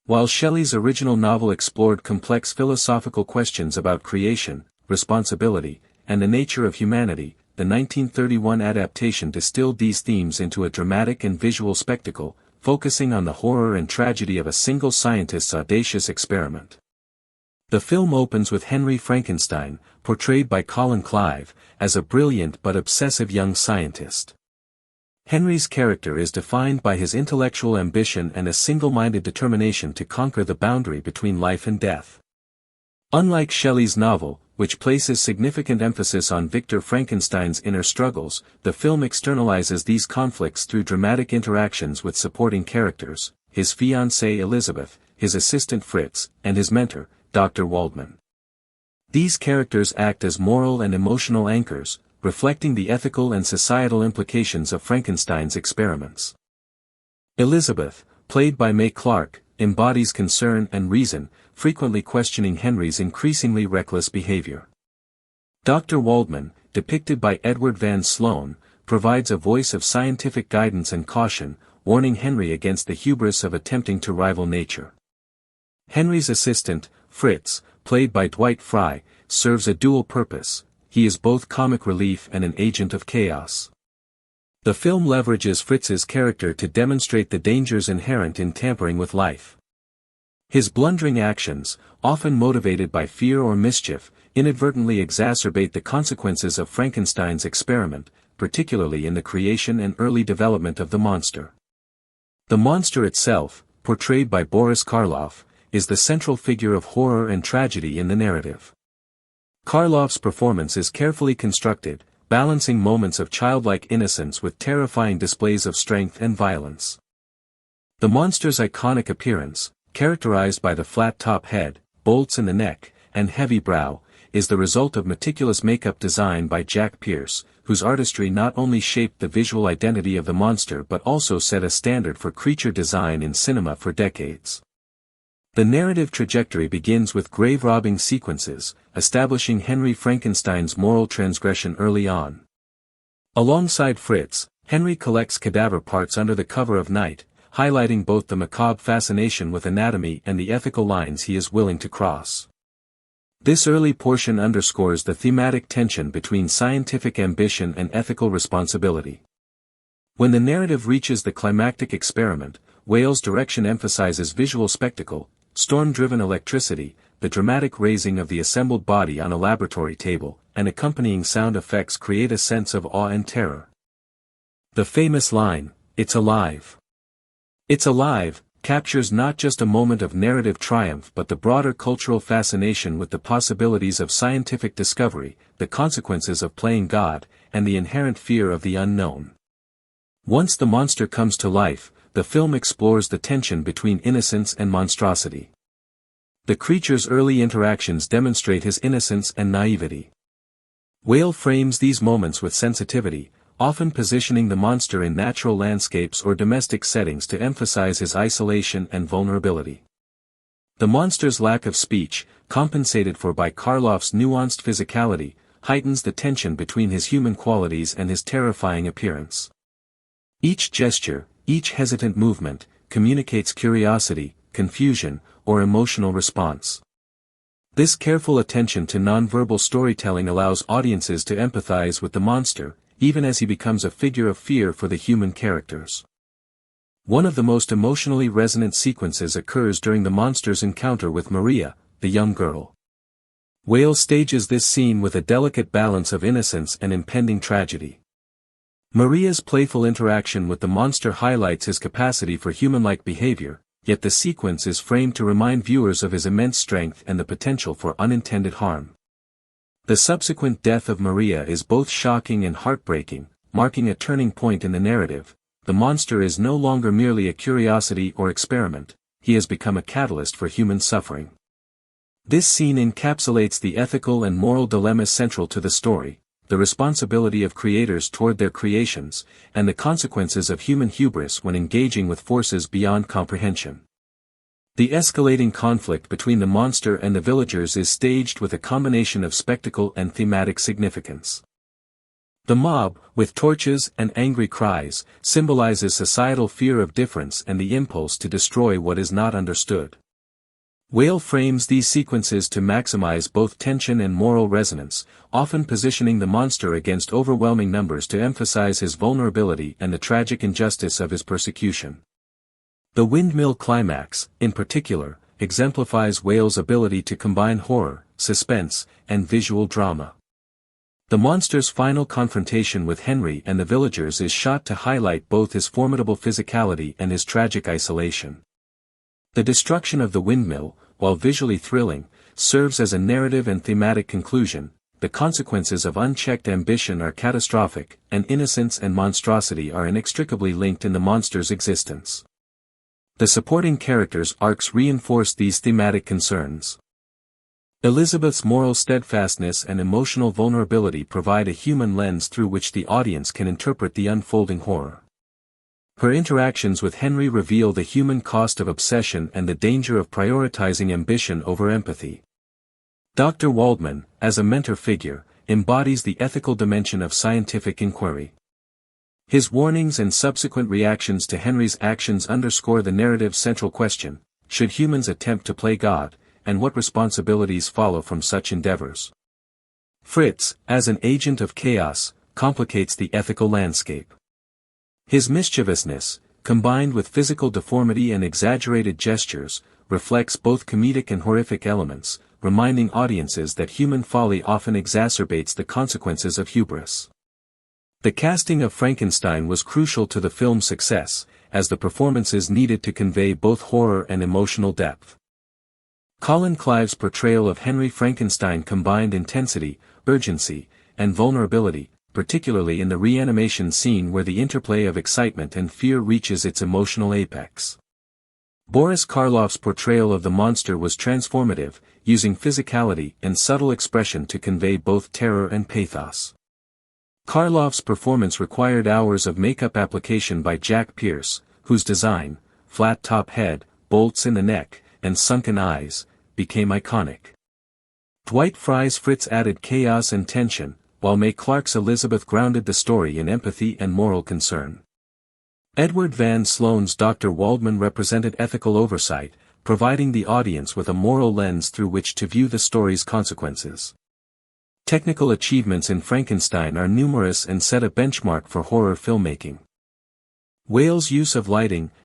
While Shelley's original novel explored complex philosophical questions about creation, responsibility, and the nature of humanity, the 1931 adaptation distilled these themes into a dramatic and visual spectacle, focusing on the horror and tragedy of a single scientist's audacious experiment. The film opens with Henry Frankenstein, portrayed by Colin Clive, as a brilliant but obsessive young scientist. Henry's character is defined by his intellectual ambition and a single-minded determination to conquer the boundary between life and death. Unlike Shelley's novel, which places significant emphasis on Victor Frankenstein's inner struggles, the film externalizes these conflicts through dramatic interactions with supporting characters, his fiancée Elizabeth, his assistant Fritz, and his mentor, Dr. Waldman. These characters act as moral and emotional anchors, reflecting the ethical and societal implications of Frankenstein's experiments. Elizabeth, played by Mae Clarke, embodies concern and reason, frequently questioning Henry's increasingly reckless behavior. Dr. Waldman, depicted by Edward Van Sloan, provides a voice of scientific guidance and caution, warning Henry against the hubris of attempting to rival nature. Henry's assistant, Fritz, played by Dwight Frye, serves a dual purpose. He is both comic relief and an agent of chaos. The film leverages Fritz's character to demonstrate the dangers inherent in tampering with life. His blundering actions, often motivated by fear or mischief, inadvertently exacerbate the consequences of Frankenstein's experiment, particularly in the creation and early development of the monster. The monster itself, portrayed by Boris Karloff, is the central figure of horror and tragedy in the narrative. Karloff's performance is carefully constructed, balancing moments of childlike innocence with terrifying displays of strength and violence. The monster's iconic appearance, characterized by the flat-top head, bolts in the neck, and heavy brow, is the result of meticulous makeup design by Jack Pierce, whose artistry not only shaped the visual identity of the monster but also set a standard for creature design in cinema for decades. The narrative trajectory begins with grave-robbing sequences, establishing Henry Frankenstein's moral transgression early on. Alongside Fritz, Henry collects cadaver parts under the cover of night, highlighting both the macabre fascination with anatomy and the ethical lines he is willing to cross. This early portion underscores the thematic tension between scientific ambition and ethical responsibility. When the narrative reaches the climactic experiment, Whale's direction emphasizes visual spectacle, storm-driven electricity, the dramatic raising of the assembled body on a laboratory table, and accompanying sound effects create a sense of awe and terror. The famous line, "It's alive! It's alive," captures not just a moment of narrative triumph but the broader cultural fascination with the possibilities of scientific discovery, the consequences of playing God, and the inherent fear of the unknown. Once the monster comes to life, the film explores the tension between innocence and monstrosity. The creature's early interactions demonstrate his innocence and naivety. Whale frames these moments with sensitivity, often positioning the monster in natural landscapes or domestic settings to emphasize his isolation and vulnerability. The monster's lack of speech, compensated for by Karloff's nuanced physicality, heightens the tension between his human qualities and his terrifying appearance. Each gesture, each hesitant movement, communicates curiosity, confusion, or emotional response. This careful attention to nonverbal storytelling allows audiences to empathize with the monster, even as he becomes a figure of fear for the human characters. One of the most emotionally resonant sequences occurs during the monster's encounter with Maria, the young girl. Whale stages this scene with a delicate balance of innocence and impending tragedy. Maria's playful interaction with the monster highlights his capacity for human-like behavior, yet the sequence is framed to remind viewers of his immense strength and the potential for unintended harm. The subsequent death of Maria is both shocking and heartbreaking, marking a turning point in the narrative. The monster is no longer merely a curiosity or experiment, he has become a catalyst for human suffering. This scene encapsulates the ethical and moral dilemmas central to the story, the responsibility of creators toward their creations, and the consequences of human hubris when engaging with forces beyond comprehension. The escalating conflict between the monster and the villagers is staged with a combination of spectacle and thematic significance. The mob, with torches and angry cries, symbolizes societal fear of difference and the impulse to destroy what is not understood. Whale frames these sequences to maximize both tension and moral resonance, often positioning the monster against overwhelming numbers to emphasize his vulnerability and the tragic injustice of his persecution. The windmill climax, in particular, exemplifies Whale's ability to combine horror, suspense, and visual drama. The monster's final confrontation with Henry and the villagers is shot to highlight both his formidable physicality and his tragic isolation. The destruction of the windmill, while visually thrilling, serves as a narrative and thematic conclusion. The consequences of unchecked ambition are catastrophic, and innocence and monstrosity are inextricably linked in the monster's existence. The supporting characters' arcs reinforce these thematic concerns. Elizabeth's moral steadfastness and emotional vulnerability provide a human lens through which the audience can interpret the unfolding horror. Her interactions with Henry reveal the human cost of obsession and the danger of prioritizing ambition over empathy. Dr. Waldman, as a mentor figure, embodies the ethical dimension of scientific inquiry. His warnings and subsequent reactions to Henry's actions underscore the narrative's central question: should humans attempt to play God, and what responsibilities follow from such endeavors? Fritz, as an agent of chaos, complicates the ethical landscape. His mischievousness, combined with physical deformity and exaggerated gestures, reflects both comedic and horrific elements, reminding audiences that human folly often exacerbates the consequences of hubris. The casting of Frankenstein was crucial to the film's success, as the performances needed to convey both horror and emotional depth. Colin Clive's portrayal of Henry Frankenstein combined intensity, urgency, and vulnerability, particularly in the reanimation scene where the interplay of excitement and fear reaches its emotional apex. Boris Karloff's portrayal of the monster was transformative, using physicality and subtle expression to convey both terror and pathos. Karloff's performance required hours of makeup application by Jack Pierce, whose design, flat top head, bolts in the neck, and sunken eyes, became iconic. Dwight Frye's Fritz added chaos and tension, while Mae Clark's Elizabeth grounded the story in empathy and moral concern. Edward Van Sloan's Dr. Waldman represented ethical oversight, providing the audience with a moral lens through which to view the story's consequences. Technical achievements in Frankenstein are numerous and set a benchmark for horror filmmaking. Whale's use of lighting,